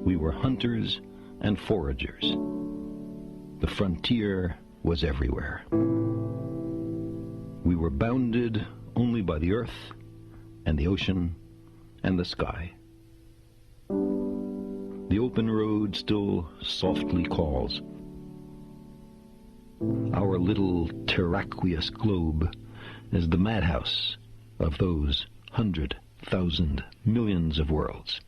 We were hunters and foragers. The frontier was everywhere. We were bounded only by the earth and the ocean and the sky. The open road still softly calls. Our little terraqueous globe is the madhouse of those 100,000 millions of worlds.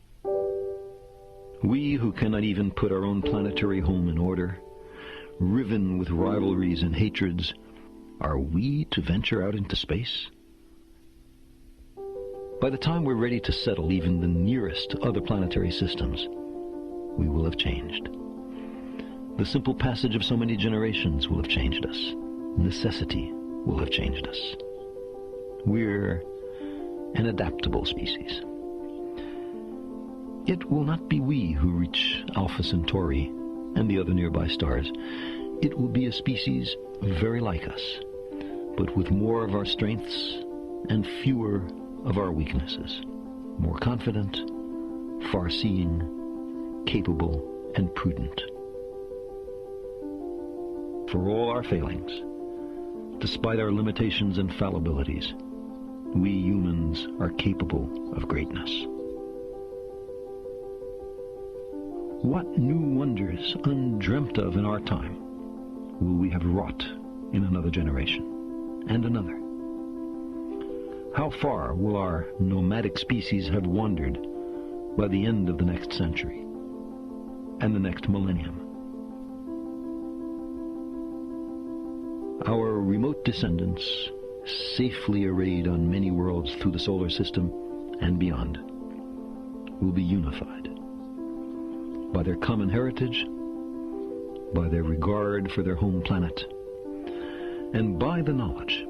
We who cannot even put our own planetary home in order, riven with rivalries and hatreds, are we to venture out into space? By the time we're ready to settle even the nearest other planetary systems, we will have changed. The simple passage of so many generations will have changed us. Necessity will have changed us. We're an adaptable species. It will not be we who reach Alpha Centauri and the other nearby stars. It will be a species very like us, but with more of our strengths and fewer of our weaknesses. More confident, far-seeing, capable, and prudent. For all our failings, despite our limitations and fallibilities, we humans are capable of greatness. What new wonders, undreamt of in our time, will we have wrought in another generation, and another? How far will our nomadic species have wandered by the end of the next century, and the next millennium? Our remote descendants, safely arrayed on many worlds through the solar system and beyond, will be unified by their common heritage, by their regard for their home planet, and by the knowledge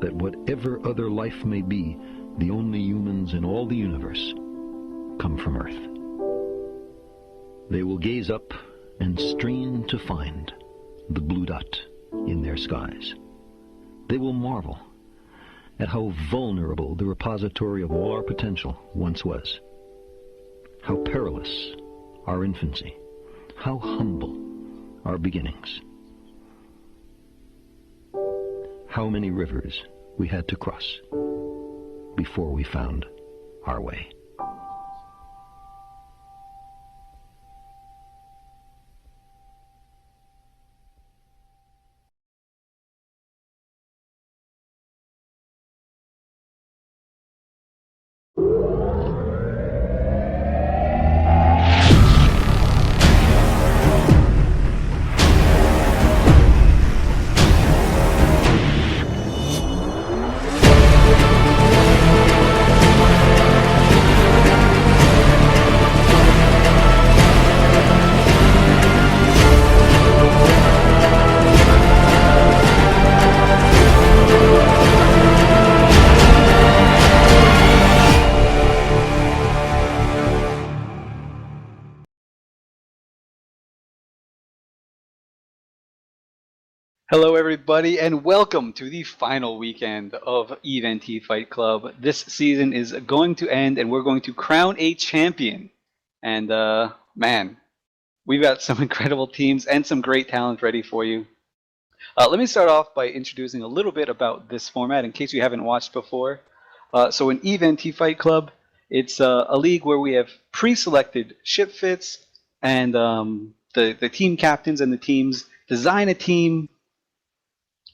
that whatever other life may be, the only humans in all the universe come from Earth. They will gaze up and strain to find the blue dot in their skies. They will marvel at how vulnerable the repository of all our potential once was, how perilous our infancy, how humble our beginnings, how many rivers we had to cross before we found our way. Hello everybody and welcome to the final weekend of EVE Fight Club. This season is going to end and we're going to crown a champion. And man, we've got some incredible teams and some great talent ready for you. Let me start off by introducing a little bit about this format in case you haven't watched before. So in EVE Fight Club, it's a league where we have pre-selected ship fits, and the team captains and the teams design a team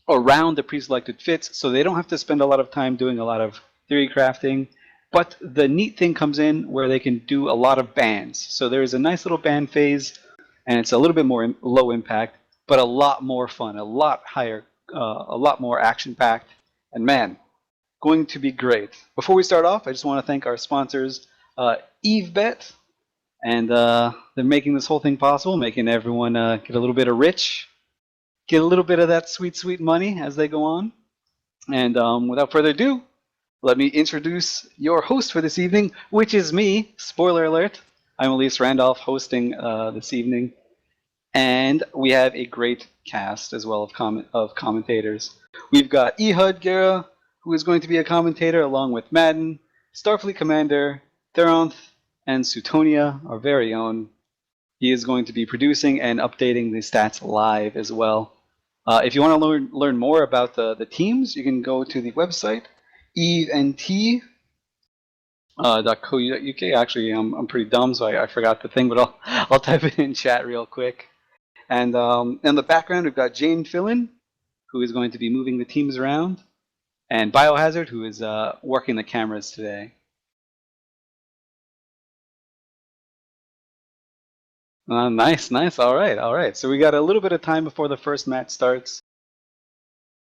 around the pre-selected fits, so they don't have to spend a lot of time doing a lot of theory crafting. But the neat thing comes in where they can do a lot of bans. So there's a nice little ban phase, and it's a little bit more low impact, but a lot more fun, a lot higher, a lot more action-packed, and man, going to be great. Before we start off, I just want to thank our sponsors, EveBet, and they're making this whole thing possible, making everyone get a little bit of rich, get a little bit of that sweet, sweet money as they go on. And without further ado, let me introduce your host for this evening, which is me. Spoiler alert, I'm Elise Randolph hosting this evening. And we have a great cast as well of commentators. We've got Ehud Guerra, who is going to be a commentator along with Madden, Starfleet Commander, Theronth, and Sutonia, our very own. He is going to be producing and updating the stats live as well. If you want to learn more about the teams, you can go to the website event.co.uk. Actually, I'm pretty dumb, so I forgot the thing, but I'll type it in chat real quick. And in the background, we've got Jane Fillin, who is going to be moving the teams around, and Biohazard, who is working the cameras today. Nice. All right. So we got a little bit of time before the first match starts.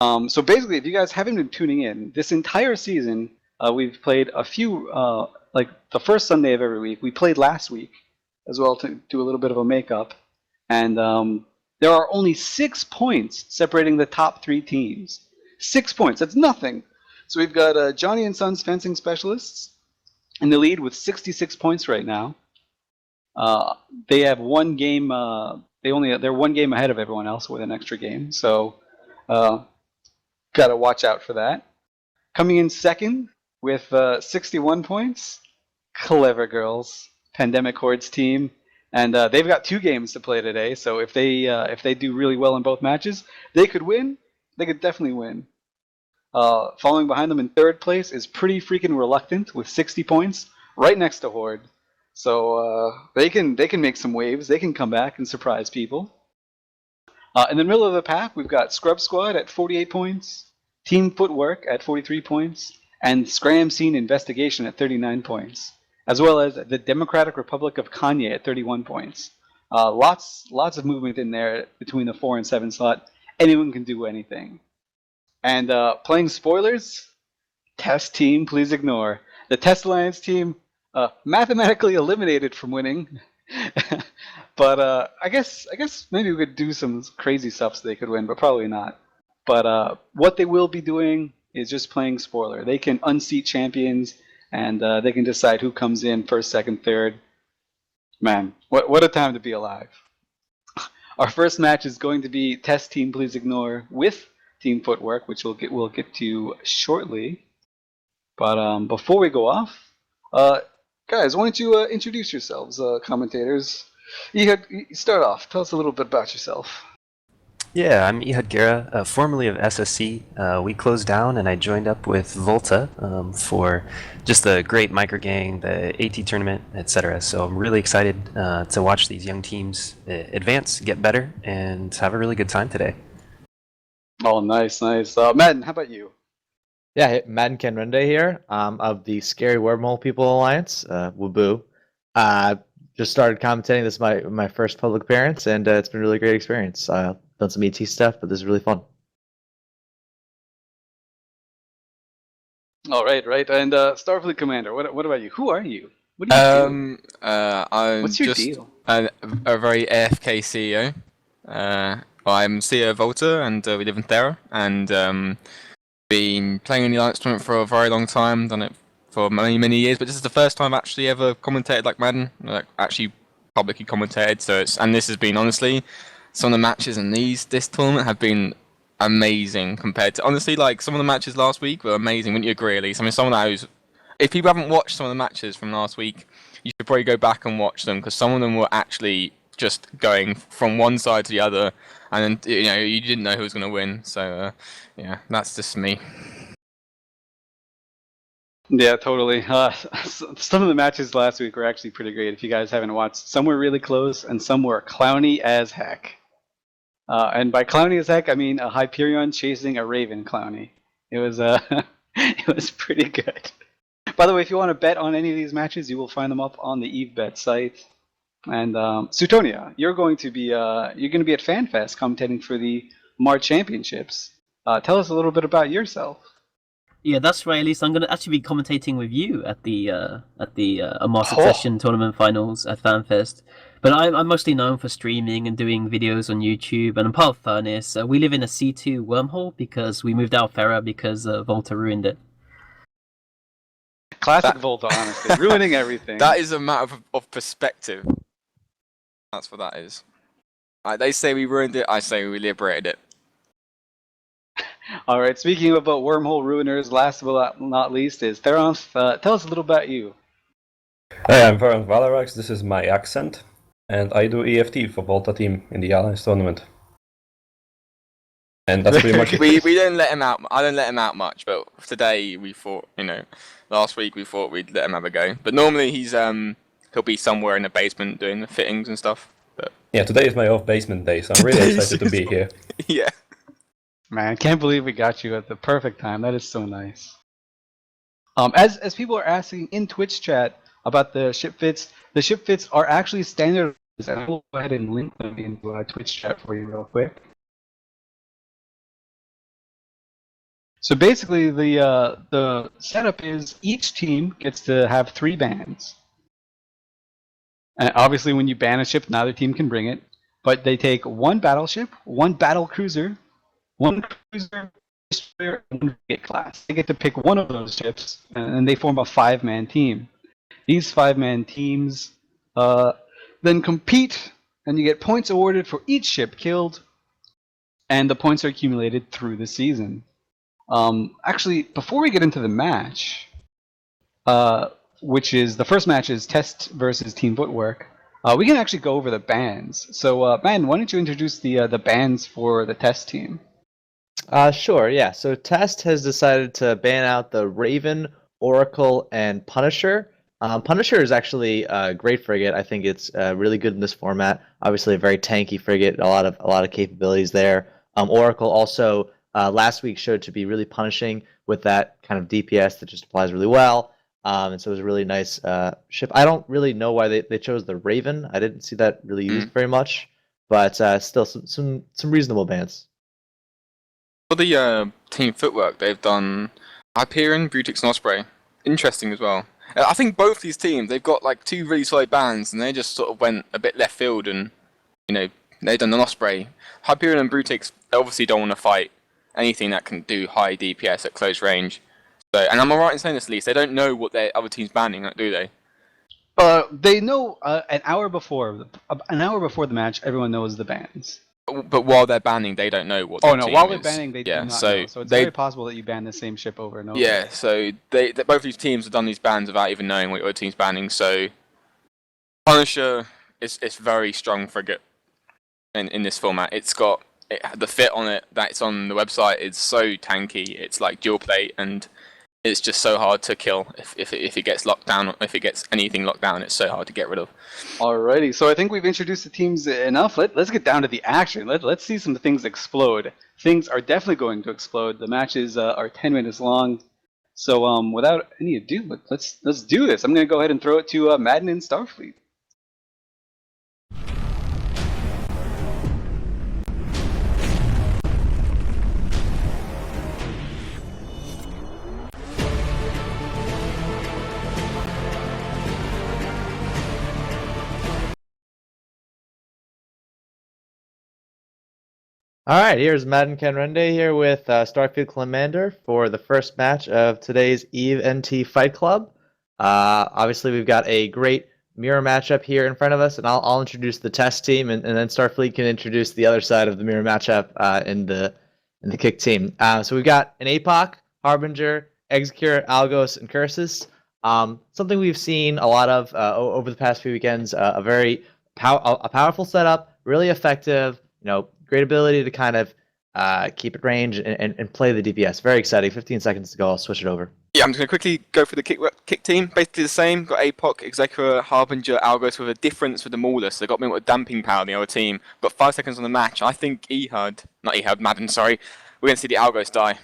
So basically, if you guys haven't been tuning in, this entire season, we've played a few, like the first Sunday of every week. We played last week as well to do a little bit of a makeup. And there are only 6 points separating the top 3 teams. 6 points, that's nothing. So we've got Johnny and Sons Fencing Specialists in the lead with 66 points right now. They have one game. They're one game ahead of everyone else with an extra game. So gotta watch out for that. Coming in second with 61 points, CleverGirls, Pandemic Horde's team, and they've got 2 games to play today. So if they do really well in both matches, they could win. They could definitely win. Following behind them in third place is Pretty Freaking Reluctant with 60 points, right next to Horde. So they can make some waves. They can come back and surprise people. In the middle of the pack, we've got Scrub Squad at 48 points, Team Footwork at 43 points, and Scram Scene Investigation at 39 points, as well as the Democratic Republic of Kanye at 31 points. Lots of movement in there between the 4 and 7 slot. Anyone can do anything. And playing spoilers, Test Team, please ignore. The Test Alliance team mathematically eliminated from winning. But I guess maybe we could do some crazy stuff so they could win, but probably not. But what they will be doing is just playing spoiler. They can unseat champions, and they can decide who comes in first, second, third. Man, what a time to be alive. Our first match is going to be Test Team Please Ignore with Team Footwork, which we'll get to shortly. But before we go off, guys, why don't you introduce yourselves, commentators? Ehud, start off. Tell us a little bit about yourself. Yeah, I'm Ehud Guerra, formerly of SSC. We closed down and I joined up with Volta for just the great microgang, the AT tournament, etc. So I'm really excited to watch these young teams advance, get better, and have a really good time today. Oh, nice. Madden, how about you? Yeah, Madden Kenrende here of the Scary Wormhole People Alliance, Waboo. Just started commentating. This is my first public appearance, and it's been a really great experience. Done some ET stuff, but this is really fun. All right. And Starfleet Commander, what about you? Who are you? What do you do? I'm What's your just deal? a very AFK CEO. I'm CEO of Volta, and we live in Thera, and been playing in the Alliance tournament for a very long time. Done it for many years, but this is the first time I've actually ever commentated like Madden, like actually publicly commentated. And this has been honestly, some of the matches in this tournament have been amazing compared to honestly like some of the matches last week were amazing. Wouldn't you agree, Elise? I mean, some of those. If people haven't watched some of the matches from last week, you should probably go back and watch them because some of them were actually just going from one side to the other, and then you didn't know who was going to win. So yeah, that's just me. Yeah, totally. Some of the matches last week were actually pretty great. If you guys haven't watched, some were really close, and some were clowny as heck. And by clowny as heck, I mean a Hyperion chasing a Raven clowny. It was it was pretty good. By the way, if you want to bet on any of these matches, you will find them up on the EveBet site. And Sutonia, you're going to be at FanFest commentating for the March Championships. Tell us a little bit about yourself. Yeah, that's right. At least I'm going to actually be commentating with you at the Amar Succession Tournament Finals at FanFest. But I'm mostly known for streaming and doing videos on YouTube, and I'm part of Furnace. We live in a C2 wormhole because we moved out of Thera because Volta ruined it. Classic Volta, honestly, ruining everything. That is a matter of perspective. That's what that is. They say we ruined it. I say we liberated it. All right. Speaking about wormhole ruiners, last but not least is Theronth. Tell us a little about you. Hi, I'm Varant Valarax, this is my accent, and I do EFT for Volta team in the Alliance tournament. And that's pretty much it. We don't let him out. I don't let him out much, but today we thought, last week we thought we'd let him have a go. But normally he'll be somewhere in the basement doing the fittings and stuff. But Yeah, today is my off-basement day, so I'm really excited to be here. yeah. Man, can't believe we got you at the perfect time. That is so nice. As people are asking in Twitch chat about the ship fits are actually standardized, and I will go ahead and link them into Twitch chat for you real quick. So basically, the setup is each team gets to have 3 bans. And obviously, when you ban a ship, neither team can bring it. But they take 1 battleship, 1 battle cruiser, 1 cruiser, destroyer, and 1 frigate class. They get to pick one of those ships, and they form a 5-man team. These 5-man teams then compete, and you get points awarded for each ship killed, and the points are accumulated through the season. Actually, before we get into the match, which is the first match is Test versus Team Footwork, we can actually go over the bans. So, Man, why don't you introduce the bans for the Test team? Sure, yeah. So Test has decided to ban out the Raven, Oracle, and Punisher. Punisher is actually a great frigate. I think it's really good in this format. Obviously, a very tanky frigate, a lot of capabilities there. Oracle also last week showed to be really punishing with that kind of DPS that just applies really well. And so it was a really nice ship. I don't really know why they chose the Raven. I didn't see that really used very much, but still some reasonable bans. For the Team Footwork, they've done Hyperion, Brutix, and Osprey. Interesting as well. I think both these teams, they've got like 2 really solid bans, and they just sort of went a bit left field, and they've done an Osprey. Hyperion and Brutix obviously don't want to fight anything that can do high DPS at close range. So, and am I right in saying this, at least? They don't know what their other team's banning, do they? They know an hour before the match, everyone knows the bans. But while they're banning, they don't know what their team while they're is. banning, they do not know. So it's very possible that you ban the same ship over and over. Yeah, so both these teams have done these bans without even knowing what your team's banning. So Punisher is very strong frigate in this format. It's got the fit on it that's on the website is so tanky. It's like dual plate, and it's just so hard to kill if it gets locked down. If it gets anything locked down, it's so hard to get rid of. Alrighty, so I think we've introduced the teams enough. Let's get down to the action. Let's see some things explode. Things are definitely going to explode. The matches are 10 minutes long. So without any ado, let's do this. I'm going to go ahead and throw it to Madden and Starfleet. All right, here's Madden Kenrende here with Starfield Commander for the first match of today's Eve NT Fight Club. Obviously, we've got a great mirror matchup here in front of us, and I'll introduce the test team, and then Starfleet can introduce the other side of the mirror matchup in the kick team. So we've got an APOC, Harbinger, Execure, Algos, and Cursus. Something we've seen a lot of over the past few weekends. A very powerful setup, really effective. Great ability to kind of keep it range and play the DPS. Very exciting. 15 seconds to go. I'll switch it over. Yeah, I'm just going to quickly go through the kick team. Basically the same. Got APOC, Executor, Harbinger, Algos with a difference with the Maulers. They got me with damping power in the other team. Got 5 seconds on the match. I think Madden, sorry. We're going to see the Algos die.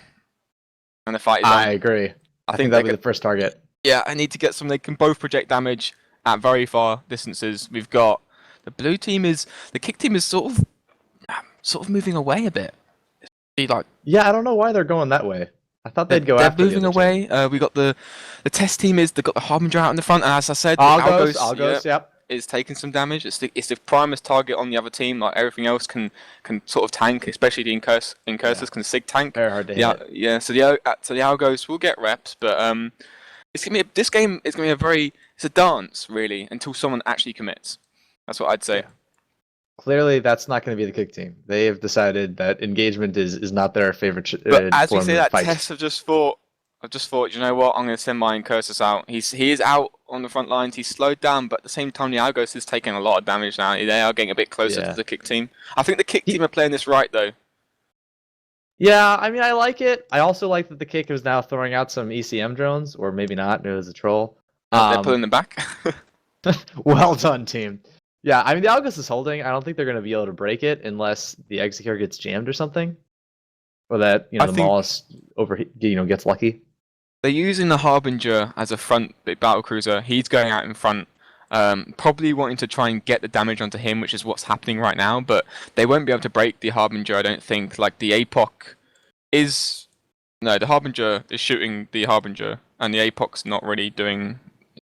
And the fight is on. I agree. I think that'll be the first target. Yeah, I need to get some. They can both project damage at very far distances. We've got the blue team the kick team is sort of moving away a bit. Yeah, I don't know why they're going that way. I thought they'd go after. They're moving away. We got the test team they've got the Harbinger out in the front, and as I said, Algos, yep, is taking some damage. It's the primest target on the other team. Like everything else can sort of tank, especially the Incursors can sig tank. Very hard to hit. Yeah. So the Algos will get reps, but this game is gonna be it's a dance really until someone actually commits. That's what I'd say. clearly that's not going to be the kick team. They have decided that engagement is not their favorite But as we form say of that, fight. Tess have just thought. I've just thought, you know what? I'm going to send my Incursus out. He is out on the front lines. He's slowed down, but at the same time, the Algos is taking a lot of damage now. They are getting a bit closer to the kick team. I think the kick team are playing this right, though. Yeah, I mean, I like it. I also like that the kick is now throwing out some ECM drones, or maybe not. It was a troll. They're pulling them back. Well done, team. Yeah, I mean, the Algos is holding. I don't think they're going to be able to break it unless the Execute gets jammed or something, or that the Maulus gets lucky. They're using the Harbinger as a front battle cruiser. He's going out in front, probably wanting to try and get the damage onto him, which is what's happening right now. But they won't be able to break the Harbinger, I don't think. Like the APOC is the Harbinger is shooting the Harbinger, and the APOC's not really doing.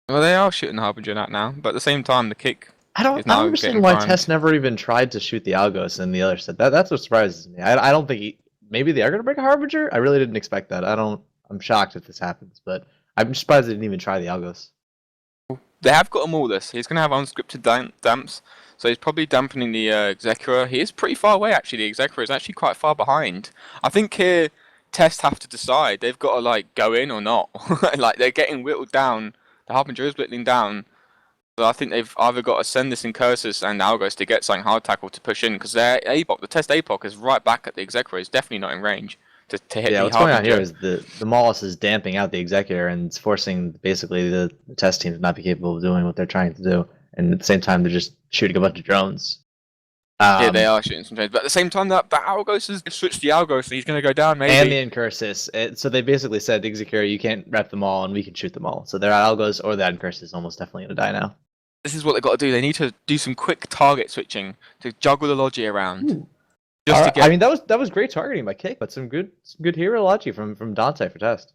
Well, they are shooting the Harbinger now, but at the same time, the kick. I don't understand why Tess never even tried to shoot the Algos and the other side. That's what surprises me. I don't think maybe they are going to break a Harbinger. I really didn't expect that. I'm shocked if this happens, but I'm surprised they didn't even try the Algos. They have got a Maulus. He's going to have unscripted damps, so he's probably dampening the Execra. He is pretty far away, actually. The Execra is actually quite far behind. I think here, Test have to decide. They've got to, go in or not. They're getting whittled down. The Harbinger is whittling down. So I think they've either got to send this Incursus and Algos to get something hard tackle to push in, because their APOC, the Test APOC, is right back at the Execra. It's definitely not in range. To hit yeah, the what's Harbinger. going on here is the Maulus is damping out the Executor and it's forcing basically the test team to not be capable of doing what they're trying to do. And at the same time, they're just shooting a bunch of drones. Yeah, they are shooting some drones. But at the same time, that Algos has switched the Algos, so he's going to go down maybe. And the Incursus. So they basically said, Executor, you can't rep them all and we can shoot them all. So their Algos or the Incursus is almost definitely going to die now. This is what they've got to do. They need to do some quick target switching to juggle the logi around. Ooh. I mean, that was great targeting by Kick, but some good hero logi from Dante for Test.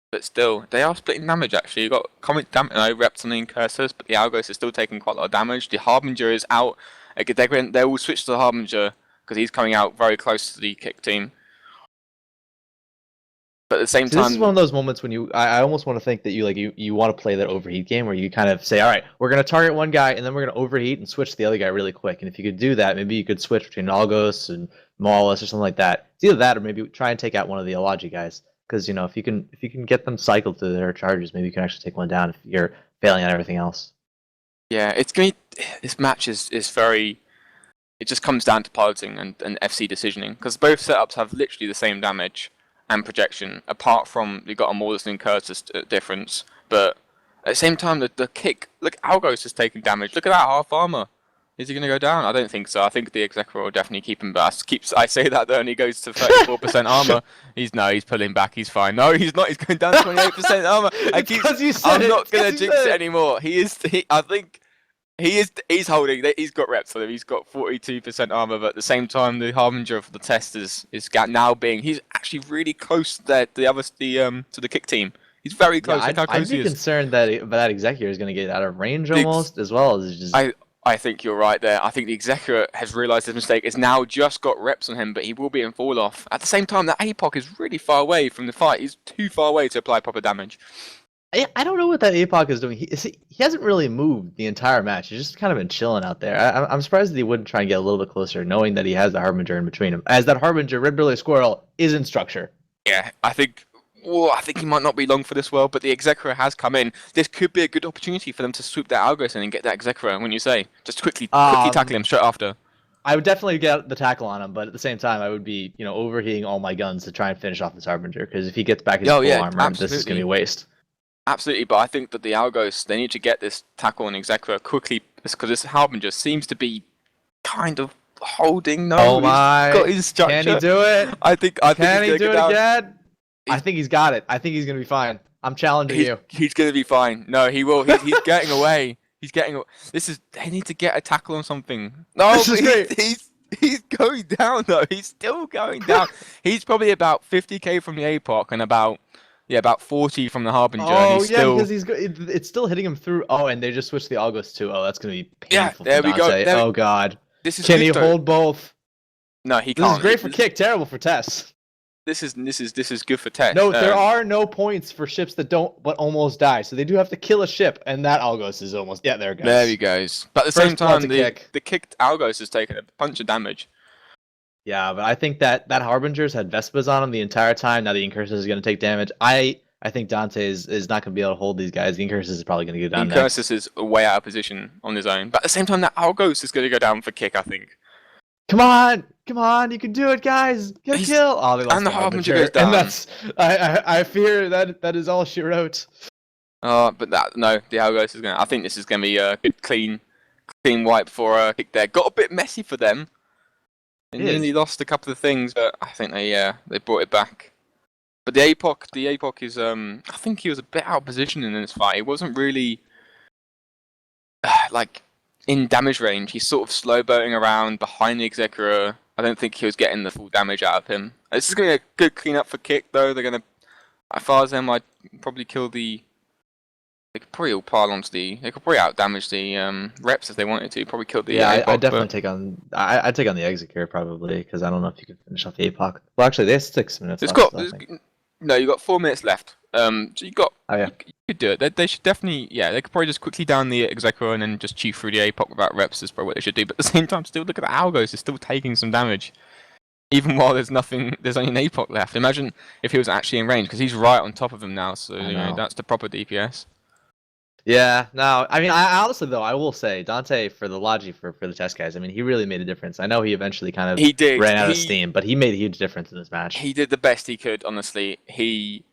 But still, they are splitting damage actually. You've got Comet reps on the Incursus, but the Algos is still taking quite a lot of damage. The Harbinger is out. They will switch to the Harbinger because he's coming out very close to the Kick team. But at the same time, this is one of those moments when I almost want to think that you want to play that overheat game where you kind of say, all right, we're going to target one guy and then we're going to overheat and switch to the other guy really quick. And if you could do that, maybe you could switch between Algos and Maulus or something like that. It's either that or maybe try and take out one of the Alogi guys. Because if you can get them cycled to their charges, maybe you can actually take one down if you're failing at everything else. Yeah, this match is very. It just comes down to piloting and FC decisioning because both setups have literally the same damage and projection, apart from you've got a Maulus and Curtis difference. But at the same time, the kick. Look, Algos is taking damage. Look at that half armor. Is he going to go down? I don't think so. I think the Execra will definitely keep him back. I say that though, and he goes to 34% armor. He's pulling back. He's fine. No, he's not. He's going down to 28% armor. I'm not going to jinx it anymore. I think he's holding. He's got reps on him. He's got 42% armor, but at the same time, the Harbinger for the test is now being. He's actually really close to the kick team. He's very close. Yeah, I'd be concerned that Executor is going to get out of range almost, as well as just. I think you're right there. I think the Executor has realised his mistake. It's now just got reps on him, but he will be in fall off. At the same time, that APOC is really far away from the fight. He's too far away to apply proper damage. I don't know what that APOC is doing. He hasn't really moved the entire match. He's just kind of been chilling out there. I'm surprised that he wouldn't try and get a little bit closer, knowing that he has the Harbinger in between him. As that Harbinger, Red Burly Squirrel, is in structure. Yeah, I think he might not be long for this world, but the Executor has come in. This could be a good opportunity for them to swoop that Algos in and get that Executor, when you say. Just quickly tackle him straight after. I would definitely get the tackle on him, but at the same time, I would be, overheating all my guns to try and finish off this Harbinger, because if he gets back his full armor, absolutely. This is going to be a waste. Absolutely, but I think that the Algos, they need to get this tackle on Executor quickly, because this Harbinger seems to be kind of holding. No, he's got his structure. Can he do it? I think can he do it again? I think he's got it. I think he's going to be fine. I'm challenging you. He's going to be fine. No, he will. He's getting away. He's getting. They need to get a tackle on something. No, he's going down though. He's still going down. He's probably about 50k from the APOC and about 40 from the Harbinger. Oh, and because it's still hitting him through. Oh, and they just switched the Algos too. Oh, that's going to be painful. Yeah, there we go. Oh God. This is Can he hold both? No, he can't. This is great for Kick, terrible for Tess. this is good for Test. No, there are no points for ships that don't but almost die. So they do have to kill a ship, and that Algos is almost. Yeah, there it goes. There he goes. But at the First same time, blood to the kick. kicked Algos has taken a bunch of damage. Yeah, but I think that Harbinger's had Vespas on him the entire time. Now the Incursus is going to take damage. I think Dante is not going to be able to hold these guys. The Incursus is probably going to go down next. Incursus is way out of position on his own. But at the same time, that Algos is going to go down for kick, I think. Come on, you can do it, guys. Get a kill. Oh, they lost and the Harbinger goes down. And that's I fear that is all she wrote. But the Algos is going to... I think this is going to be a good clean wipe for a kick there. Got a bit messy for them. They nearly lost a couple of things, but I think they brought it back. But the APOC is... I think he was a bit out of position in this fight. He wasn't really... in damage range. He's sort of slow boating around behind the Executor. I don't think he was getting the full damage out of him. This is going to be a good cleanup for kick, though. They're going to... As far as them, I'd probably kill the... They could probably all pile onto the... They could probably out-damage the reps if they wanted to. Probably kill the APOC, I'd definitely take on... I'd take on the Executor, probably, because I don't know if you can finish off the APOC. Well, actually, there's 6 minutes left. No, you've got 4 minutes left. So you got... Oh, yeah. You could do it. They should definitely... Yeah, they could probably just quickly down the Executor and then just chew through the APOC without reps is probably what they should do. But at the same time, still look at the Algos. They're still taking some damage. Even while there's only an APOC left. Imagine if he was actually in range, because he's right on top of him now. So, that's the proper DPS. Yeah, no, I mean, I honestly, though, I will say, Dante, for the Logi, for the test guys, I mean, he really made a difference. I know he eventually kind of ran out of steam, but he made a huge difference in this match. He did the best he could, honestly. He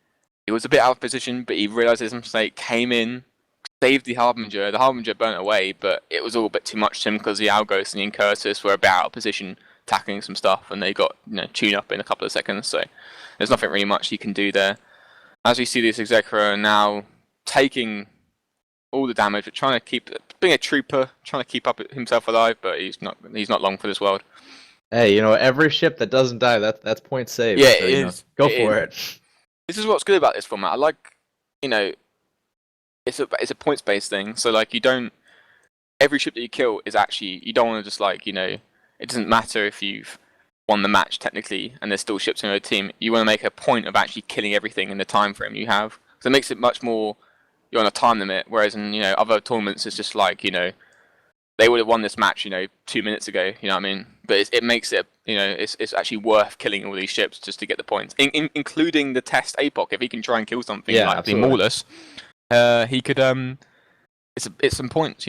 was a bit out of position, but he realised his mistake, came in, saved the Harbinger. The Harbinger burnt away, but it was all a bit too much to him because the Algos and the Incursus were a bit out of position, tackling some stuff, and they got tune up in a couple of seconds, so there's nothing really much he can do there. As we see this Executor now taking all the damage, but trying to keep, being a trooper, trying to keep up himself alive, but he's not long for this world. Hey, every ship that doesn't die, that's point saved. Yeah, so, it is. Go for it. This is what's good about this format. I like, it's a points based thing. So every ship that you kill is actually, you don't want to just it doesn't matter if you've won the match technically and there's still ships in your team. You want to make a point of actually killing everything in the time frame you have. So it makes it much more. You're on a time limit, whereas in other tournaments it's just they would have won this match 2 minutes ago, you know what I mean? But it makes it it's actually worth killing all these ships just to get the points, including the test APOC. If he can try and kill something the Maulus, he could it's some points,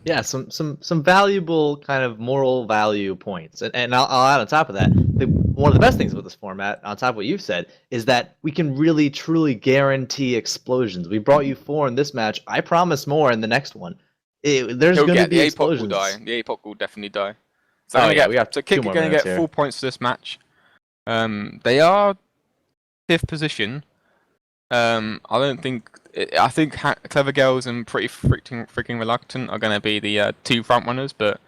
Yeah, some valuable kind of moral value points, and I'll add on top of that. One of the best things about this format, on top of what you've said, is that we can really truly guarantee explosions. We brought you 4 in this match. I promise more in the next one. There's going to be explosions. The APOC will die. The APOC will definitely die. So we got Kick are going to get 4 points to this match. They are 5th position. I think CleverGirls and Pretty Freaking Reluctant are going to be the 2 front runners, but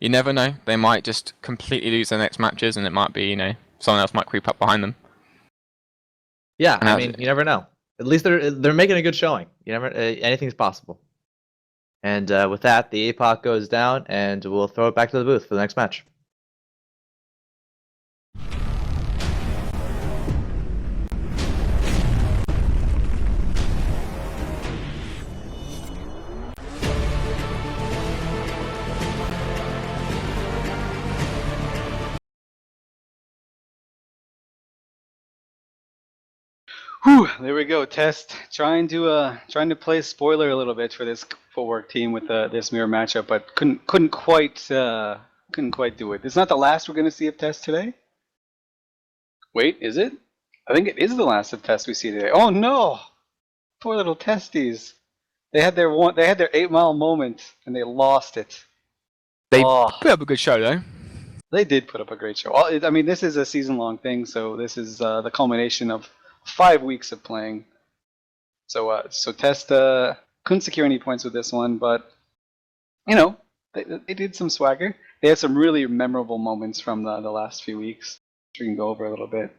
you never know. They might just completely lose their next matches, and it might be someone else might creep up behind them. Yeah, I mean, you never know. At least they're making a good showing. You never anything's possible. And with that, the APOC goes down, and we'll throw it back to the booth for the next match. Whew, there we go. Test trying to play spoiler a little bit for this Footwork team with this mirror matchup, but couldn't quite do it. It's not the last we're going to see of Test today. Wait, is it? I think it is the last of Test we see today. Oh no, poor little Testies. They had their 8 Mile moment and they lost it. They put up a good show though. They did put up a great show. I mean, this is a season-long thing, so this is the culmination of 5 weeks of playing. So Test couldn't secure any points with this one, but they did some swagger. They had some really memorable moments from the last few weeks, which we can go over a little bit.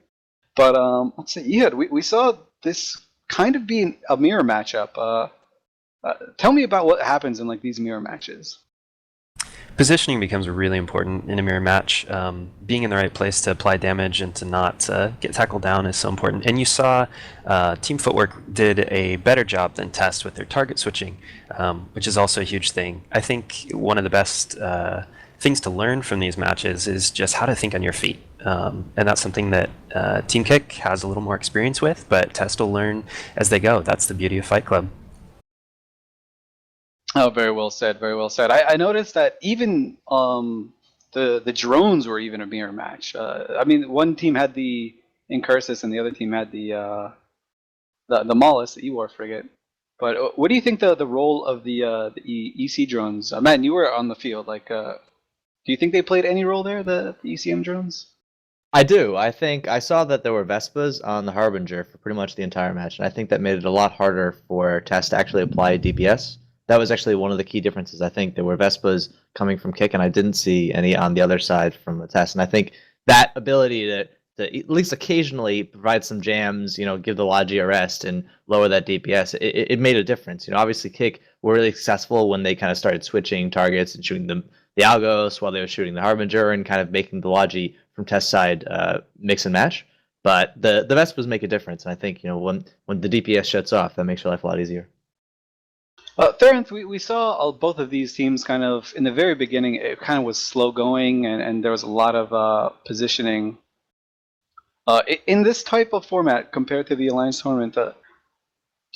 But let's see, Ehud, we saw this kind of being a mirror matchup. Tell me about what happens in these mirror matches. Positioning becomes really important in a mirror match. Being in the right place to apply damage and to not get tackled down is so important. And you saw Team Footwork did a better job than Test with their target switching, which is also a huge thing. I think one of the best things to learn from these matches is just how to think on your feet. And that's something that Team Kick has a little more experience with, but Test will learn as they go. That's the beauty of Fight Club. Oh, very well said. Very well said. I noticed that even the drones were even a mirror match. I mean, one team had the Incursus and the other team had the Mollis, the Ewar frigate. But what do you think the role of the EC drones? Matt, you were on the field. Like, do you think they played any role there, the ECM drones? I do. I think I saw that there were Vespas on the Harbinger for pretty much the entire match, and I think that made it a lot harder for Test to actually apply DPS. That was actually one of the key differences. I think there were Vespas coming from Kick, and I didn't see any on the other side from the Test. And I think that ability to at least occasionally provide some jams, give the Logi a rest and lower that DPS, it made a difference. Obviously Kick were really successful when they kind of started switching targets and shooting the Algos while they were shooting the Harbinger and kind of making the Logi from Test side mix and match. But the Vespas make a difference, and I think when the DPS shuts off, that makes your life a lot easier. Therenth, we saw both of these teams kind of, in the very beginning, it kind of was slow going, and there was a lot of positioning. In this type of format, compared to the Alliance Tournament, do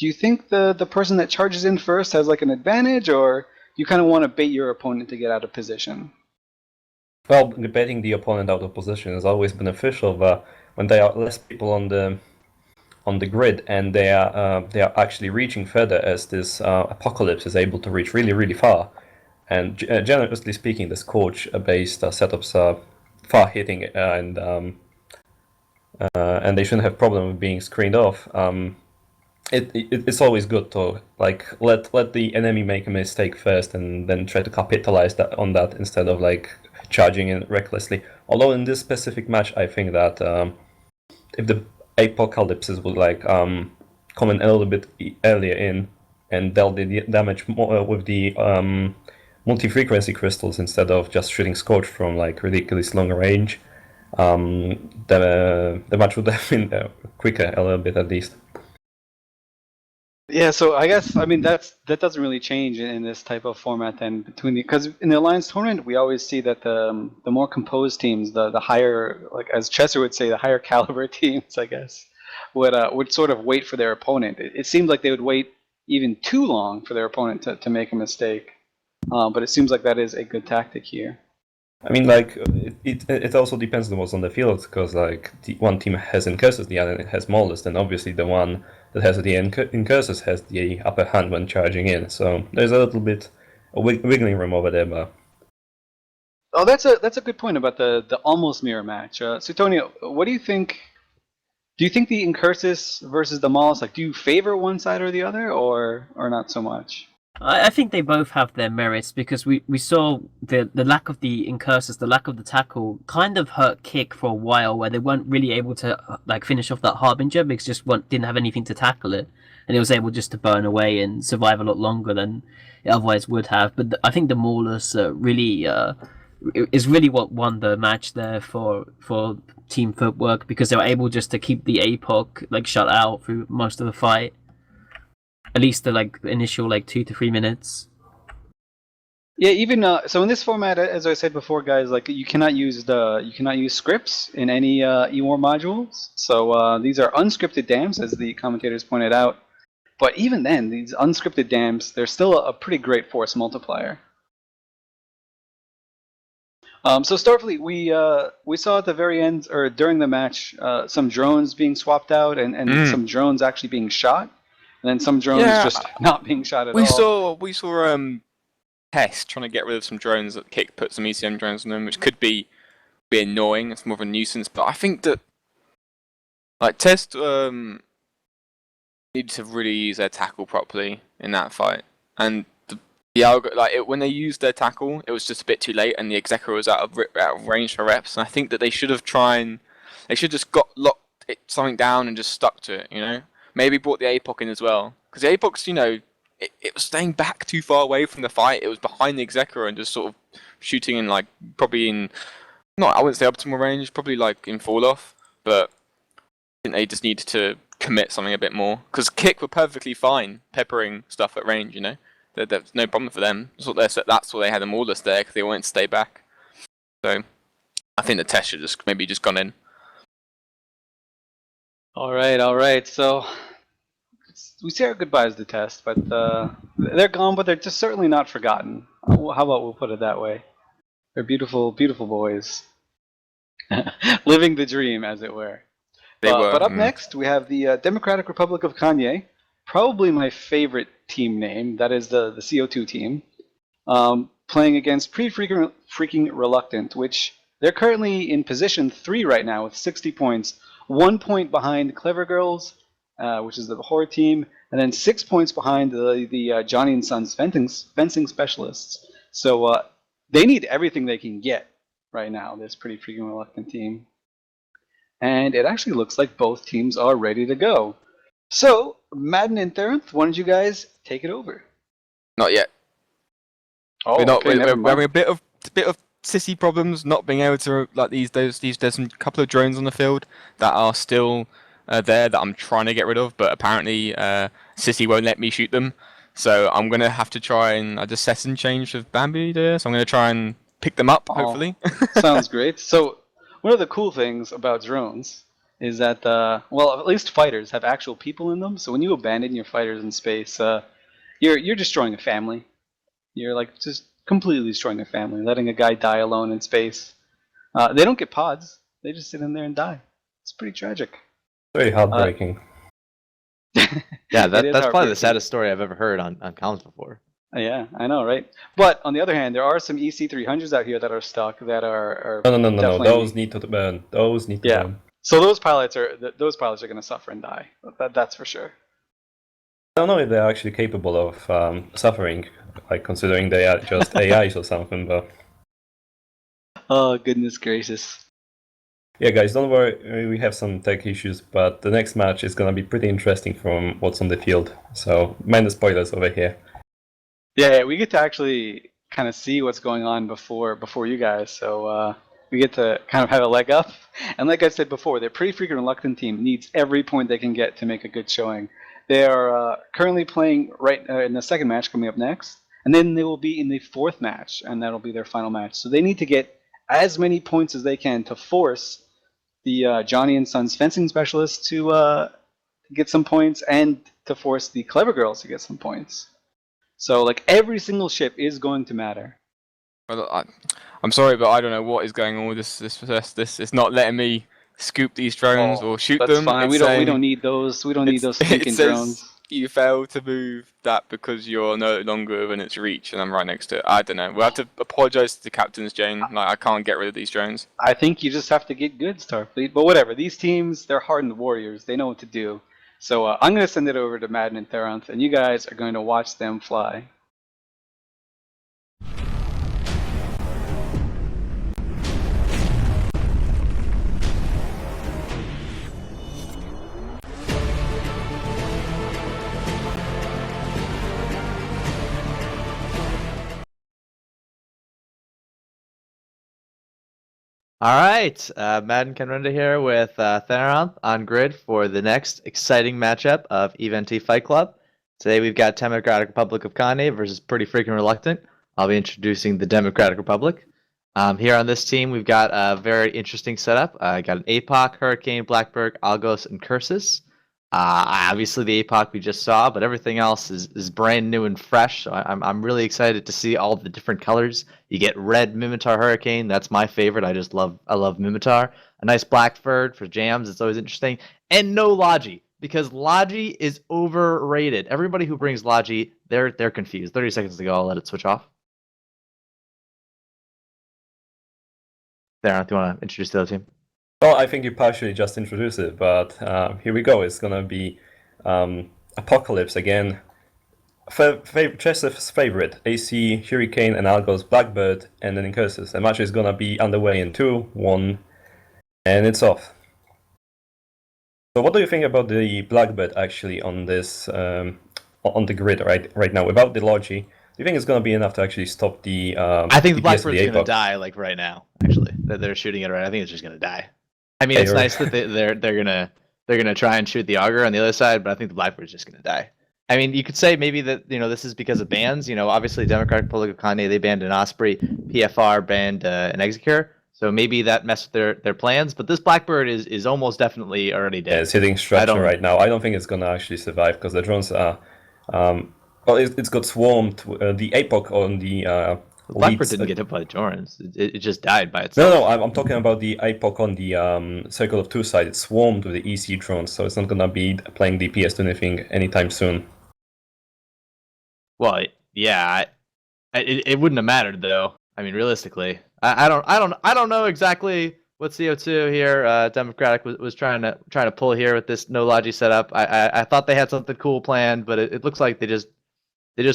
you think the person that charges in first has like an advantage, or you kind of want to bait your opponent to get out of position? Well, baiting the opponent out of position is always beneficial, but when there are less people on the grid and they are actually reaching further, as this Apocalypse is able to reach really, really far. And generally speaking, the Scorch-based setups are far hitting and they shouldn't have problem with being screened off. It's always good to let the enemy make a mistake first and then try to capitalize on that instead of charging in recklessly. Although in this specific match, I think that if the Apocalypses would come in a little bit earlier in and dealt the damage more with the multi-frequency crystals instead of just shooting Scorch from ridiculous long range, the match would have been quicker a little bit at least. Yeah, so I guess that doesn't really change in this type of format then because in the Alliance Tournament we always see that the more composed teams, the higher, as Chester would say, the higher caliber teams, I guess, would sort of wait for their opponent. It seemed like they would wait even too long for their opponent to make a mistake, but it seems like that is a good tactic here. I mean, it also depends on what's on the field, because the one team has Incursus, the other has Molus, and obviously the one that has the Incursus has the upper hand when charging in. So there's a little bit of wiggling room over there, but... Oh, that's a good point about the almost mirror match. Suetonia, what do you think? Do you think the Incursus versus the Molus, do you favor one side or the other, or not so much? I think they both have their merits, because we saw the lack of the Incursus, the lack of the tackle, kind of hurt Kick for a while, where they weren't really able to finish off that Harbinger because just didn't have anything to tackle it, and it was able just to burn away and survive a lot longer than it otherwise would have. But I think the Maulers really is really what won the match there for Team Footwork, because they were able just to keep the APOC shut out through most of the fight. At least the initial 2 to 3 minutes. Yeah, even so in this format, as I said before, guys, you cannot use scripts in any EWAR modules. So these are unscripted dams, as the commentators pointed out. But even then, these unscripted dams, they're still a pretty great force multiplier. So Starfleet, we saw at the very end, or during the match, some drones being swapped out and some drones actually being shot. And then some drones just not being shot at all. We saw Test trying to get rid of some drones that Kick put some ECM drones on them, which could be annoying. It's more of a nuisance. But I think that Test need to really use their tackle properly in that fight. And the algo, when they used their tackle, it was just a bit too late, and the Executor was out of range for reps. And I think that they should have just locked something down and just stuck to it. Maybe brought the APOC in as well. Because the APOC's, it was staying back too far away from the fight. It was behind the Executor and just sort of shooting in like probably in not I wouldn't say optimal range, probably like in fall off, but I think they just need to commit something a bit more because kick were perfectly fine peppering stuff at range. There's no problem for them. That's what they had them all there because they wanted to stay back. So I think the test should just gone in. All right. So we say our goodbyes to test, but they're gone, but they're just certainly not forgotten. How about we'll put it that way? They're beautiful, beautiful boys, living the dream, as it were. But up next, we have the Democratic Republic of Kanye, probably my favorite team name. That is the CO2 team, playing against Pretty Freaking Reluctant, which they're currently in position 3 right now with 60 points, 1 point behind CleverGirls, which is the horror team, and then 6 points behind the Johnny and Sons fencing specialists. So they need everything they can get right now, this Pretty Freaking Reluctant team. And it actually looks like both teams are ready to go. So, Madden and Theranth, why don't you guys take it over? Not yet. Oh, we're having a bit of sissy problems, not being able to like there's a couple of drones on the field that are still there that I'm trying to get rid of, but apparently sissy won't let me shoot them. So I'm gonna have to try and I just set and change with Bambi there. So I'm gonna try and pick them up hopefully. Sounds great. So one of the cool things about drones is that at least fighters have actual people in them. So when you abandon your fighters in space, you're destroying a family. You're like just completely destroying a family, letting a guy die alone in space. They don't get pods. They just sit in there and die. It's pretty tragic. Very heartbreaking. Yeah, that's probably the saddest story I've ever heard on comms before. Yeah, I know, right? But on the other hand, there are some EC300s out here that are stuck that are No. Those need to burn. Those need to burn. So those pilots are going to suffer and die. That's for sure. I don't know if they're actually capable of suffering, like considering they are just AIs or something. But oh goodness gracious! yeah, guys, don't worry. We have some tech issues, but the next match is gonna be pretty interesting from what's on the field. So mind the spoilers over here. Yeah, we get to actually kind of see what's going on before you guys. So we get to kind of have a leg up. And like I said before, their Pretty Freaking Reluctant team needs every point they can get to make a good showing. They are currently playing right in the second match coming up next, and then they will be in the fourth match, and that'll be their final match. So they need to get as many points as they can to force the Johnny and Sons fencing specialists to get some points, and to force the CleverGirls to get some points. So like every single ship is going to matter. Well, I'm sorry, but I don't know what is going on with this. It's not letting me scoop these drones or shoot that's them. Fine. We don't need those. We don't need those stinking drones. You failed to move that because you're no longer within its reach, and I'm right next to it. I don't know. We'll have to apologize to the captains, Jane. Like I can't get rid of these drones. I think you just have to get good, Starfleet. But whatever. These teams, they're hardened warriors. They know what to do. So I'm going to send it over to Madden and Theranth, and you guys are going to watch them fly. All right, Madden Kenrenda here with Theranth on grid for the next exciting matchup of EVNT Fight Club. Today we've got Democratic Republic of Kanye versus Pretty Freaking Reluctant. I'll be introducing the Democratic Republic. Here on this team, we've got a very interesting setup. I got an APOC, Hurricane, Blackbird, Algos, and Cursus. Obviously the APOC we just saw, but everything else is brand new and fresh. So I'm really excited to see all the different colors. You get red Mimitar Hurricane. That's my favorite. I love Mimitar. A nice Blackbird for jams. It's always interesting. And no Logi, because Logi is overrated. Everybody who brings Logi, they're confused. 30 seconds to go. I'll let it switch off. Theranth, do you want to introduce the other team? Well, I think you partially just introduced it, but here we go. It's gonna be Apocalypse again. Chester's favorite, AC, Hurricane, and Algos, Blackbird, and then Curses. The match is gonna be underway in 2, 1, and it's off. So what do you think about the Blackbird actually on this on the grid right now? Without the Logi, you think it's going to be enough to actually stop the? I think the DPS of Blackbird's going to APOC? die like right now. Actually, they're shooting it right. I think it's just going to die. I mean, Yeah, it's you're nice that they're gonna try and shoot the auger on the other side, but I think the Blackbird's just going to die. I mean, you could say maybe that this is because of bans. Obviously, Democratic Republic of Kanye, they banned an Osprey, PFR banned an Execure, so maybe that messed with their plans. But this Blackbird is almost definitely already Yeah, dead. it's hitting structure right now. I don't think it's going to actually survive because the drones are. Well, it's got swarmed. The APOC on the. The Blackbird leads, didn't get hit by the drones. It just died by itself. No, I'm talking about the APOC on the Circle of Two side. It's swarmed with the EC drones, so it's not gonna be playing DPS to anything anytime soon. Well, yeah, it wouldn't have mattered though. I mean, realistically, I don't know exactly what CO2 here Democratic was trying to pull here with this no logi setup. I thought they had something cool planned, but it looks like they just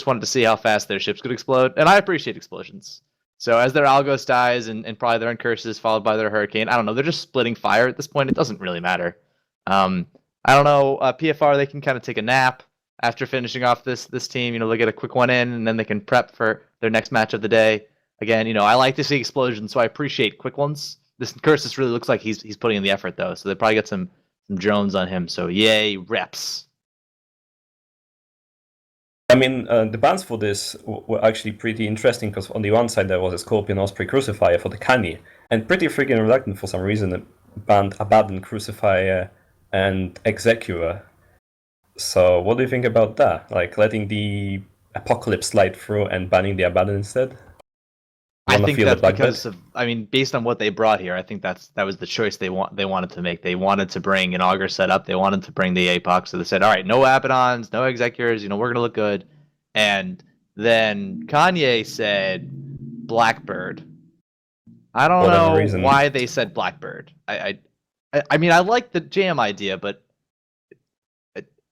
wanted to see how fast their ships could explode, and I appreciate explosions. So as their Algos dies and probably their Incursus followed by their Hurricane, I don't know, they're just splitting fire at this point. It doesn't really matter. I don't know, PFR, they can kind of take a nap after finishing off this team. They'll get a quick one in, and then they can prep for their next match of the day. Again, I like to see explosions, so I appreciate quick ones. This Incursus really looks like he's putting in the effort, though, so they probably get some drones on him, so yay, reps. I mean, the bans for this were actually pretty interesting because on the one side there was a Scorpion Osprey Crucifier for the Kanye, and pretty freaking reluctant for some reason banned Abaddon Crucifier and Executor. So what do you think about that? Like letting the Apocalypse slide through and banning the Abaddon instead? I think that's because of. I mean, based on what they brought here, I think that was the choice they wanted to make. They wanted to bring an auger setup. They wanted to bring the APOC. So they said, all right, no Abaddons, no Executors. We're gonna look good. And then Kanye said Blackbird. I don't know why they said Blackbird. I mean, I like the jam idea, but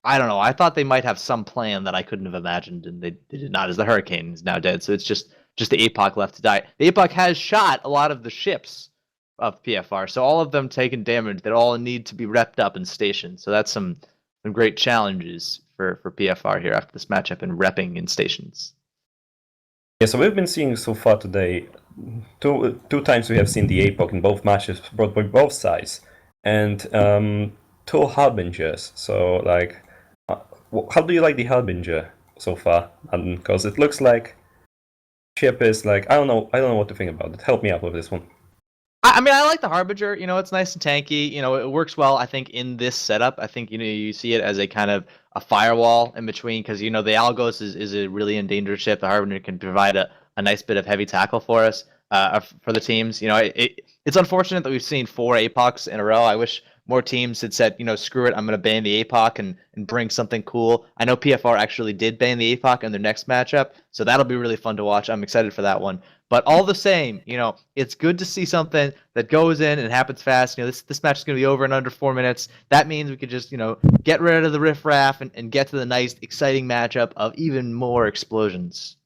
I don't know. I thought they might have some plan that I couldn't have imagined, and they did not. As the Hurricane is now dead, so it's just the APOC left to die. The APOC has shot a lot of the ships of PFR, so all of them taken damage. They all need to be repped up and stationed. So that's some great challenges for PFR here after this matchup and repping in stations. Yeah, so we've been seeing so far today, two times we have seen the APOC in both matches brought by both sides, and two Harbingers. So like, how do you like the Harbinger so far? Because it looks like ship is like, I don't know what to think about it. Help me out with this one. I mean, I like the Harbinger. It's nice and tanky. It works well, I think, in this setup. I think, you see it as a kind of a firewall in between because, the Algos is a really endangered ship. The Harbinger can provide a nice bit of heavy tackle for us, for the teams. It's unfortunate that we've seen 4 APOCs in a row. I wish more teams had said, screw it, I'm going to ban the APOC and bring something cool. I know PFR actually did ban the APOC in their next matchup, so that'll be really fun to watch. I'm excited for that one. But all the same, it's good to see something that goes in and happens fast. This match is going to be over in under 4 minutes. That means we could just, get rid of the riffraff and get to the nice, exciting matchup of even more explosions.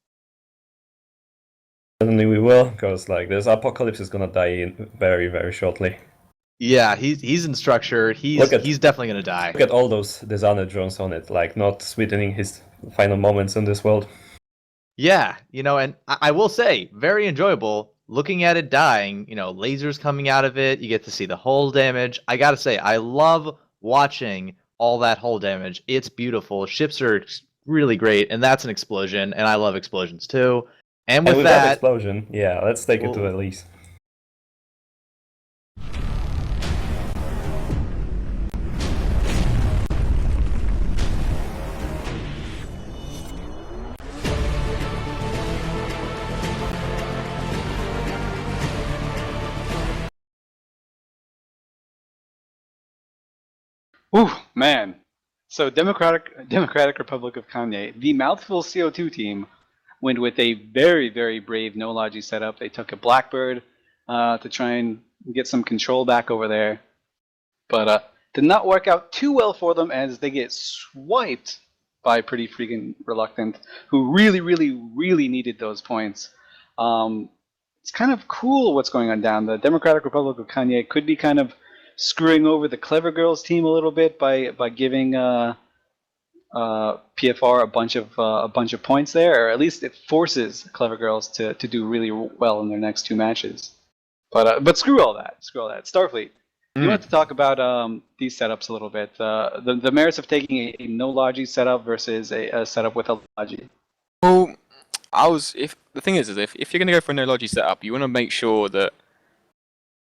Certainly we will, because this Apocalypse is going to die in very, very shortly. Yeah, he's in structure. He's definitely going to die. Look at all those Dishonored drones on it, not sweetening his final moments in this world. Yeah, and I will say, very enjoyable looking at it dying. Lasers coming out of it. You get to see the hull damage. I got to say, I love watching all that hull damage. It's beautiful. Ships are really great, and that's an explosion, and I love explosions too. And with that explosion, yeah, let's take it to Elise. Ooh, man. So Democratic Republic of Kanye, the Mouthful CO2 team went with a very, very brave no logi setup. They took a Blackbird to try and get some control back over there. But did not work out too well for them as they get swiped by Pretty Freaking Reluctant, who really, really, really needed those points. It's kind of cool what's going on down. The Democratic Republic of Kanye could be kind of screwing over the CleverGirls team a little bit by giving PFR a bunch of points there, or at least it forces CleverGirls to do really well in their next two matches. But screw all that. Starfleet, you want to talk about these setups a little bit. The merits of taking a no logi setup versus a setup with a logi. Well, if you're gonna go for a no logi setup, you want to make sure that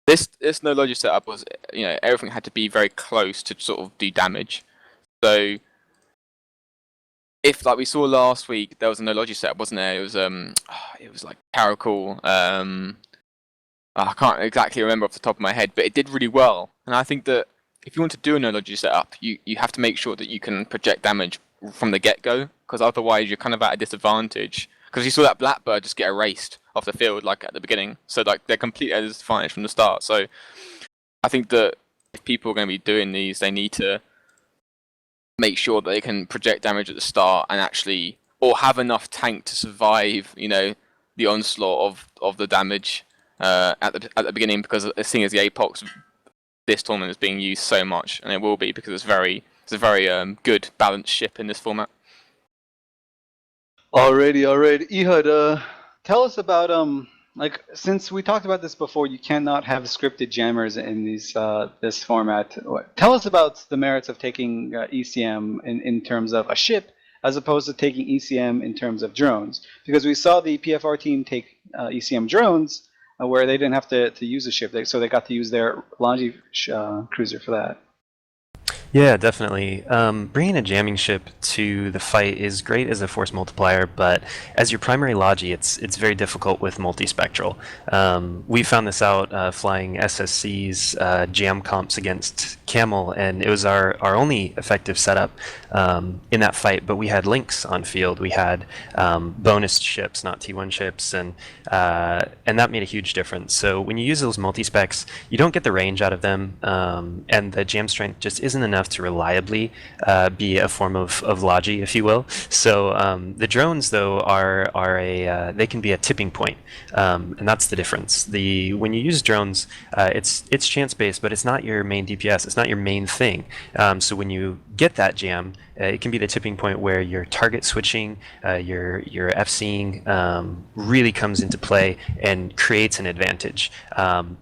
this no logi setup was, everything had to be very close to sort of do damage. So if, like we saw last week, there was a no logi setup, wasn't there? It was like Caracal. I can't exactly remember off the top of my head, but it did really well. And I think that if you want to do a no logi setup, you have to make sure that you can project damage from the get-go, because otherwise you're kind of at a disadvantage. Because you saw that Blackbird just get erased off the field like at the beginning, so like they're completely at a disadvantage from the start. So I think that if people are going to be doing these, they need to make sure that they can project damage at the start and actually, or have enough tank to survive, the onslaught of the damage at the beginning. Because seeing as the Apox this tournament is being used so much, and it will be because it's a very good balanced ship in this format. Alrighty. Ehud, tell us about since we talked about this before, you cannot have scripted jammers in this format. Tell us about the merits of taking ECM in terms of a ship, as opposed to taking ECM in terms of drones. Because we saw the PFR team take ECM drones, where they didn't have to use a ship, so they got to use their Longi cruiser for that. Yeah, definitely. Bringing a jamming ship to the fight is great as a force multiplier, but as your primary logi, it's very difficult with multispectral. We found this out flying SSC's jam comps against Camel, and it was our only effective setup in that fight. But we had links on field. We had bonus ships, not T1 ships, and that made a huge difference. So when you use those multi-specs, you don't get the range out of them, and the jam strength just isn't enough to reliably be a form of logi, if you will. So the drones, though, they can be a tipping point, and that's the difference. When you use drones, it's chance based, but it's not your main DPS. It's not your main thing. So when you get that jam, it can be the tipping point where your target switching, your FCing really comes into play and creates an advantage.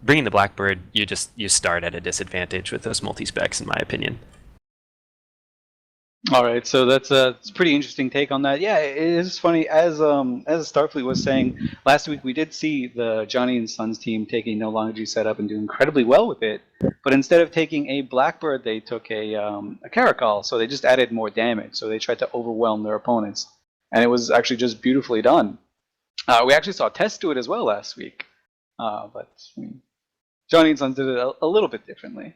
Bringing the Blackbird, you start at a disadvantage with those multi-specs, in my opinion. All right, so that's a pretty interesting take on that. Yeah, it is funny. As Starfleet was saying last week, we did see the Johnny and Sons team taking no longer G setup and do incredibly well with it. But instead of taking a Blackbird, they took a Caracal. So they just added more damage. So they tried to overwhelm their opponents, and it was actually just beautifully done. We actually saw Tess do it as well last week, but Johnny and Sons did it a little bit differently.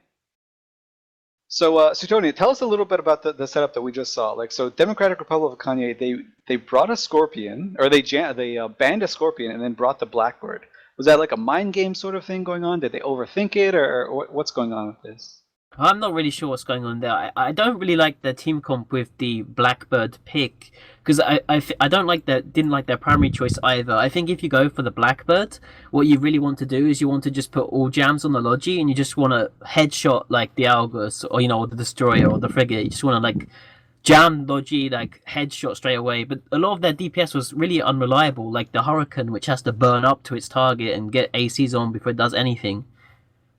So, Tony, tell us a little bit about the setup that we just saw. So Democratic Republic of Kanye, they brought a Scorpion, or they banned a Scorpion and then brought the Blackbird. Was that like a mind game sort of thing going on? Did they overthink it, or what's going on with this? I'm not really sure what's going on there. I don't really like the team comp with the Blackbird pick, because I didn't like their primary choice either. I think if you go for the Blackbird, what you really want to do is you want to just put all jams on the Logi, and you just want to headshot like the Algus, or or the Destroyer or the Frigate. You just want to jam Logi, headshot straight away. But a lot of their DPS was really unreliable, like the Hurricane, which has to burn up to its target and get ACs on before it does anything.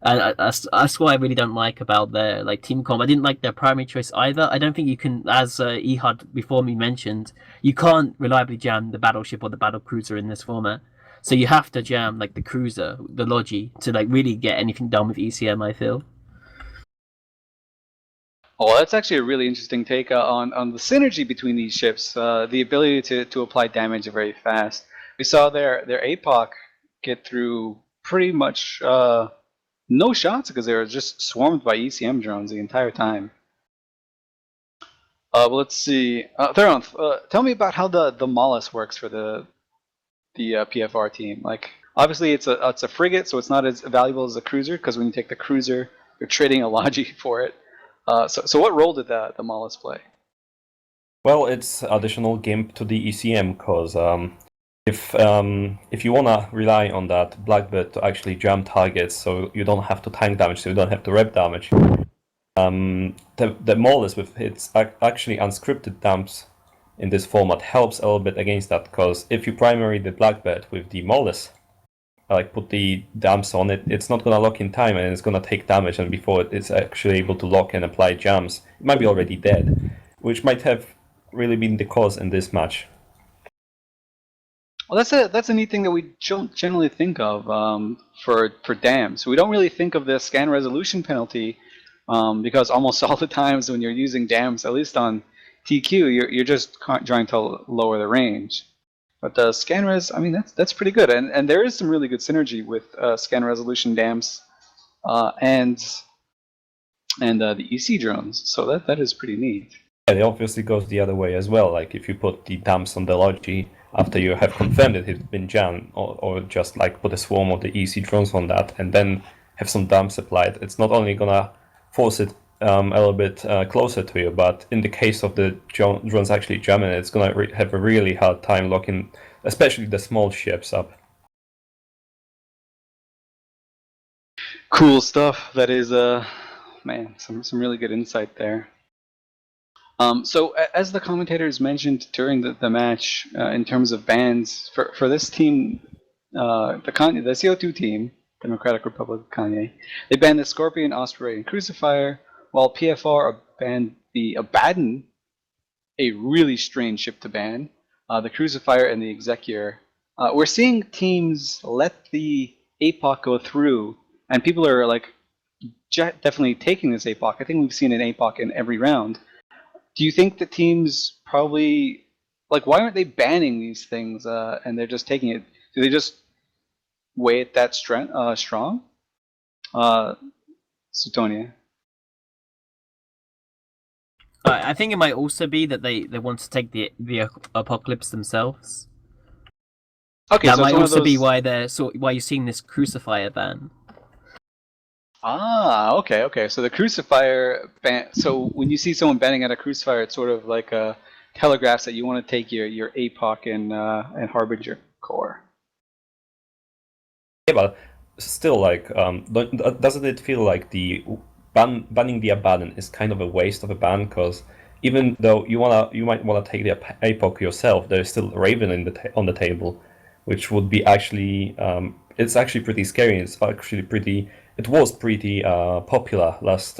And that's what I really don't like about their team comp. I didn't like their primary choice either. I don't think you can, as Ehud before me mentioned, you can't reliably jam the battleship or the battle cruiser in this format. So you have to jam the cruiser, the Logi, to really get anything done with ECM, I feel. Oh, that's actually a really interesting take on the synergy between these ships. The ability to apply damage very fast. We saw their APOC get through pretty much no shots because they were just swarmed by ECM drones the entire time. Well, let's see. Theronth, tell me about how the Mollusk works for the PFR team. Obviously, it's a frigate, so it's not as valuable as a cruiser, because when you take the cruiser, you're trading a Logi for it. So what role did the Mollusk play? Well, it's additional gimp to the ECM, because if you wanna rely on that Blackbird to actually jam targets, so you don't have to tank damage, so you don't have to rep damage, The molus with its actually unscripted dumps in this format helps a little bit against that, because if you primary the blackbird with the molus, like put the dumps on it, it's not gonna lock in time and it's gonna take damage, and before it's actually able to lock and apply jams, it might be already dead, which might have really been the cause in this match. Well, that's a neat thing that we don't generally think of for dams. We don't really think of the scan resolution penalty because almost all the times when you're using dams, at least on TQ, you're just trying to lower the range. But the scan res, I mean, that's pretty good, and there is some really good synergy with scan resolution dams and the EC drones. So that is pretty neat. Yeah, it obviously goes the other way as well. Like if you put the dumps on the Logi after you have confirmed that it's been jammed, or just like put a swarm of the EC drones on that and then have some dumps applied, it's not only gonna force it a little bit closer to you, but in the case of the drones actually jamming, it's gonna have a really hard time locking, especially the small ships up. Cool stuff. That is man, some really good insight there. So as the commentators mentioned during the match, in terms of bans for this team, the CO2 team, Democratic Republic of Kanye, they banned the Scorpion, Osprey, and Crucifier, while PFR banned the Abaddon, a really strange ship to ban, the Crucifier and the Executor. We're seeing teams let the APOC go through, and people are like definitely taking this APOC. I think we've seen an APOC in every round. Do you think the teams probably, like, why aren't they banning these things and they're just taking it? Do they just weigh it that strong? Sutonia. I think it might also be that they want to take the apocalypse themselves. Okay, that so might also be why why you're seeing this Crucifier ban. Ah, okay. So the Crucifier ban. So when you see someone banning at a Crucifier, it's sort of like a telegraphs that you want to take your APOC and Harbinger core. Yeah, but still, like, doesn't it feel like the banning the Abaddon is kind of a waste of a ban? Because even though you might wanna take the APOC yourself, there's still Raven on the table, which would be actually it's actually pretty scary. It was pretty popular last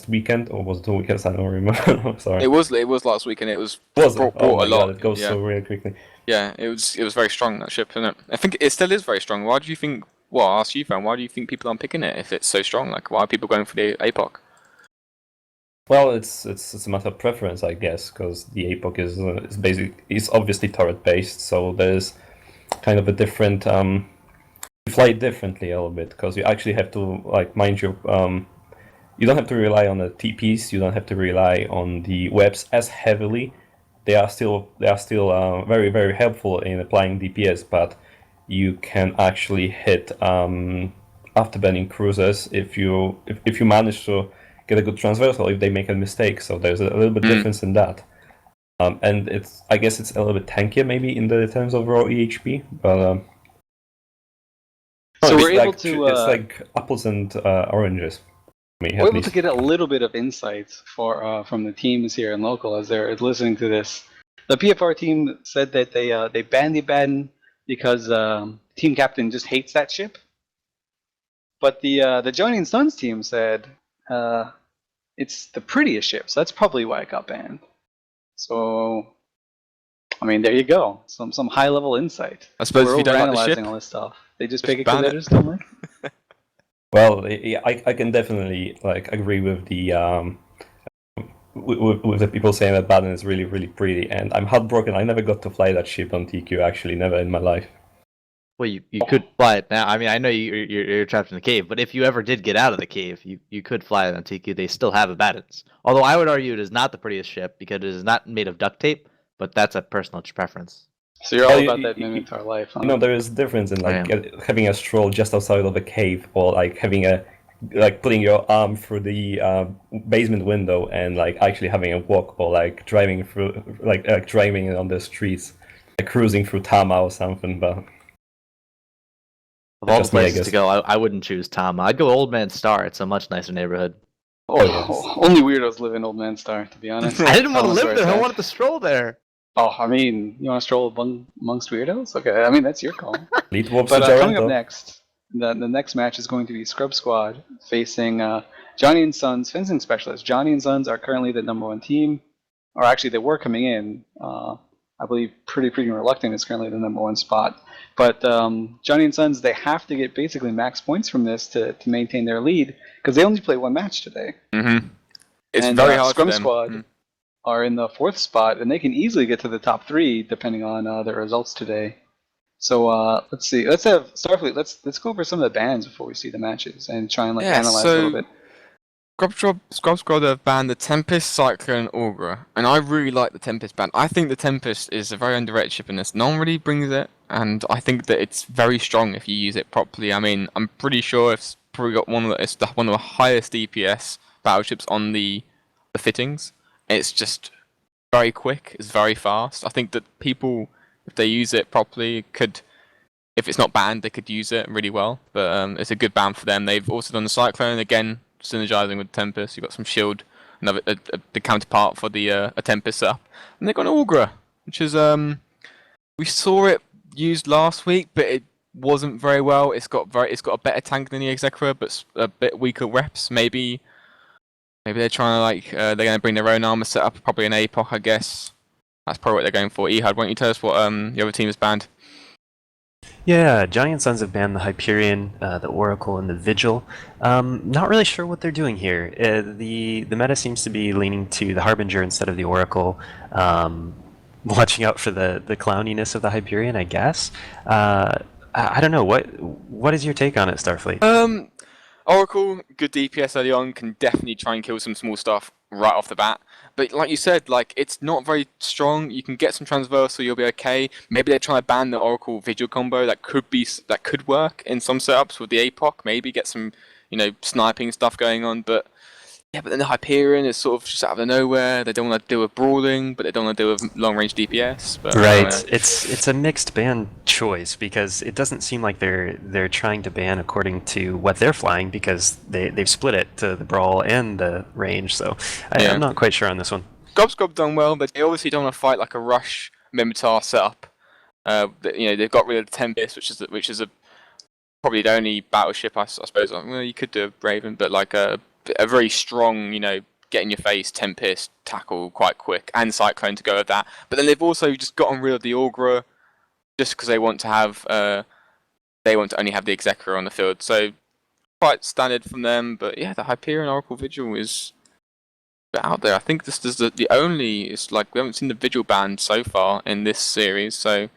weekend, or was it 2 weekends? I don't remember. Sorry. It was last weekend. It was Was brought oh my a lot. God, it goes yeah. so really quickly. Yeah, it was very strong, that ship, isn't it? I think it still is very strong. Why do you think? Well, I'll ask you, Fan. Why do you think people aren't picking it if it's so strong? Like, why are people going for the APOC? Well, it's a matter of preference, I guess, because the APOC is obviously turret based, so there's kind of a different you fly it differently a little bit, because you actually have to, like, mind your you don't have to rely on the TPs, you don't have to rely on the webs as heavily. They are still very, very helpful in applying DPS, but you can actually hit afterburning cruisers if you manage to get a good transversal if they make a mistake. So there's a little bit difference in that, and I guess it's a little bit tankier maybe in the terms of raw EHP, but so we're able like, to. It's like apples and oranges. We're able to get a little bit of insights from the teams here in local as they're listening to this. The PFR team said that they banned the Abaddon because team captain just hates that ship. But the Joining Suns team said it's the prettiest ship, so that's probably why it got banned. So, I mean, there you go. Some high level insight. I suppose if you don't like the ship, all this stuff, they just pick it because they just don't like it. Well, I can definitely, like, agree with the with the people saying that Baden is really, really pretty, and I'm heartbroken. I never got to fly that ship on TQ, actually, never in my life. Well, you could fly it now. I mean, I know you're trapped in the cave, but if you ever did get out of the cave, you could fly it on TQ. They still have Abaddons. Although I would argue it is not the prettiest ship because it is not made of duct tape, but that's a personal preference. So you're all about that Mimitar life, huh? You know, there is a difference in, like, having a stroll just outside of a cave, or like having putting your arm through the basement window and like actually having a walk, or like driving through, like driving on the streets, like cruising through Tama or something. But Of all the Just me, I places to guess. go, I wouldn't choose Tama. I'd go Old Man Star. It's a much nicer neighborhood. Oh, only weirdos live in Old Man Star, to be honest. I didn't want to Tama's live where there. it's I at. wanted to stroll there. Oh, I mean, you want to stroll amongst weirdos? Okay, I mean, that's your call. Lead warps But to coming up Jarento. next, the next match is going to be Scrub Squad facing Johnny and Sons fencing specialists. Johnny and Sons are currently the number 1 team, or actually they were coming in. I believe pretty reluctant is currently the number 1 spot. But Johnny and Sons, they have to get basically max points from this to maintain their lead because they only play 1 match today. Mm-hmm. It's And very hard Scrum for them. Squad are in the 4th spot, and they can easily get to the top 3 depending on their results today. So let's see. Let's have Starfleet. Let's go over some of the bans before we see the matches and try and analyze a little bit. Scrub Squad have banned the Tempest, Cyclone, Augur, and I really like the Tempest ban. I think the Tempest is a very underrated ship in this. No one really brings it, and I think that it's very strong if you use it properly. I mean, I'm pretty sure it's probably got one of the highest DPS battleships on the fittings. It's just very quick. It's very fast. I think that people, if they use it properly, could. If it's not banned, they could use it really well. But it's a good ban for them. They've also done the Cyclone again, synergizing with Tempest. You've got some shield, another the counterpart for the a Tempest up, and they've got an Augur, which is we saw it used last week, but it wasn't very well. It's got a better tank than the Executor, but a bit weaker reps. Maybe they're trying to they're going to bring their own armor set up, probably an APOC, I guess. That's probably what they're going for. Ehud, why don't you tell us what the other team has banned? Yeah, Johnny and Sons have banned the Hyperion, the Oracle, and the Vigil. Not really sure what they're doing here. The meta seems to be leaning to the Harbinger instead of the Oracle. Watching out for the clowniness of the Hyperion, I guess. I don't know. What is your take on it, Starfleet? Oracle, good DPS early on, can definitely try and kill some small stuff right off the bat. But like you said, it's not very strong. You can get some transversal, you'll be okay. Maybe they're trying to ban the Oracle Vigil combo. That could work in some setups with the APOC. Maybe get some, sniping stuff going on. But then the Hyperion is sort of just out of nowhere. They don't want to deal with brawling, but they don't want to deal with long range DPS. But, right. It's a mixed ban choice because it doesn't seem like they're trying to ban according to what they're flying because they've split it to the brawl and the range. So I'm not quite sure on this one. Scrub done well, but they obviously don't want to fight like a rush Mimitar setup. They've got rid of the Tempest, which is probably the only battleship I suppose. Well, you could do a Raven, but a very strong, get in your face, Tempest, tackle quite quick, and Cyclone to go with that. But then they've also just gotten rid of the Augur just because they want to only have the Executor on the field. So quite standard from them. But yeah, the Hyperion Oracle Vigil is out there. I think this is the only. It's we haven't seen the Vigil banned so far in this series. So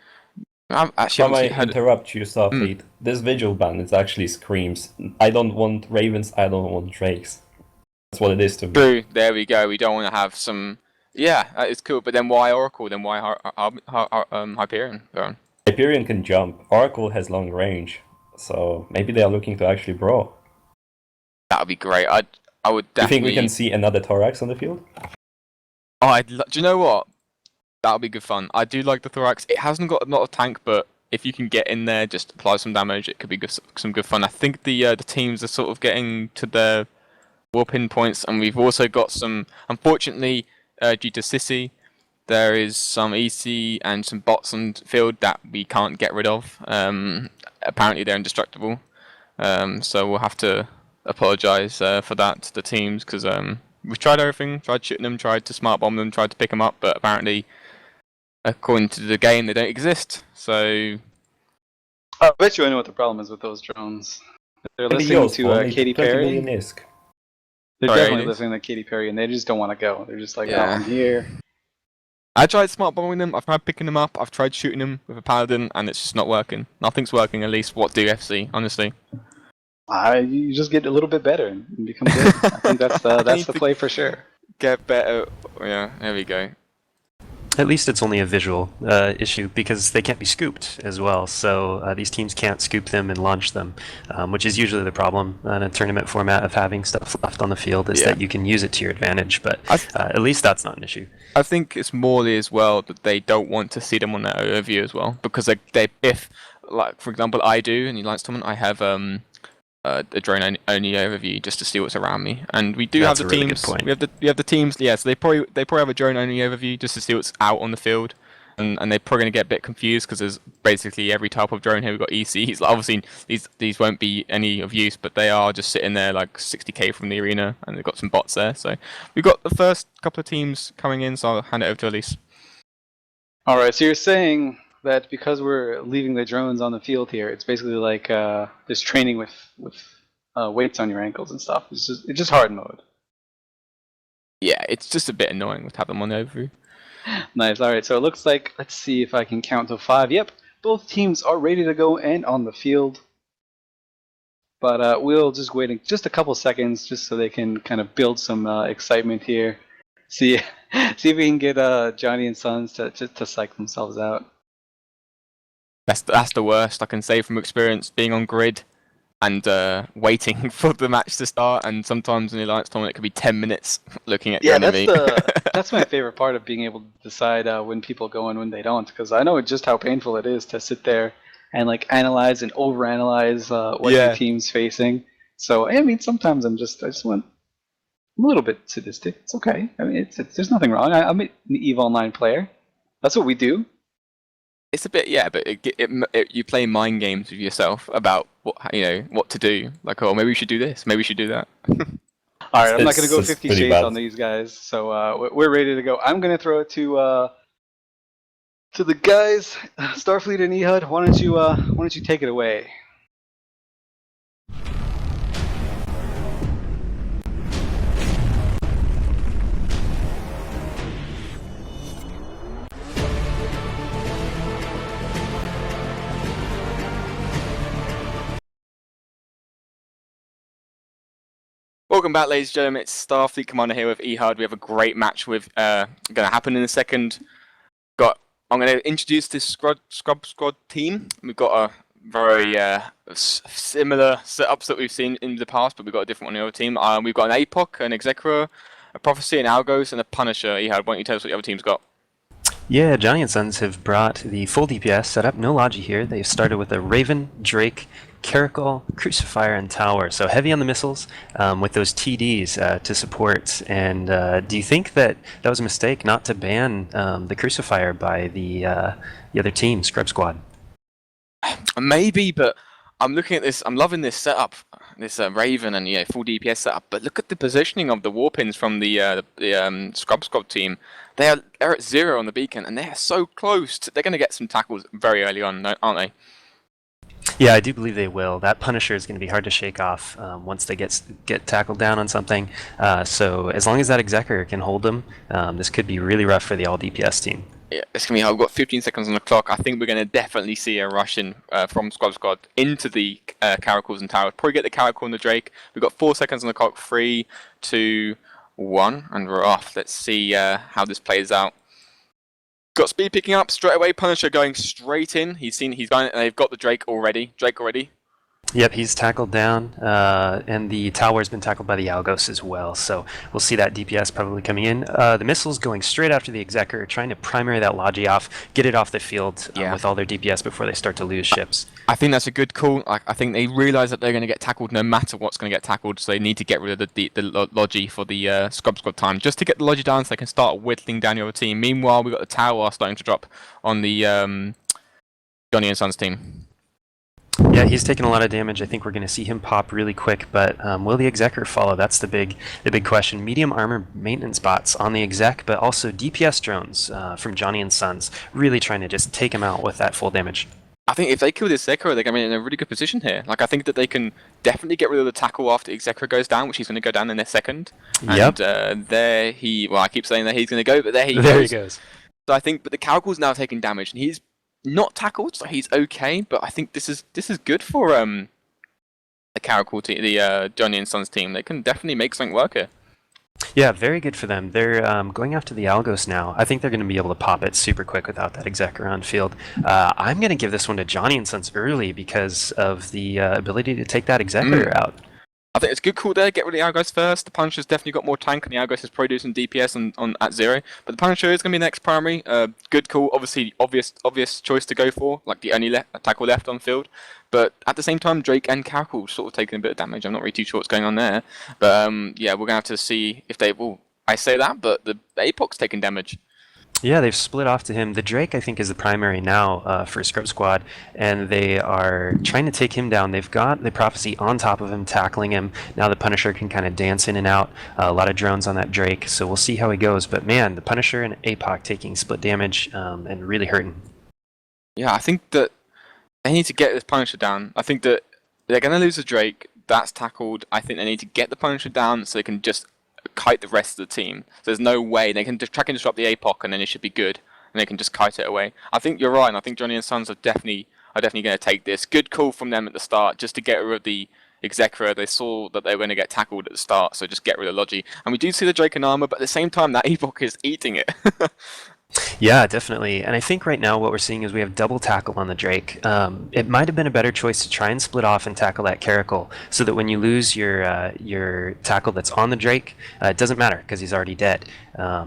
I might interrupt you, Starfleet. This Vigil ban is actually screams. I don't want Ravens, I don't want Drakes. That's what it is to me. True, there we go. We don't want to have some... Yeah, that is cool, but then why Oracle? Then why Hyperion? Hyperion can jump. Oracle has long range. So maybe they are looking to actually brawl. That would be great. I would definitely... Do you think we can see another Thorax on the field? Oh, do you know what? That'll be good fun. I do like the Thorax. It hasn't got a lot of tank, but if you can get in there, just apply some damage, it could be some good fun. I think the teams are sort of getting to their warping points, and we've also got some, unfortunately, due to Sissy, there is some EC and some bots on field that we can't get rid of. Apparently they're indestructible. So we'll have to apologise for that to the teams, because we've tried everything, tried shooting them, tried to smart bomb them, tried to pick them up, but apparently according to the game, they don't exist. So I bet you I know what the problem is with those drones. They're listening to Katy Perry. They're definitely listening to Katy Perry, and they just don't want to go. They're just like, oh, I'm here. I tried smart bombing them. I've tried picking them up. I've tried shooting them with a paladin, and it's just not working. Nothing's working. At least what do FC? Honestly. You just get a little bit better and become good. I think that's the play for sure. Get better. Yeah, there we go. At least it's only a visual issue because they can't be scooped as well. So these teams can't scoop them and launch them, which is usually the problem in a tournament format of having stuff left on the field is that you can use it to your advantage. But at least that's not an issue. I think it's morely as well that they don't want to see them on their overview as well, because if like for example, I do in the Alliance tournament, I have a drone only overview just to see what's around me, and we do That's have a the really good teams. point. We have the teams. Yeah, so they probably have a drone only overview just to see what's out on the field, and they're probably gonna get a bit confused because there's basically every type of drone here. We've got ECs. Like, obviously, these won't be any of use, but they are just sitting there like 60k from the arena, and they've got some bots there. So we've got the first couple of teams coming in. So I'll hand it over to Elise. All right, so you're saying that because we're leaving the drones on the field here, it's basically like just training with weights on your ankles and stuff. It's just hard mode. Yeah, it's just a bit annoying to have them on the overview. Nice. All right, so it looks like, let's see if I can count to 5. Yep, both teams are ready to go and on the field. But we'll just wait just a couple seconds just so they can kind of build some excitement here. See if we can get Johnny and Sons to psych themselves out. That's the worst I can say from experience, being on grid and waiting for the match to start. And sometimes in the Alliance tournament, it could be 10 minutes looking at your enemy. That's my favorite part of being able to decide when people go and when they don't, because I know just how painful it is to sit there and like analyze and overanalyze what your team's facing. So I mean, sometimes I just want a little bit sadistic. It's okay. I mean, there's nothing wrong. I'm an EVE Online player. That's what we do. It's a bit, yeah, but you play mind games with yourself about what to do. Like, oh, maybe we should do this. Maybe we should do that. All right, I'm not going to go 50 pretty Shades bad. on these guys, so we're ready to go. I'm going to throw it to the guys, Starfleet and Ehud. Why don't you take it away? Welcome back, ladies and gentlemen. It's Starfleet Commander here with Ehud. We have a great match with going to happen in a second. I'm going to introduce this Scrub Squad team. We've got a very similar setups that we've seen in the past, but we've got a different one in the other team. We've got an APOC, an Executor, a Prophecy, an Algos, and a Punisher. Ehud, why don't you tell us what the other team's got? Yeah, Johnny and Sons have brought the full DPS setup. No Logi here. They've started with a Raven, Drake, Caracal, Crucifier, and Tower. So heavy on the missiles with those TDs to support. And do you think that was a mistake not to ban the Crucifier by the other team, Scrub Squad? Maybe, but I'm looking at this. I'm loving this setup, this Raven and full DPS setup. But look at the positioning of the warpins from the Scrub Squad team. They're at 0 on the beacon, and they're so close. They're going to get some tackles very early on, aren't they? Yeah, I do believe they will. That Punisher is going to be hard to shake off once they get tackled down on something. So as long as that Executor can hold them, this could be really rough for the all DPS team. Yeah, it's going to be. I've got 15 seconds on the clock. I think we're going to definitely see a rush in from Scrub Squad into the Caracals and Towers. Probably get the Caracal and the Drake. We've got 4 seconds on the clock. 3, 2, 1, and we're off. Let's see how this plays out. Got speed picking up straight away. Punisher going straight in. He's going. They've got the Drake already. Yep, he's tackled down, and the tower's been tackled by the Algos as well, so we'll see that DPS probably coming in. The missiles going straight after the Executor, trying to primary that Logi off, get it off the field with all their DPS before they start to lose ships. I think that's a good call. I think they realise that they're going to get tackled no matter what's going to get tackled, so they need to get rid of the Logi for the Scrub Squad time, just to get the Logi down so they can start whittling down your team. Meanwhile, we've got the Tower starting to drop on the Johnny and Sons team. Yeah, he's taking a lot of damage. I think we're going to see him pop really quick, but will the Executor follow? That's the big question. Medium armor maintenance bots on the Exec, but also DPS drones from Johnny and Sons, really trying to just take him out with that full damage. I think if they kill this Executor, they're going to be in a really good position here. Like, I think that they can definitely get rid of the tackle after Executor goes down, which he's going to go down in their second. Yep. And I keep saying that he's going to go, but there he goes. So I think, but the Caracal's now taking damage, and he's not tackled, so he's okay. But I think this is good for the Caracal team, the Johnny and Sons team. They can definitely make something work here. Yeah, very good for them. They're going after the Algos now. I think they're going to be able to pop it super quick without that Executor on field. I'm going to give this one to Johnny and Sons early because of the ability to take that Executor out. I think it's a good call there. Get rid of the Argos first. The Punisher's definitely got more tank, and the Argos is probably doing some DPS on at 0. But the Punisher is going to be the next primary. Good call. Obviously, obvious choice to go for, like the only tackle left on field. But at the same time, Drake and Caracal sort of taking a bit of damage. I'm not really too sure what's going on there. But yeah, we're going to have to see if they will. I say that, but the APOC's taking damage. Yeah, they've split off to him. The Drake, I think, is the primary now for Scrub Squad, and they are trying to take him down. They've got the Prophecy on top of him, tackling him. Now the Punisher can kind of dance in and out. A lot of drones on that Drake, so we'll see how he goes. But man, the Punisher and APOC taking split damage and really hurting. Yeah, I think that they need to get this Punisher down. I think that they're going to lose the Drake. That's tackled. I think they need to get the Punisher down so they can just kite the rest of the team. So there's no way they can just track and disrupt the APOC, and then it should be good, and they can just kite it away. I think you're right, and I think Johnny and Sons are definitely going to take this. Good call from them at the start, just to get rid of the Execra. They saw that they were going to get tackled at the start, so just get rid of Logi. And we do see the Drake in armor, but at the same time, that APOC is eating it. Yeah, definitely. And I think right now what we're seeing is we have double tackle on the Drake. It might have been a better choice to try and split off and tackle that Caracal, so that when you lose your tackle that's on the Drake, it doesn't matter because he's already dead.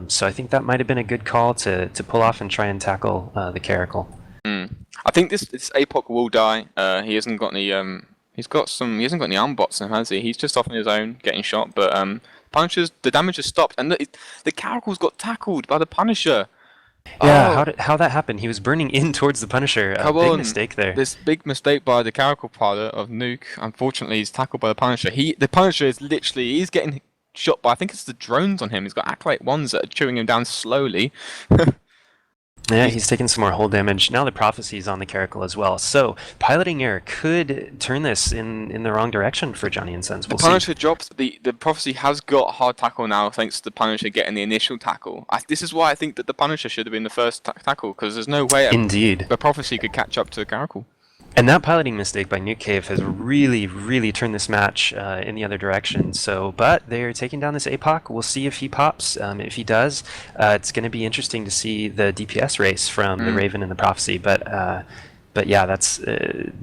So I think that might have been a good call to pull off and try and tackle the Caracal. I think this APOC will die. He hasn't got any. He hasn't got any arm bots, has he? He's just off on his own, getting shot. But Punisher's the damage has stopped, and the Caracal's got tackled by the Punisher. Yeah, how that happened? He was burning in towards the Punisher. Big mistake there. This big mistake by the Caracal pilot of Nuke. Unfortunately, he's tackled by the Punisher. The Punisher is he's getting shot by, I think it's the drones on him. He's got Acolyte ones that are chewing him down slowly. Yeah, he's taking some more hull damage. Now the Prophecy is on the Caracal as well. So piloting error could turn this in the wrong direction for Johnny and Sons. We'll the Punisher see. drops. The Prophecy has got hard tackle now, thanks to the Punisher getting the initial tackle. This is why I think that the Punisher should have been the first tackle, because there's no way Indeed. the Prophecy could catch up to the Caracal. And that piloting mistake by Nuke Cave has really, really turned this match in the other direction. So, but they're taking down this APOC. We'll see if he pops. If he does, it's going to be interesting to see the DPS race from the Raven and the Prophecy. But yeah, that's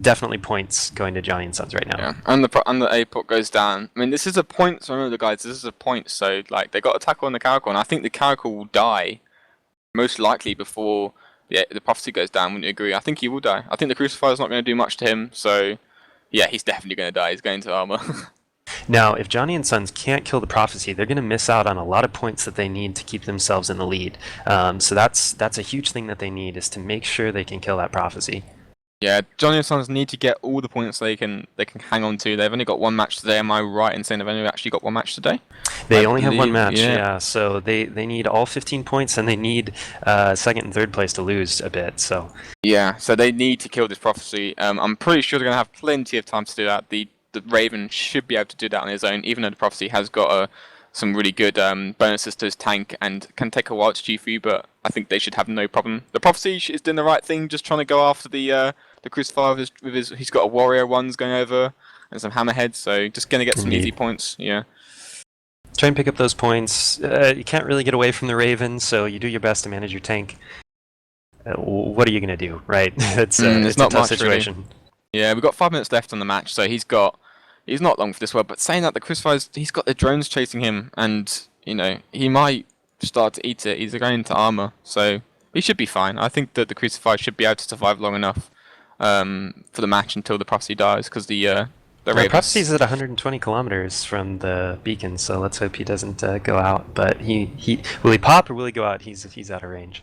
definitely points going to Johnny and Sons right now. Yeah, and the APOC goes down. I mean, this is a point. So remember, guys, this is a point. So like, they got a tackle on the Caracal, and I think the Caracal will die most likely before the Prophecy goes down. Wouldn't you agree? I think he will die. I think the Crucifier's not going to do much to him. So yeah, he's definitely going to die. He's going to armor. Now, if Johnny and Sons can't kill the Prophecy, they're going to miss out on a lot of points that they need to keep themselves in the lead. So that's a huge thing that they need, is to make sure they can kill that Prophecy. Yeah, Johnny and Sons need to get all the points they can hang on to. They've only got one match today. Am I right in saying they've only actually got one match today? They only have one match, yeah. So they need all 15 points, and they need second and third place to lose a bit. So yeah, so they need to kill this Prophecy. I'm pretty sure they're going to have plenty of time to do that. The Raven should be able to do that on his own, even though the Prophecy has got some really good bonuses to his tank and can take a while to G3, but I think they should have no problem. The Prophecy is doing the right thing, just trying to go after the Crucifier with his. He's got a Warrior ones going over and some Hammerheads, so just going to get some easy points. Yeah. Try and pick up those points. You can't really get away from the Raven, so you do your best to manage your tank. What are you going to do, right? It's not a tough situation. Really. Yeah, we've got 5 minutes left on the match, so he's not long for this world. But saying that, the Crucifier's, he's got the drones chasing him, and he might start to eat it. He's going into armor, so he should be fine. I think that the Crucifier should be able to survive long enough for the match until the Prophecy dies, because the Prophecy's at 120 kilometers from the beacon, so let's hope he doesn't go out. But will he pop or will he go out? He's out of range.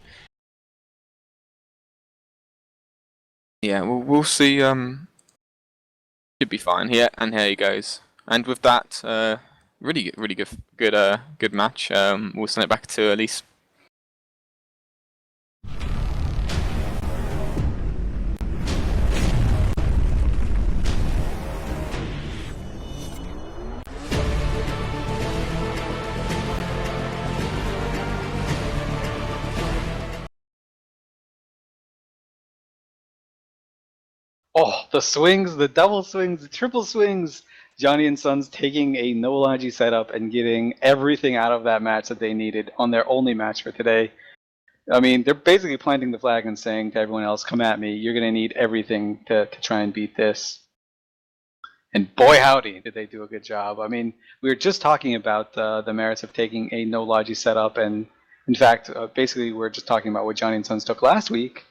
Yeah, we'll see. Should be fine. Yeah, and here he goes. And with that, really good match. We'll send it back to Elise. Oh, the swings, the double swings, the triple swings. Johnny and Sons taking a no logi setup and getting everything out of that match that they needed on their only match for today. I mean, they're basically planting the flag and saying to everyone else, come at me. You're going to need everything to try and beat this. And boy, howdy, did they do a good job. I mean, we were just talking about the merits of taking a no logi setup, and in fact, basically, we're just talking about what Johnny and Sons took last week.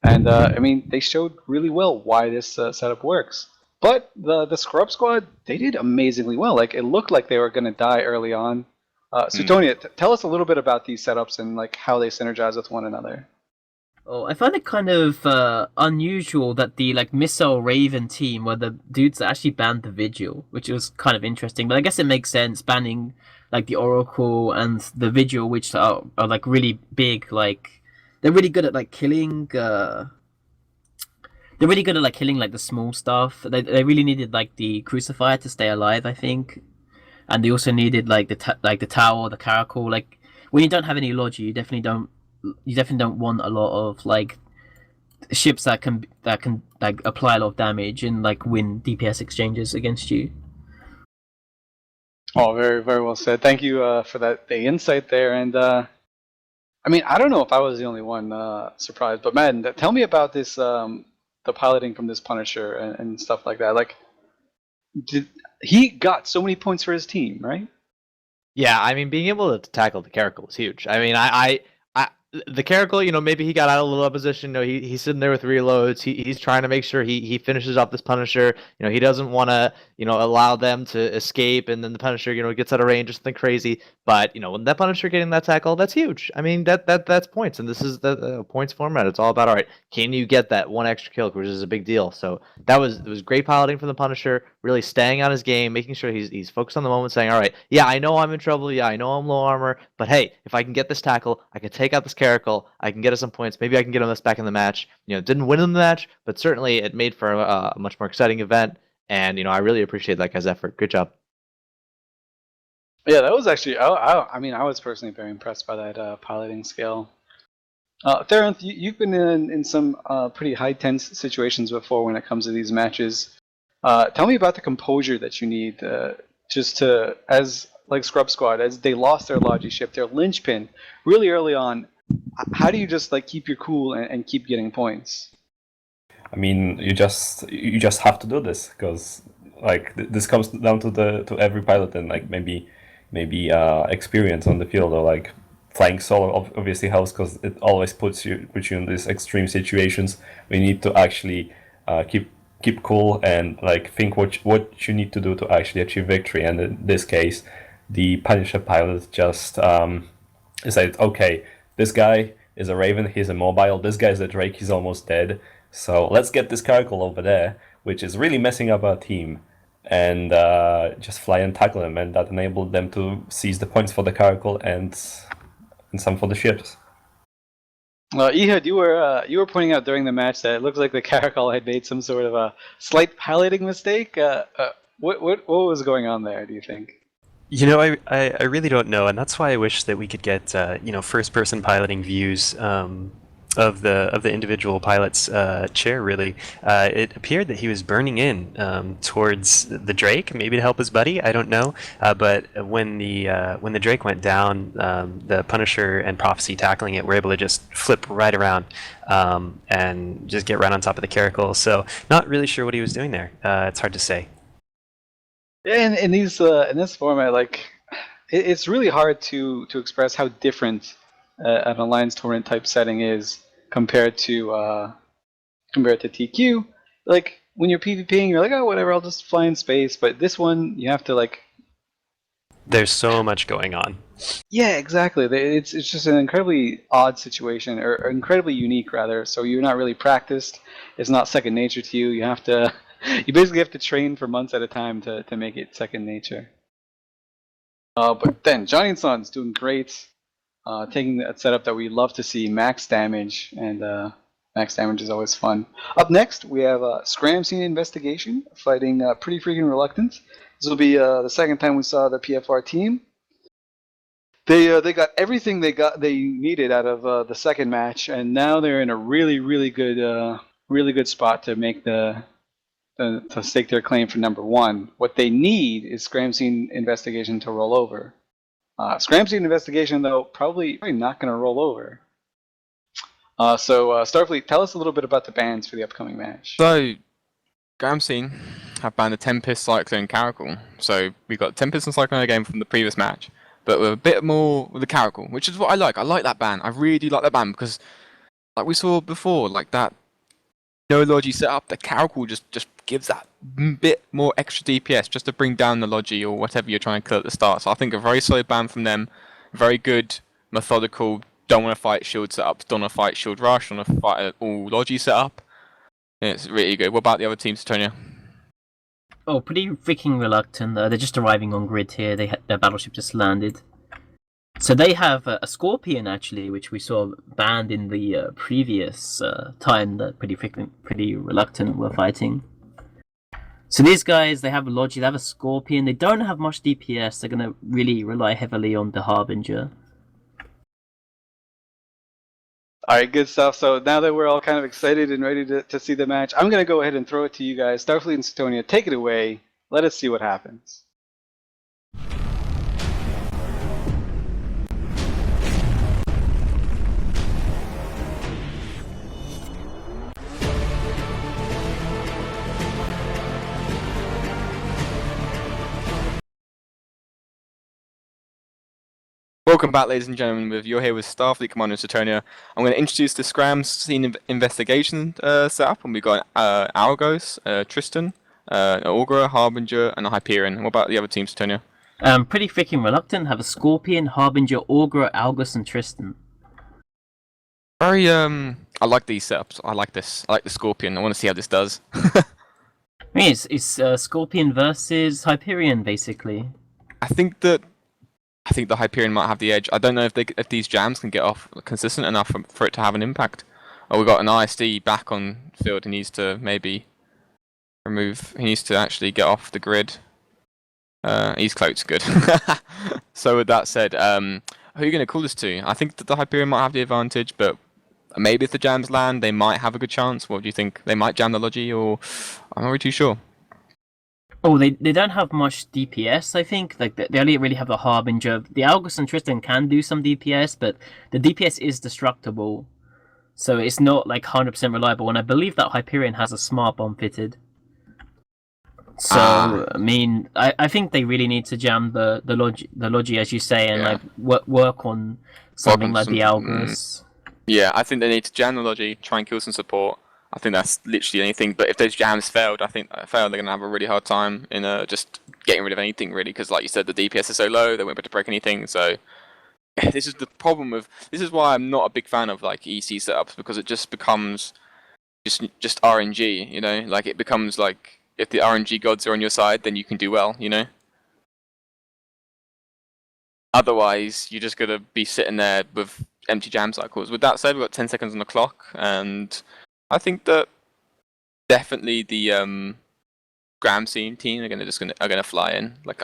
And I mean, they showed really well why this setup works. But the Scrub Squad, they did amazingly well. Like, it looked like they were going to die early on. Suetonia, tell us a little bit about these setups and like how they synergize with one another. Oh, I find it kind of unusual that the like Missile Raven team were the dudes that actually banned the Vigil, which was kind of interesting. But I guess it makes sense banning like the Oracle and the Vigil, which are like really big. Like they're really good at like killing. They're really good at like killing like the small stuff. They really needed like the Crucifier to stay alive, I think, and they also needed like the Tower, the Caracal. Like when you don't have any Logi, you definitely don't want a lot of like ships that can like apply a lot of damage and like win DPS exchanges against you. Oh, very, very well said. Thank you for the insight there. And I mean, I don't know if I was the only one surprised, but man, tell me about this, the piloting from this Punisher and stuff like that. Like, he got so many points for his team, right? Yeah, I mean, being able to tackle the Caracal was huge. I mean, the Caracal, maybe he got out of a little opposition. He's sitting there with reloads. He's trying to make sure he finishes off this Punisher. He doesn't want to, allow them to escape, and then the Punisher, gets out of range or something crazy. But when that Punisher getting that tackle, that's huge. I mean, that's points, and this is the points format. It's all about, all right, can you get that one extra kill, which is a big deal. So it was great piloting from the Punisher, really staying on his game, making sure he's focused on the moment, saying, all right, yeah, I know I'm in trouble. Yeah, I know I'm low armor, but hey, if I can get this tackle, I can take out this Caracal, I can get us some points. Maybe I can get us back in the match. Didn't win in the match, but certainly it made for a much more exciting event. And I really appreciate that guy's effort. Good job. Yeah, that was actually. I mean, I was personally very impressed by that piloting skill. Theronth, you've been in some pretty high tense situations before when it comes to these matches. Tell me about the composure that you need just to, as like Scrub Squad, as they lost their Logi ship, their linchpin, really early on. How do you just like keep your cool and keep getting points? I mean, you just have to do this because like this comes down to every pilot and like maybe experience on the field, or like flying solo obviously helps because it always puts you in these extreme situations. We need to actually keep cool and like think what you need to do to actually achieve victory. And in this case, the Punisher pilot just decided, okay, this guy is a Raven, he's immobile. This guy's a Drake, he's almost dead. So let's get this Caracal over there, which is really messing up our team, and just fly and tackle him, and that enabled them to seize the points for the Caracal and some for the ships. Ehud, you were pointing out during the match that it looks like the Caracal had made some sort of a slight piloting mistake. What was going on there, do you think? I really don't know, and that's why I wish that we could get first-person piloting views of the individual pilot's chair. Really, it appeared that he was burning in towards the Drake, maybe to help his buddy. I don't know, but when the Drake went down, the Punisher and Prophecy tackling it were able to just flip right around and just get right on top of the Caracal. So not really sure what he was doing there. It's hard to say. Yeah, in this format, like it's really hard to express how different an Alliance tournament type setting is compared to TQ. Like when you're PvPing, you're like, oh, whatever, I'll just fly in space. But this one, you have to like. There's so much going on. Yeah, exactly. It's just an incredibly odd situation, or incredibly unique rather. So you're not really practiced. It's not second nature to you. You basically have to train for months at a time to make it second nature. But then Johnny and Sons doing great, taking that setup that we love to see, max damage, and max damage is always fun. Up next, we have Scram Scene Investigation fighting Pretty Freaking Reluctant. This will be the second time we saw the PFR team. They got everything they needed out of the second match, and now they're in a really good spot to make to stake their claim for number one. What they need is Scram Scene Investigation to roll over. Scram Scene Investigation, though, probably not going to roll over. So Starfleet, tell us a little bit about the bans for the upcoming match. So Scram scene have banned the Tempest, Cyclone, Caracal. So we got Tempest and Cyclone again from the previous match, but with a bit more with the Caracal, which is what I like. I like that ban. I really do like that ban because, like we saw before, like that no Logi setup, the Caracal just gives that bit more extra DPS just to bring down the Logi or whatever you're trying to kill at the start. So I think a very solid ban from them. Very good, methodical. Don't want to fight shield setups. Don't want to fight shield rush. Don't want to fight an all Logi setup. It's really good. What about the other teams, Tonya? Oh, pretty freaking reluctant. They're just arriving on grid here. Their battleship just landed. So they have a Scorpion, actually, which we saw banned in the previous time that pretty reluctant were fighting. So these guys, they have a Logi, they have a Scorpion. They don't have much DPS. They're going to really rely heavily on the Harbinger. All right, good stuff. So now that we're all kind of excited and ready to see the match, I'm going to go ahead and throw it to you guys. Starfleet and Sutonia, take it away. Let us see what happens. Welcome back, ladies and gentlemen. You're here with Starfleet Commander Sutonia. I'm going to introduce the Scram scene investigation setup, and we've got Argos, Tristan, Augur, Harbinger, and a Hyperion. What about the other teams, Sutonia? Pretty freaking reluctant. Have a Scorpion, Harbinger, Augur, Algus, and Tristan. Very I like these setups. I like this. I like the Scorpion. I want to see how this does. I mean, it's Scorpion versus Hyperion, basically. I think the Hyperion might have the edge. I don't know if these jams can get off consistent enough for it to have an impact. Oh, we got an ISD back on field. He needs to maybe remove. He needs to actually get off the grid. He's cloaked. Good. So with that said, who are you going to call this to? I think that the Hyperion might have the advantage, but maybe if the jams land, they might have a good chance. What do you think? They might jam the Logi, or I'm not really too sure. Oh, they don't have much DPS, I think. Like, they only really have the Harbinger. The Algus and Tristan can do some DPS, but the DPS is destructible. So it's not, like, 100% reliable. And I believe that Hyperion has a smart bomb fitted. So, I mean, I think they really need to jam the Logi, as you say, and, like, work on something like the Algus. Yeah, I think they need to jam the Logi, try and kill some support. I think that's literally anything. But if those jams failed, they're going to have a really hard time in just getting rid of anything, really. Because, like you said, the DPS is so low, they won't be able to break anything. So, this is the problem with... This is why I'm not a big fan of, like, EC setups. Because it just becomes just RNG, you know? Like, it becomes, like, if the RNG gods are on your side, then you can do well, you know? Otherwise, you're just going to be sitting there with empty jam cycles. With that said, we've got 10 seconds on the clock, and... I think that definitely the Scram scene team are gonna fly in. Like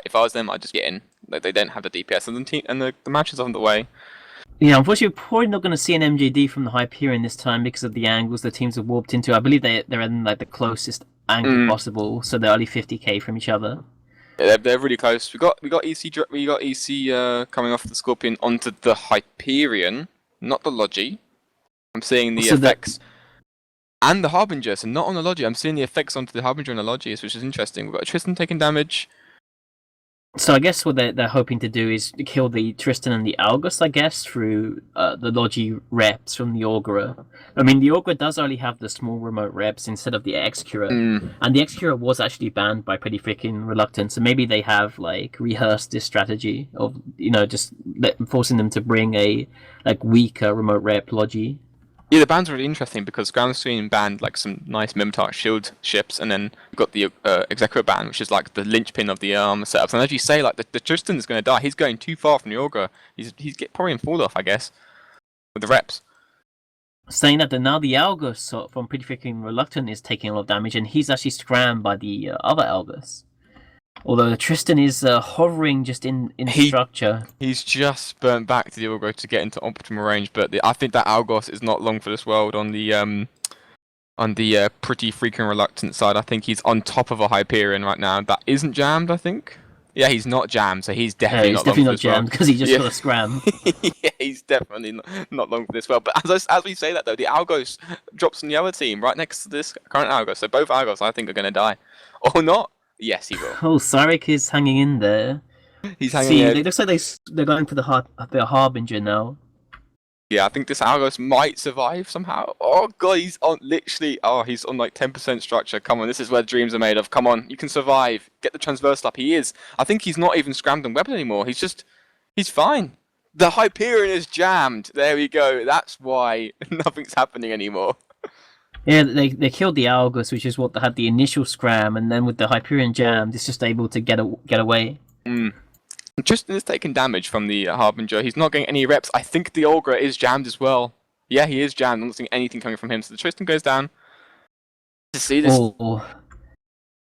if I was them, I'd just get in. Like they don't have the DPS and the match is on the way. Yeah, unfortunately, we're probably not going to see an MJD from the Hyperion this time because of the angles the teams have warped into. I believe they're in like the closest angle possible, so they're only 50k from each other. Yeah, they're really close. We got EC coming off the Scorpion onto the Hyperion, not the Logi. I'm seeing the effects. And the Harbinger, so not on the Logi. I'm seeing the effects onto the Harbinger and the Logi, which is interesting. We've got Tristan taking damage. So I guess what they're hoping to do is kill the Tristan and the Algus, I guess, through the Logi reps from the Augur. I mean, the Augur does only have the small remote reps instead of the X-Cura. And the X-Cura was actually banned by pretty freaking reluctant, so maybe they have, like, rehearsed this strategy of, you know, just forcing them to bring a, like, weaker remote rep Logi. Yeah, the band's really interesting because Scram Screen banned like some nice Mimtar shield ships, and then we've got the Executor ban, which is like the linchpin of the setups. And as you say, like the Tristan is going to die. He's going too far from the Augur. He's probably in fall off, I guess, with the reps. Saying that, now the Algus from pretty freaking reluctant is taking a lot of damage, and he's actually scrammed by the other Algus. Although the Tristan is hovering just in structure. He's just burnt back to the Augur to get into optimal range, but I think that Algos is not long for this world on the pretty freaking reluctant side. I think he's on top of a Hyperion right now. That isn't jammed, I think. Yeah, he's not jammed, so he's Yeah, definitely he's not definitely long not for this world. jammed because he just Yeah. got a scram. Yeah, he's definitely not long for this world. But as we say that though, the Algos drops on the other team right next to this current Algos. So both Algos, I think, are going to die, or not. Yes, he will. Oh, Sarek is hanging in there. He's hanging See, in. it looks like they're going for the Harbinger now. Yeah, I think this Algos might survive somehow. Oh god, he's on literally. Oh, he's on like 10% structure. Come on, this is where dreams are made of. Come on, you can survive. Get the transversal up. He is. I think he's not even scrammed and weapon anymore. He's fine. The Hyperion is jammed. There we go. That's why nothing's happening anymore. Yeah, they killed the Algus, which is what had the initial scram, and then with the Hyperion jammed, it's just able to get away. Tristan is taking damage from the Harbinger. He's not getting any reps. I think the Olga is jammed as well. Yeah, he is jammed. I'm not seeing anything coming from him. So the Tristan goes down. To see this. Oh.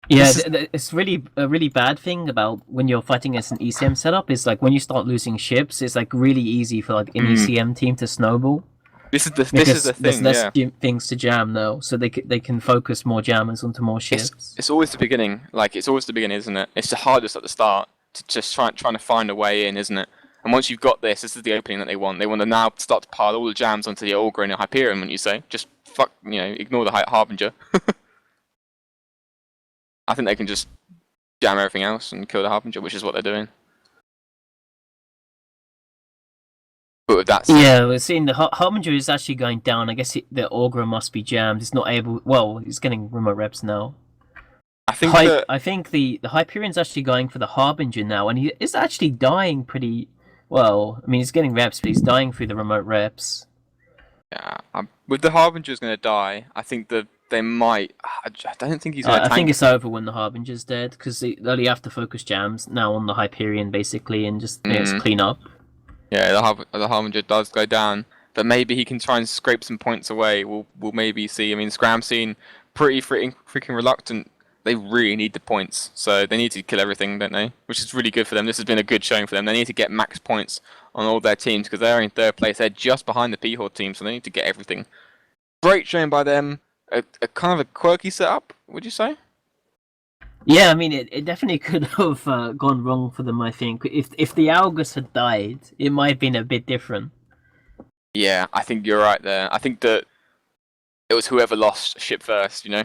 Yeah, it's really a really bad thing about when you're fighting against an ECM setup is like when you start losing ships, it's like really easy for like an ECM team to snowball. This is the Because thing. there's less Yeah. things to jam now, so they can focus more jammers onto more ships. It's always the beginning. Like it's always the beginning, isn't it? It's the hardest at the start to just trying to find a way in, isn't it? And once you've got this is the opening that they want. They want to now start to pile all the jams onto the Olga and the Hyperion. When you say, just ignore the Harbinger. I think they can just jam everything else and kill the Harbinger, which is what they're doing. But with that said, Yeah, we're seeing the Harbinger is actually going down. I guess the Augur must be jammed. It's not able. Well, he's getting remote reps now. I think I think the Hyperion's actually going for the Harbinger now, and he is actually dying pretty well. I mean, he's getting reps, but he's dying through the remote reps. yeah, with the Harbinger's going to die. I think that they might. I don't think he's going to tank. I think it's over when the Harbinger's dead because they only have to focus jams now on the Hyperion basically, and just clean up. Yeah, the Harbinger does go down, but maybe he can try and scrape some points away. We'll maybe see. I mean, Scram seem pretty freaking reluctant. They really need the points, so they need to kill everything, don't they? Which is really good for them. This has been a good showing for them. They need to get max points on all their teams because they're in third place. They're just behind the P-Horde team, so they need to get everything. Great showing by them. A kind of a quirky setup, would you say? Yeah, I mean, it definitely could have gone wrong for them. I think if the Algus had died, it might have been a bit different. Yeah, I think you're right there. I think that it was whoever lost ship first, you know.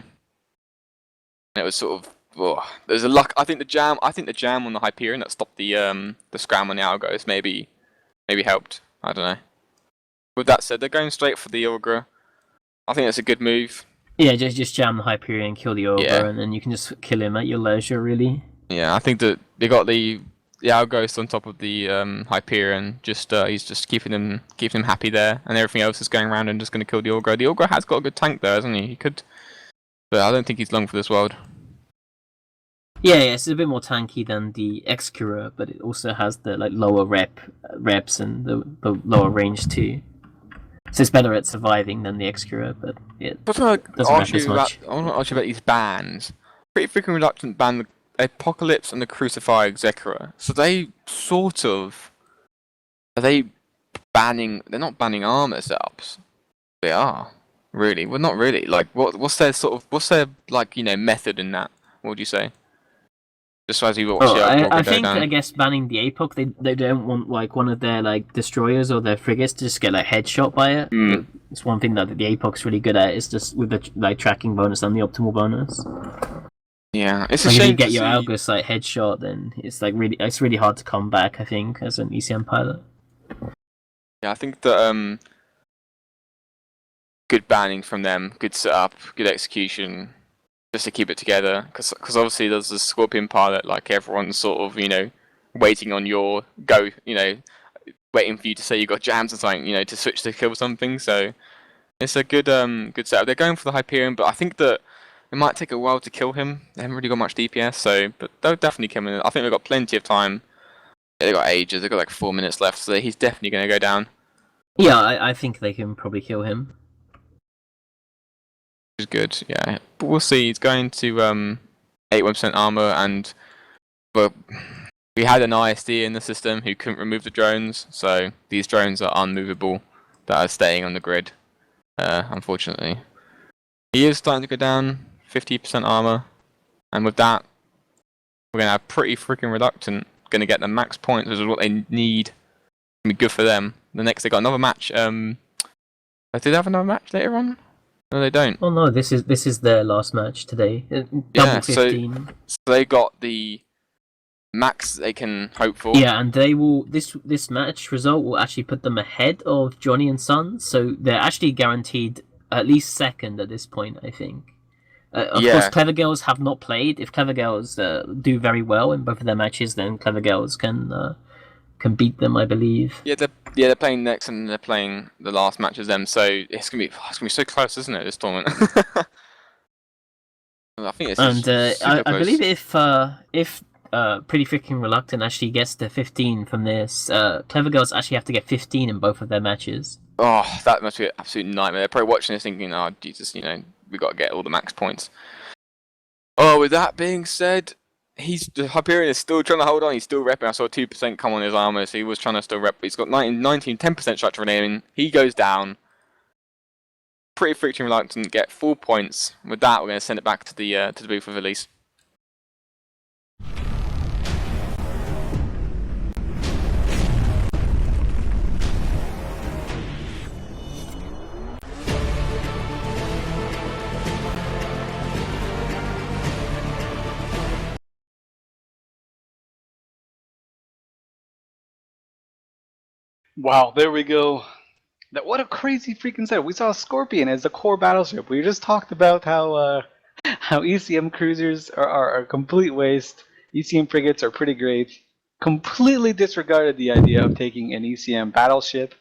And it was sort of there's a luck. I think the jam on the Hyperion that stopped the scram on the Algos maybe helped. I don't know. With that said, they're going straight for the Augur. I think that's a good move. Yeah, just jam the Hyperion, kill the Ogre, Yeah. and then you can just kill him at your leisure, really. Yeah, I think that they got the Algos on top of the Hyperion. Just he's just keeping them happy there, and everything else is going around and just going to kill the Augur. The Augur has got a good tank there, hasn't he? He could, but I don't think he's long for this world. Yeah, it's a bit more tanky than the Excura, but it also has the lower reps and the lower range too. So it's better at surviving than the Excura, but it doesn't matter as much. I want to ask you about these bans. Pretty freaking reluctant ban the Apocalypse and the Crucifier Execra. So they are they banning? They're not banning armor setups. They are really. Well, not really. Like what's their method in that? What would you say? Just as you watch I think I guess banning the APOC, they don't want one of their destroyers or their frigates to just get headshot by it. It's one thing that the APOC's really good at is just with the tracking bonus and the optimal bonus. Yeah, it's a if shame you get to your see... Algus headshot, then it's really hard to come back. I think as an ECM pilot. Yeah, I think that good banning from them, good setup, good execution. Just to keep it together, because obviously there's a Scorpion pilot, everyone's sort of, waiting on your go, waiting for you to say you got jams or something, to switch to kill something, so it's a good setup. They're going for the Hyperion, but I think that it might take a while to kill him. They haven't really got much DPS, but they'll definitely kill him. I think they've got plenty of time. Yeah, they've got ages, they've got 4 minutes left, so he's definitely going to go down. Yeah, I think they can probably kill him. Is good, yeah. But we'll see. He's going to 81% armor, but we had an ISD in the system who couldn't remove the drones, so these drones are unmovable that are staying on the grid. Unfortunately, he is starting to go down 50% armor, and with that, we're going to have pretty freaking reluctant. Going to get the max points, which is what they need. Be good for them. The next they got another match. Do they have another match later on? No, they don't. Oh no, this is their last match today. Double Yeah, 15. So they got the max they can hope for. Yeah, and they will. This match result will actually put them ahead of Johnny and Sons, so they're actually guaranteed at least second at this point, I think. Of course, CleverGirls have not played. If CleverGirls do very well in both of their matches, then CleverGirls can beat them, I believe. Yeah, they're playing next, and they're playing the last match as them. So it's gonna be so close, isn't it? This tournament. I think it's I believe if Pretty Freaking Reluctant actually gets to 15 from this, CleverGirls actually have to get 15 in both of their matches. Oh, that must be an absolute nightmare. They're probably watching this thinking, "Oh, Jesus, we got to get all the max points." Oh, with that being said, Hyperion is still trying to hold on. He's still repping. I saw 2% come on his armor, so he was trying to still rep. He's got 10% structure remaining. He goes down. Pretty Freaking Reluctant get 4 points. With that, we're going to send it back to the booth with Elise. Wow, there we go. What a crazy freaking setup. We saw a Scorpion as the core battleship. We just talked about how ECM cruisers are a complete waste. ECM frigates are pretty great. Completely disregarded the idea of taking an ECM battleship.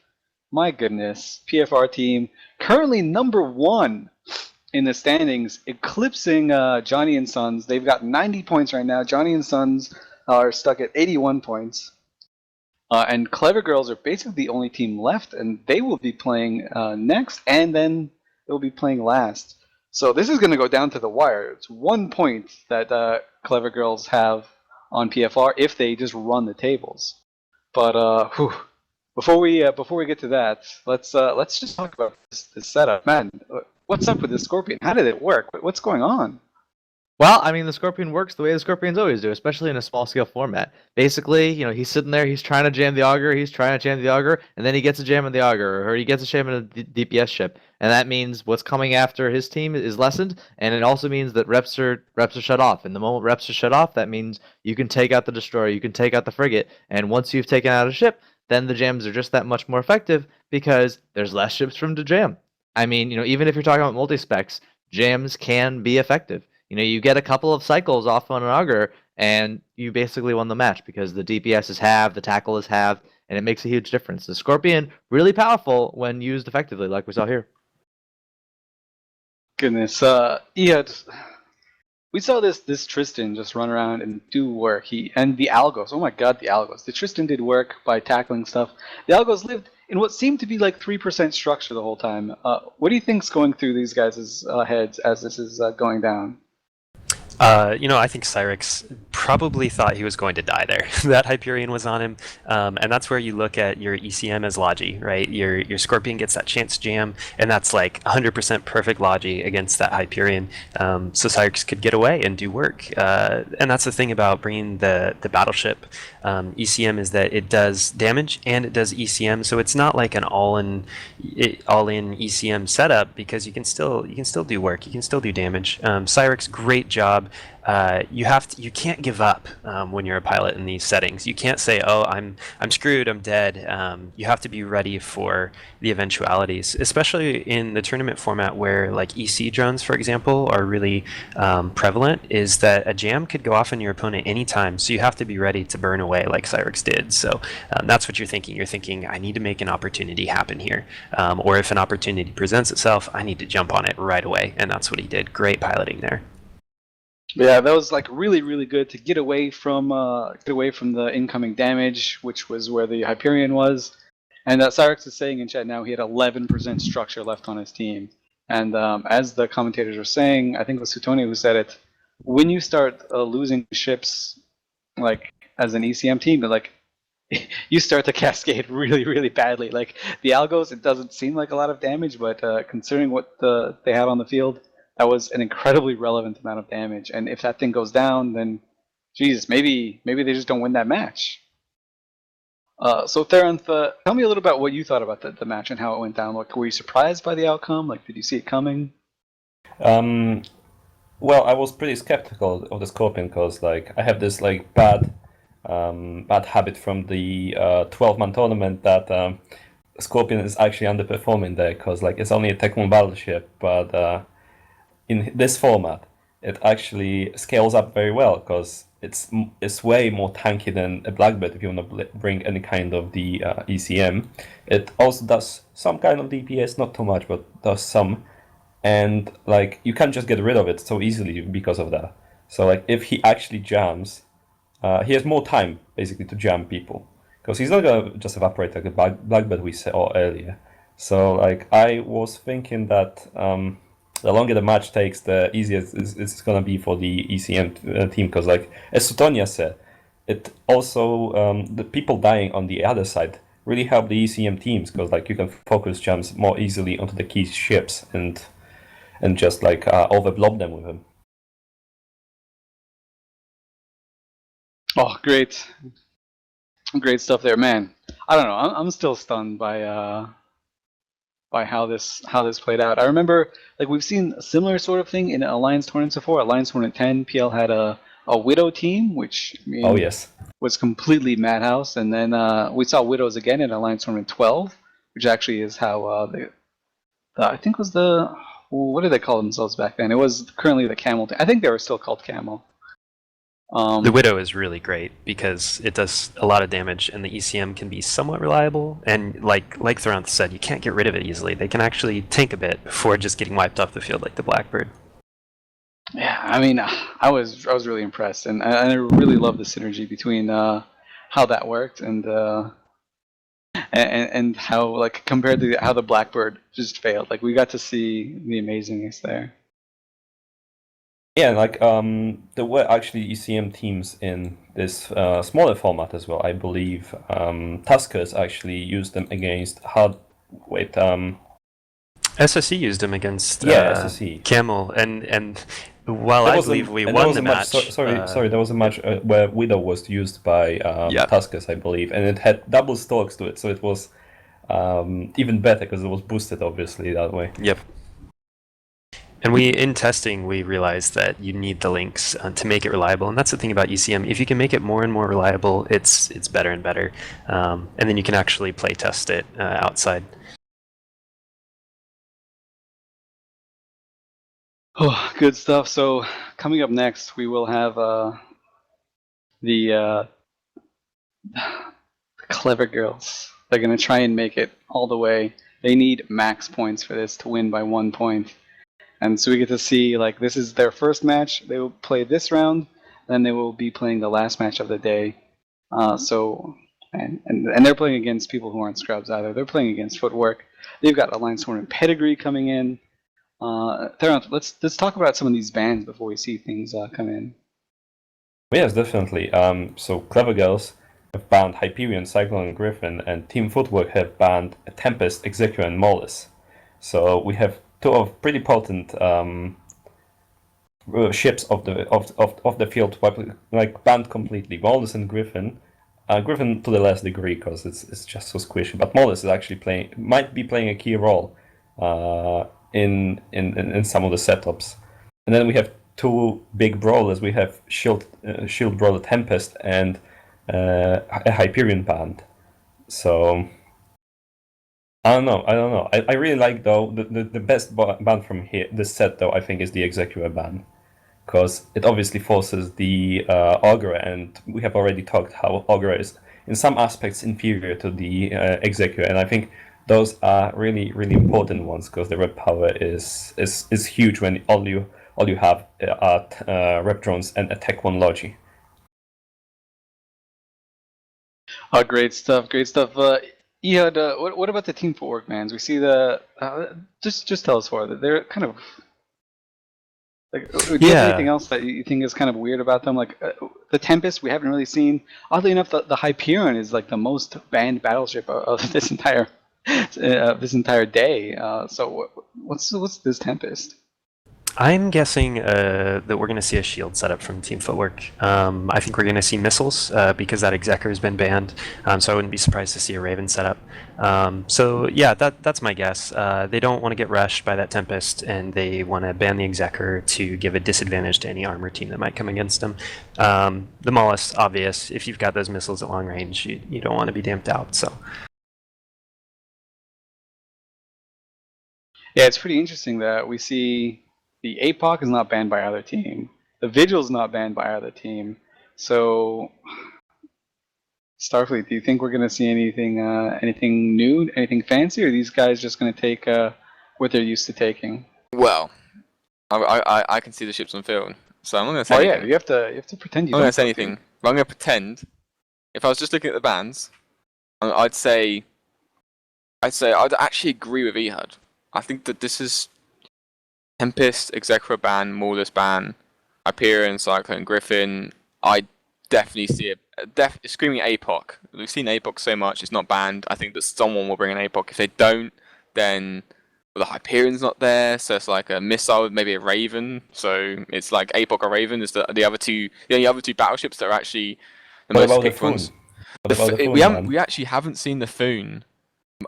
My goodness. PFR team currently number 1 in the standings, eclipsing Johnny and Sons. They've got 90 points right now. Johnny and Sons are stuck at 81 points. And CleverGirls are basically the only team left, and they will be playing next, and then they'll be playing last. So this is going to go down to the wire. It's 1 point that CleverGirls have on PFR if they just run the tables. But before we get to that, let's just talk about this setup. Man, what's up with this Scorpion? How did it work? What's going on? Well, I mean, the Scorpion works the way the Scorpions always do, especially in a small-scale format. Basically, he's sitting there, he's trying to jam the Augur, and then he gets a jam in the Augur, or he gets a jam in a DPS ship. And that means what's coming after his team is lessened, and it also means that reps are shut off. And the moment reps are shut off, that means you can take out the Destroyer, you can take out the Frigate, and once you've taken out a ship, then the jams are just that much more effective because there's less ships from to jam. I mean, even if you're talking about multi-specs, jams can be effective. You get a couple of cycles off on an Augur, and you basically won the match because the DPS is halved, the tackle is halved, and it makes a huge difference. The Scorpion, really powerful when used effectively, like we saw here. Goodness, we saw this Tristan just run around and do work. And the Algos, oh my god, the Algos. The Tristan did work by tackling stuff. The Algos lived in what seemed to be like 3% structure the whole time. What do you think's going through these guys' heads as this is going down? I think Cyrix probably thought he was going to die there. That Hyperion was on him, and that's where you look at your ECM as Logi, right? Your Scorpion gets that chance jam, and that's like 100% perfect Logi against that Hyperion, so Cyrix could get away and do work. And that's the thing about bringing the battleship ECM is that it does damage and it does ECM, so it's not like an all-in ECM setup because you can still do work, you can still do damage. Cyrix, great job. You can't give up when you're a pilot in these settings. You can't say, "Oh, I'm screwed, I'm dead." You have to be ready for the eventualities, especially in the tournament format where like EC drones, for example, are really prevalent. Is that a jam could go off on your opponent anytime, so you have to be ready to burn away like Cyrix did. So that's what you're thinking. You're thinking, "I need to make an opportunity happen here," or if an opportunity presents itself, I need to jump on it right away, and that's what he did. Great piloting there. Yeah, that was like really, really good to get away from the incoming damage, which was where the Hyperion was. And Cyrix is saying in chat now he had 11% structure left on his team. And as the commentators were saying, I think it was Sutoni who said it, when you start losing ships, like as an ECM team, like you start to cascade really, really badly. Like the Algos, it doesn't seem like a lot of damage, but considering what they had on the field, that was an incredibly relevant amount of damage. And if that thing goes down, then Jesus, maybe they just don't win that match. So Theronth, tell me a little about what you thought about the match and how it went down. Like, were you surprised by the outcome? Like, did you see it coming? Well, I was pretty skeptical of the Scorpion because like I have this like bad habit from the 12-man tournament that Scorpion is actually underperforming there because like it's only a Tech 1 battleship, but in this format it actually scales up very well because it's way more tanky than a Blackbird if you want to bring any kind of the ECM. It also does some kind of DPS, not too much, but does some. And like you can't just get rid of it so easily because of that. So like if he actually jams, he has more time basically to jam people because he's not gonna just evaporate like the Blackbird we saw earlier. So like I was thinking that the longer the match takes, the easier it's gonna be for the ECM team because like as Sutonia said, it also the people dying on the other side really help the ECM teams because like you can focus jams more easily onto the key ships and just like overblob them with him. Oh, great stuff there, man. I don't know. I'm still stunned by how this played out. I remember like we've seen a similar sort of thing in Alliance tournaments before. Alliance Tournament 10, PL had a Widow team, which I mean, oh yes, was completely madhouse, and then we saw Widows again in Alliance Tournament 12, which actually is how I think was the what did they call themselves back then? It was currently the Camel. I think they were still called Camel. The Widow is really great because it does a lot of damage, and the ECM can be somewhat reliable. And like Thranth said, you can't get rid of it easily. They can actually tank a bit before just getting wiped off the field like the Blackbird. Yeah, I mean, I was really impressed, and I really love the synergy between how that worked and how like compared to how the Blackbird just failed. Like we got to see the amazingness there. Yeah, like there were actually ECM teams in this smaller format as well. I believe Tuskers actually used them against SSE used them against SSE. Camel, and while I believe we won the match. Sorry, there was a match where Widow was used by Tuskers, I believe, and it had double stalks to it, so it was even better because it was boosted, obviously, that way. Yep. And in testing, we realized that you need the links to make it reliable, and that's the thing about ECM. If you can make it more and more reliable, it's better and better, and then you can actually play test it outside. Oh, good stuff. So coming up next, we will have the CleverGirls. They're gonna try and make it all the way. They need max points for this to win by 1 point. And so we get to see, like, this is their first match. They will play this round, then they will be playing the last match of the day. And they're playing against people who aren't scrubs either. They're playing against Footwork. They've got Alliance Tournament Pedigree coming in. Theron, let's talk about some of these bans before we see things come in. Yes, definitely. So CleverGirls have banned Hyperion, Cyclone, and Griffin, and Team Footwork have banned Tempest, Executor, and Mollis. So we have two of pretty potent ships of the field, like banned completely. Mollis and Griffin. Griffin to the less degree because it's just so squishy. But Mollis is actually might be playing a key role in some of the setups. And then we have two big brawlers. We have Shield Brawler Tempest and a Hyperion band. So I don't know. I really like though the best band from here. This set though I think is the Executor band because it obviously forces the Augurer, and we have already talked how Augurer is in some aspects inferior to the Executor, and I think those are really important ones because the rep power is huge when all you have are rep drones and a Tech 1 Logi. Oh, great stuff! Ehud, what about the Team Footwork bans? We see just tell us more. They're kind of like. Do you have anything else that you think is kind of weird about them? Like the Tempest, we haven't really seen. Oddly enough, the Hyperion is like the most banned battleship of this entire day. So what's this Tempest? I'm guessing that we're going to see a shield setup from Team Footwork. I think we're going to see missiles because that Executor has been banned, so I wouldn't be surprised to see a Raven setup. So yeah, that's my guess. They don't want to get rushed by that Tempest, and they want to ban the Executor to give a disadvantage to any armor team that might come against them. The Maul's obvious. If you've got those missiles at long range, you don't want to be damped out. So. Yeah, it's pretty interesting that we see the APOC is not banned by either team. The Vigil is not banned by either team. So, Starfleet, do you think we're going to see anything new, anything fancy, or are these guys just going to take what they're used to taking? Well, I can see the ships on field, so I'm not going to say Oh anything. yeah, you have to pretend you I'm not don't. going to say anything, but I'm going to pretend. If I was just looking at the bans, I'd actually agree with Ehud. I think that this is Tempest, Executor ban, Maulus ban, Hyperion, Cyclone, Griffin. I definitely see screaming APOC. We've seen APOC so much, it's not banned. I think that someone will bring an APOC. If they don't, then the Hyperion's not there, so it's like a missile, maybe a Raven. So it's like APOC or Raven is the only other two battleships that are actually the What most about the picked Foon? ones. What about the Foon, We actually haven't seen the Foon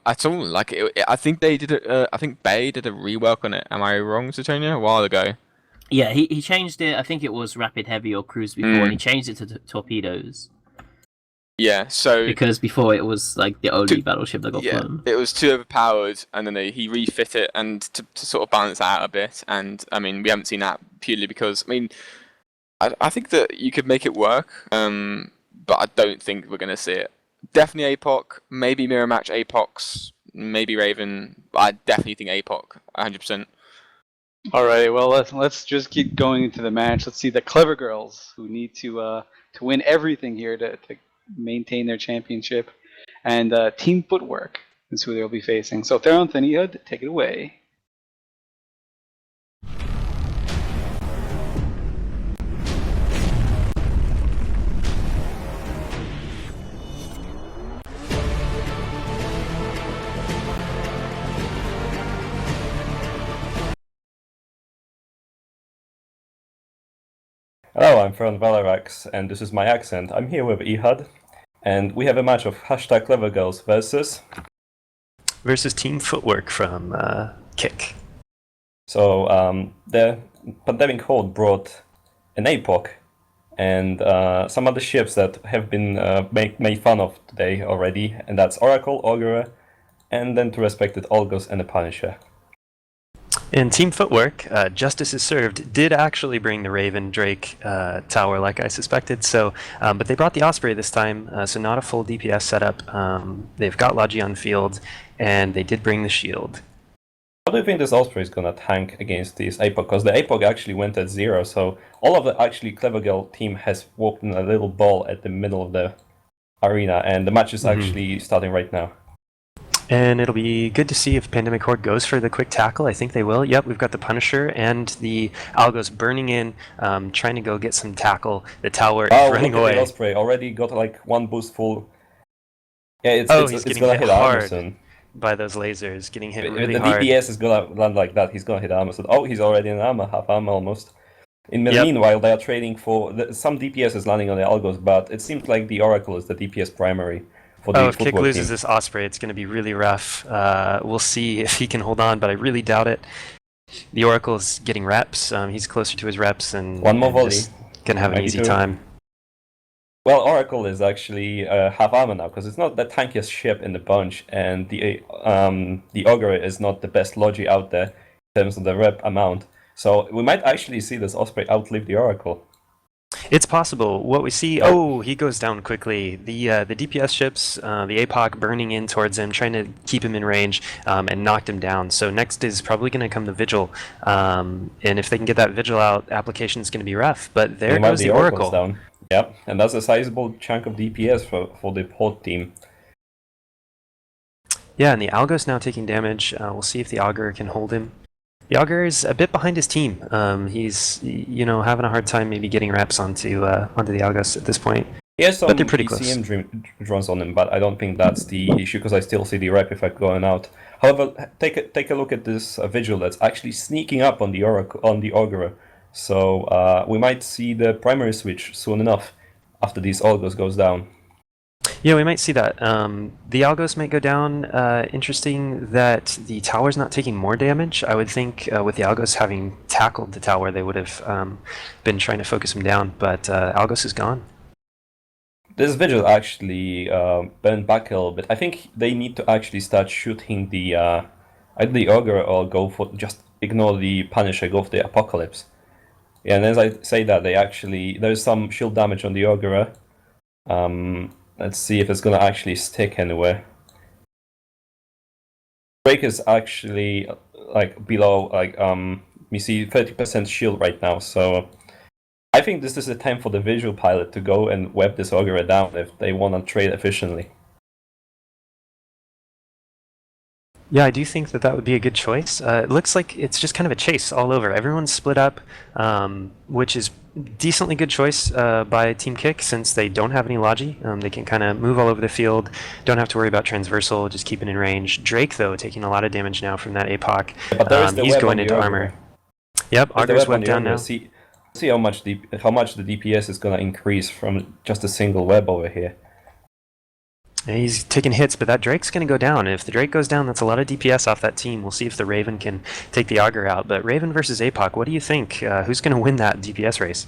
at all. Like I think they did I think Bay did a rework on it. Am I wrong, Titonia? A while ago. Yeah, he changed it. I think it was rapid heavy or cruise before, and he changed it to torpedoes. Yeah, so because before it was like the only battleship that got flown. It was too overpowered, and then he refit it and to sort of balance that out a bit. And I mean, we haven't seen that purely because I think that you could make it work, but I don't think we're gonna see it. Definitely APOC, maybe mirror match APOCs, maybe Raven. But I definitely think APOC, 100%. All right, well let's just keep going into the match. Let's see the CleverGirls, who need to win everything here to maintain their championship, and Team Footwork is who they'll be facing. So Theron and Ehud, take it away. Hello, I'm Theron Valerax, and this is my accent. I'm here with Ehud, and we have a match of #CleverGirls versus Team Footwork from Kick. So the Pandemic Horde brought an APOC and some other ships that have been made fun of today already, and that's Oracle, Augurer, and then to respected Olgos and the Punisher. And Team Footwork, Justice is Served, did actually bring the Raven Drake tower like I suspected, so but they brought the Osprey this time, so not a full DPS setup. They've got Logi on field, and they did bring the shield. How do you think this Osprey is gonna tank against this APOC? Because the APOC actually went at 0, so all of the actually CleverGirl team has walked in a little ball at the middle of the arena, and the match is actually starting right now. And it'll be good to see if Pandemic Horde goes for the quick tackle. I think they will. Yep, we've got the Punisher and the Algos burning in, trying to go get some tackle. The tower is running away. The Osprey already got like one boost full. Yeah, it's gonna hit hard soon by those lasers, getting hit really hard. The DPS is gonna land like that. He's gonna hit armor soon. Oh, he's already in armor, half armor almost. Meanwhile, they are trading for some DPS is landing on the Algos, but it seems like the Oracle is the DPS primary. If Kick loses this Osprey, it's going to be really rough. We'll see if he can hold on, but I really doubt it. The Oracle is getting reps. He's closer to his reps, and one more volley. Going to have an easy time. Well, Oracle is actually half armor now, because it's not the tankiest ship in the bunch, and the Augurer is not the best Logi out there in terms of the rep amount. So we might actually see this Osprey outlive the Oracle. It's possible. What we see, he goes down quickly. The DPS ships, the APOC burning in towards him, trying to keep him in range, and knocked him down. So next is probably going to come the Vigil, and if they can get that Vigil out, application is going to be rough. But there goes the Oracle. Down. Yep, and that's a sizable chunk of DPS for the Horde team. Yeah, and the Algo's now taking damage. We'll see if the Augurer can hold him. The Augurer is a bit behind his team. He's having a hard time maybe getting reps onto the Algos at this point. He has some but they're pretty close. ECM drones on him, but I don't think that's the issue because I still see the rep effect going out. However, take a look at this Vigil that's actually sneaking up on the Augurer. So we might see the primary switch soon enough after these Algos goes down. Yeah, we might see that. The Algos might go down. Interesting that the tower's not taking more damage. I would think with the Algos having tackled the tower, they would have been trying to focus him down, but Algos is gone. This Vigil actually burned back a little bit. I think they need to actually start shooting the either the Augurer or go for just ignore the Punisher, go for the Apocalypse. Yeah, and as I say that, there's some shield damage on the Augurer. Let's see if it's gonna actually stick anywhere. Drake is actually like below we see 30% shield right now, so I think this is the time for the visual pilot to go and web this Augurer down if they want to trade efficiently. Yeah, I do think that would be a good choice. It looks like it's just kind of a chase all over. Everyone's split up, which is decently good choice by Team Kick since they don't have any Logi. They can kind of move all over the field, don't have to worry about transversal, just keep it in range. Drake, though, taking a lot of damage now from that APOC. But he's going into armor. Yep, Augur's webbed down now. See how much the DPS is going to increase from just a single web over here. Yeah, he's taking hits, but that Drake's going to go down. If the Drake goes down, that's a lot of DPS off that team. We'll see if the Raven can take the Augur out. But Raven versus APOC, what do you think? Who's going to win that DPS race?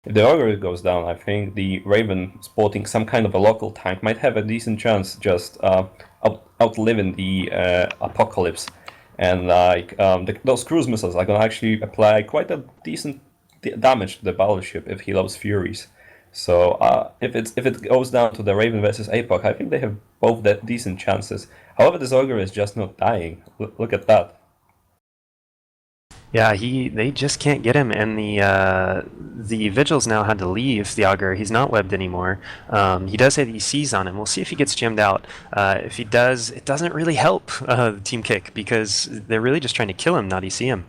If the Augur goes down, I think the Raven sporting some kind of a local tank might have a decent chance just outliving the Apocalypse. And those cruise missiles are going to actually apply quite a decent damage to the battleship if he loves Furies. So if it goes down to the Raven versus APOC, I think they have both that decent chances. However, this Augur is just not dying. Look at that. Yeah, they just can't get him, and the Vigils now had to leave the Augur. He's not webbed anymore. He does have ECs on him. We'll see if he gets gemmed out. If he does, it doesn't really help Team Kick because they're really just trying to kill him, not EC him.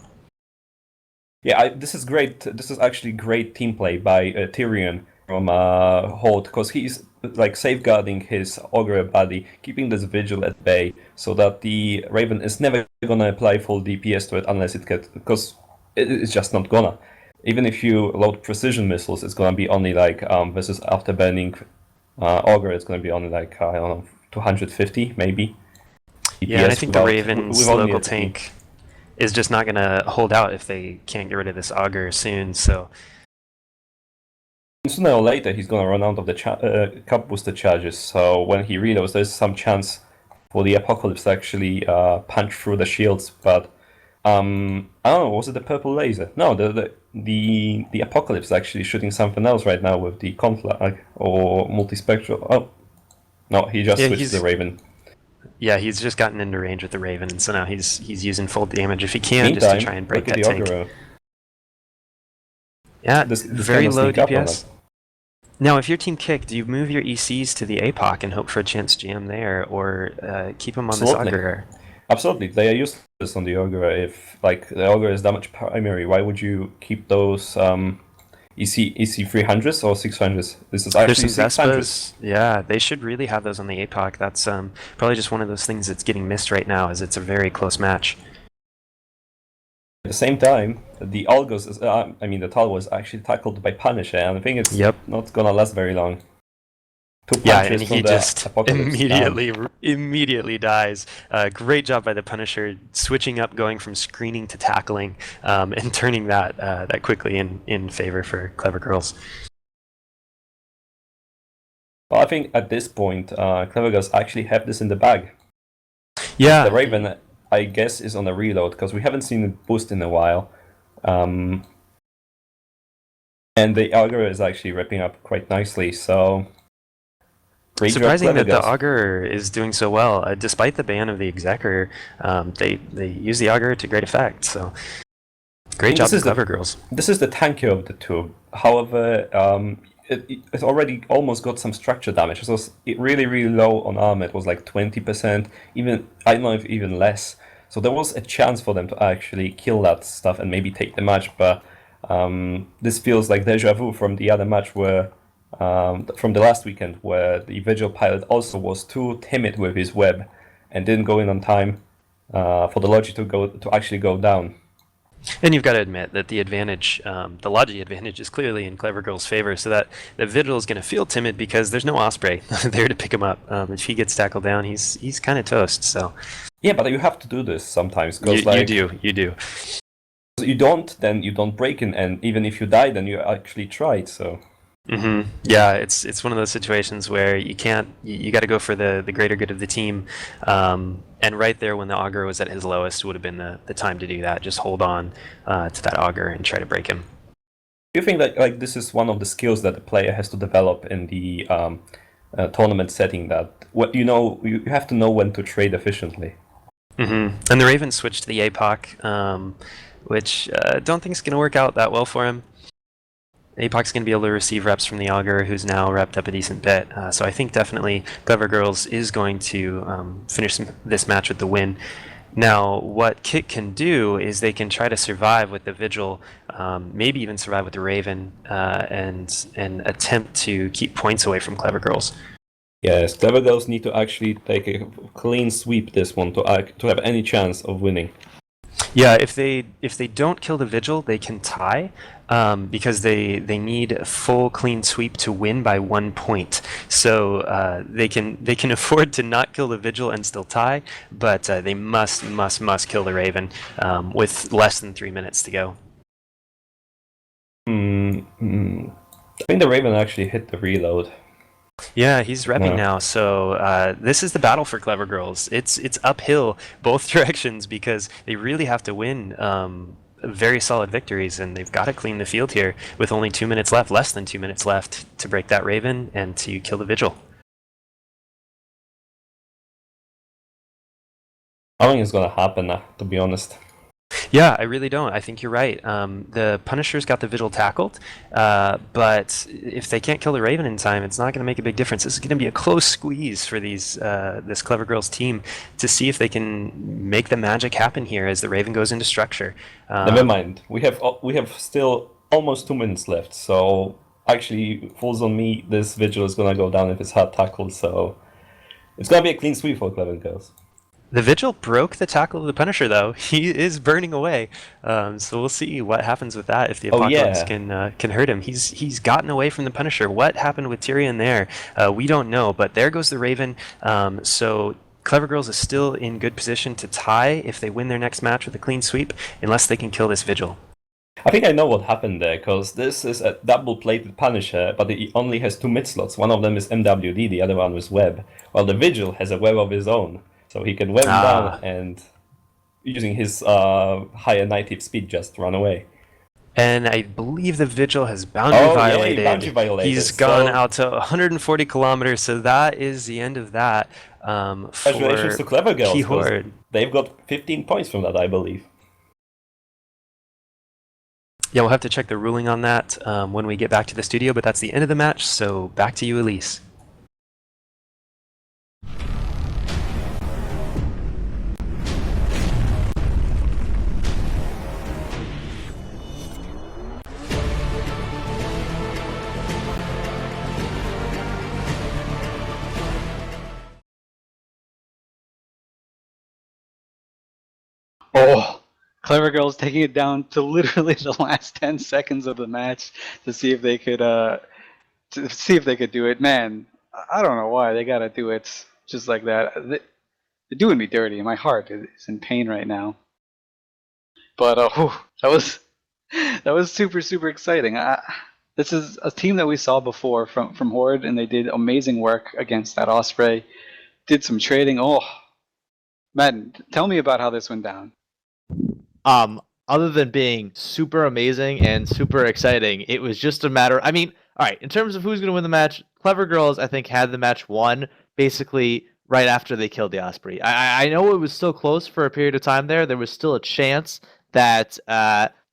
Yeah, this is great. This is actually great team play by Tyrion from Horde, because he's like safeguarding his Augurer body, keeping this Vigil at bay, so that the Raven is never gonna apply full DPS to it unless it gets, because it's just not gonna. Even if you load precision missiles, it's gonna be only like versus after burning Augurer, it's gonna be only like I don't know 250 maybe. DPS yeah, and I think the Raven's local tank is just not gonna hold out if they can't get rid of this Augur soon. So. Sooner or later, he's going to run out of the cup booster charges, so when he reloads, there's some chance for the Apocalypse to actually punch through the shields, but I don't know, was it the purple laser? No, the Apocalypse is actually shooting something else right now with the Conflag or Multispectral. Oh, no, he just switched to the Raven. Yeah, he's just gotten into range with the Raven, and so now he's using full damage if he can, just to try and break that tank. Augurer. Yeah, very low DPS. Now, if you're Team Kick, do you move your ECs to the APOC and hope for a chance jam there, or keep them on this Augurer? Absolutely, they are useless on the Augurer. If like the Augurer is damage primary, why would you keep those EC 300s or 600s? This is actually 600s. Yeah, they should really have those on the APOC. That's probably just one of those things that's getting missed right now, as it's a very close match. At the same time, the Algos, the Tal was actually tackled by Punisher, and I think it's not gonna last very long. Yeah, and he just immediately dies. Great job by the Punisher, switching up, going from screening to tackling, and turning that quickly in favor for CleverGirls. Well, I think at this point, CleverGirls actually have this in the bag. Yeah, the Raven, I guess, is on a reload, because we haven't seen it boost in a while. And the Augur is actually wrapping up quite nicely, so... Surprising that the Augur is doing so well. Despite the ban of the Executor, they use the Augur to great effect, so... Great job, CleverGirls. This is the tankier of the two. However, it already almost got some structure damage. So it really, really low on armor. It was like 20%, even, I don't know if even less. So there was a chance for them to actually kill that stuff and maybe take the match, but this feels like deja vu from the other match where, from the last weekend, where the Vigil pilot also was too timid with his web and didn't go in on time. for the Logi to actually go down. And you've got to admit that the advantage, the Logi advantage, is clearly in CleverGirls' favor. So that Vigil is going to feel timid because there's no Osprey there to pick him up. If he gets tackled down, he's kind of toast. So yeah, but you have to do this sometimes because you do. You don't, then you don't break in, and even if you die, then you actually tried. So. Mm-hmm. Yeah, it's one of those situations where you can't. You got to go for the greater good of the team. And right there, when the augur was at his lowest, would have been the time to do that. Just hold on to that augur and try to break him. Do you think that this is one of the skills that the player has to develop in the tournament setting? That you have to know when to trade efficiently. Mm-hmm. And the Raven switched to the APOC, which I don't think is going to work out that well for him. APOC's going to be able to receive reps from the augur, who's now repped up a decent bit. So I think definitely CleverGirls is going to finish this match with the win. Now, what Kit can do is they can try to survive with the Vigil, maybe even survive with the Raven, and attempt to keep points away from CleverGirls. Yes, CleverGirls need to actually take a clean sweep this one to have any chance of winning. Yeah, if they don't kill the Vigil, they can tie, because they need a full clean sweep to win by 1 point. So they can afford to not kill the Vigil and still tie, but they must kill the Raven with less than 3 minutes to go. I think the Raven actually hit the reload. Yeah, he's repping now, so this is the battle for CleverGirls. It's uphill both directions because they really have to win very solid victories, and they've got to clean the field here with only 2 minutes left, less than 2 minutes left, to break that Raven and to kill the Vigil. I don't think it's going to happen, to be honest. Yeah, I really don't. I think you're right. The Punishers got the Vigil tackled, but if they can't kill the Raven in time, it's not going to make a big difference. This is going to be a close squeeze for this CleverGirls team to see if they can make the magic happen here as the Raven goes into structure. Never mind. We have still almost 2 minutes left, so actually, falls on me, this Vigil is going to go down if it's hard tackled, so it's going to be a clean sweep for CleverGirls. The Vigil broke the tackle of the Punisher, though. He is burning away, so we'll see what happens with that if the Apocalypse can hurt him. He's gotten away from the Punisher. What happened with Tyrion there? We don't know, but there goes the Raven. So CleverGirls is still in good position to tie if they win their next match with a clean sweep, unless they can kill this Vigil. I think I know what happened there, because this is a double-plated Punisher, but it only has 2 mid slots. One of them is MWD, the other one is Web, while the Vigil has a Web of his own. So he can web him down and, using his higher native speed, just run away. And I believe the Vigil has boundary violated. Yeah, boundary violated. He's gone out to 140 kilometers, so that is the end of that. Congratulations to CleverGirls. They've got 15 points from that, I believe. Yeah, we'll have to check the ruling on that when we get back to the studio, but that's the end of the match, so back to you, Elise. Oh, CleverGirls taking it down to literally the last 10 seconds of the match to see if they could do it. Man, I don't know why they gotta do it just like that. They're doing me dirty. My heart is in pain right now. But that was super exciting. This is a team that we saw before from Horde, and they did amazing work against that Osprey. Did some trading. Oh, man, tell me about how this went down. Other than being super amazing and super exciting, it was just a matter. I mean, all right, in terms of who's going to win the match, CleverGirls, I think, had the match won basically right after they killed the Osprey. I know it was still close for a period of time there. There was still a chance that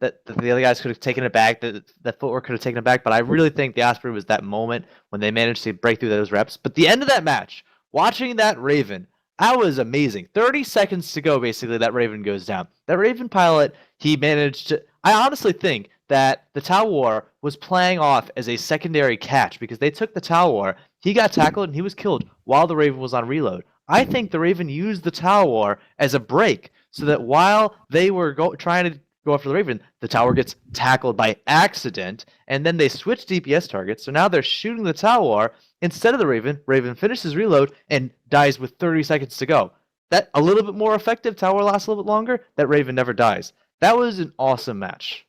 that the other guys could have taken it back, that Footwork could have taken it back, but I really think the Osprey was that moment when they managed to break through those reps. But the end of that match, watching that Raven, that was amazing. 30 seconds to go, basically, that Raven goes down. That Raven pilot, he managed to... I honestly think that the Tau War was playing off as a secondary catch because they took the Tau War, he got tackled, and he was killed while the Raven was on reload. I think the Raven used the tower as a break so that while they were trying to go after the Raven, the tower gets tackled by accident, and then they switch DPS targets. So now they're shooting the tower instead of the Raven. Raven finishes reload and dies with 30 seconds to go. That a little bit more effective. Tower lasts a little bit longer. That Raven never dies. That was an awesome match.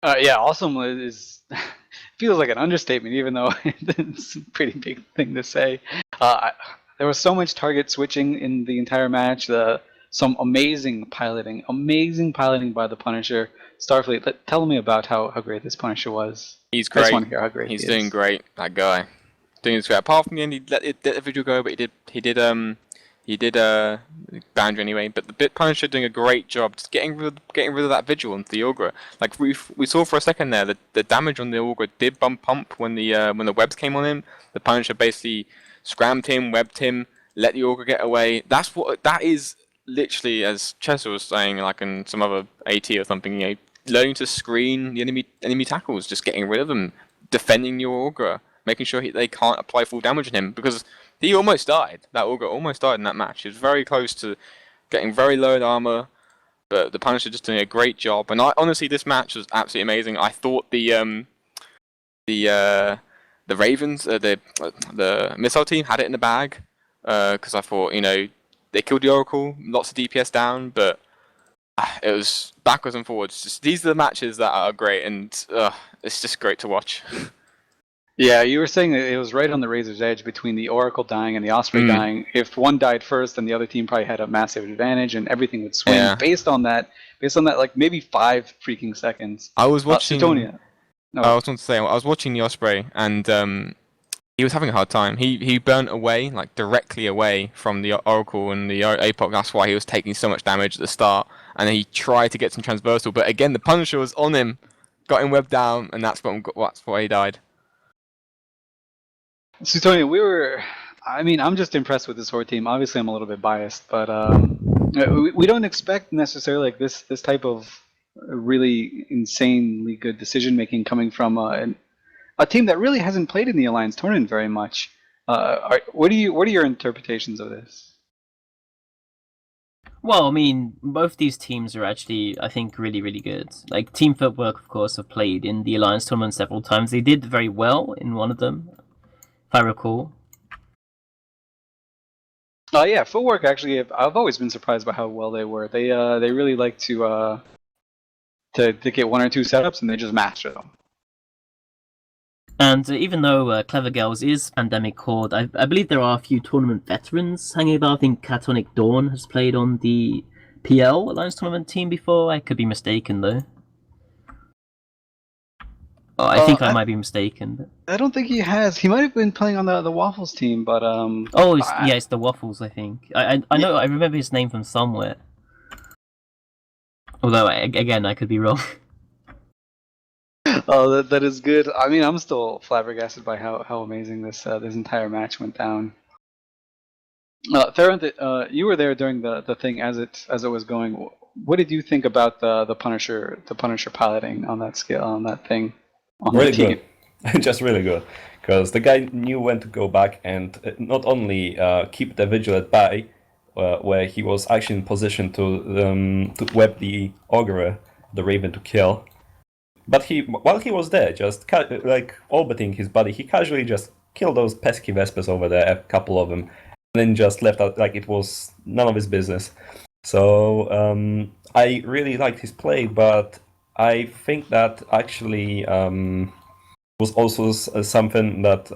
Yeah, awesome is feels like an understatement, even though it's a pretty big thing to say. There was so much target switching in the entire match. Some amazing piloting by the Punisher. Starfleet, tell me about how great this Punisher was. He's I great. just want to hear how great He's he doing is. great. That guy, doing his great. Apart from the end, he let the vigil go, but he did boundary anyway. But the bit Punisher doing a great job, just getting rid of that vigil onto the Augur. Like we saw for a second there, the damage on the Augur did bump when the webs came on him. The Punisher basically scrammed him, webbed him, let the Augur get away. That is literally, as Chester was saying, like in some other AT or something, you know, learning to screen the enemy tackles, just getting rid of them, defending your Augur, making sure they can't apply full damage on him, because he almost died. That Augur almost died in that match. He was very close to getting very low in armor, but the Punisher just doing a great job. And honestly, this match was absolutely amazing. I thought the Ravens, the missile team had it in the bag, because I thought, you know, they killed the Oracle, lots of DPS down, but it was backwards and forwards. These are the matches that are great, and it's just great to watch. Yeah, you were saying that it was right on the razor's edge between the Oracle dying and the Osprey dying. If one died first, then the other team probably had a massive advantage, and everything would swing based on that, like maybe 5 freaking seconds. I was watching. Sutonia. No. I was going to say, I was watching the Osprey, and he was having a hard time. He burnt away, like directly away from the Oracle and the APOC. That's why he was taking so much damage at the start. And then he tried to get some transversal, but again, the Punisher was on him, got him webbed down, and that's why he died. Sutonia, I'm just impressed with this Horde team. Obviously, I'm a little bit biased, but we don't expect necessarily like this type of really insanely good decision making coming from a team that really hasn't played in the Alliance tournament very much. What are your interpretations of this? Well, I mean, both these teams are actually, I think, really, really good. Like, Team Footwork, of course, have played in the Alliance tournament several times. They did very well in one of them, if I recall. Yeah, Footwork actually, I've always been surprised by how well they were. They really like to get 1 or 2 setups and they just master them. And even though CleverGirls is Pandemic Horde, I believe there are a few tournament veterans hanging about. I think Catonic Dawn has played on the PL Alliance tournament team before. I could be mistaken, though. Oh, I think I might be mistaken. But... I don't think he has. He might have been playing on the Waffles team, but Oh, it's the Waffles, I think. I know. I remember his name from somewhere. Although, again, I could be wrong. Oh, that is good. I mean, I'm still flabbergasted by how amazing this entire match went down. Theron, you were there during the thing as it was going. What did you think about the Punisher piloting on that scale, on that thing? Really good. Just really good. Because the guy knew when to go back and not only keep the vigil at bay, where he was actually in position to web the Augurer, the Raven, to kill. But while he was there, just like orbiting his body, he casually just killed those pesky Vespers over there, a couple of them, and then just left out like it was none of his business. So I really liked his play, but I think that actually was also something that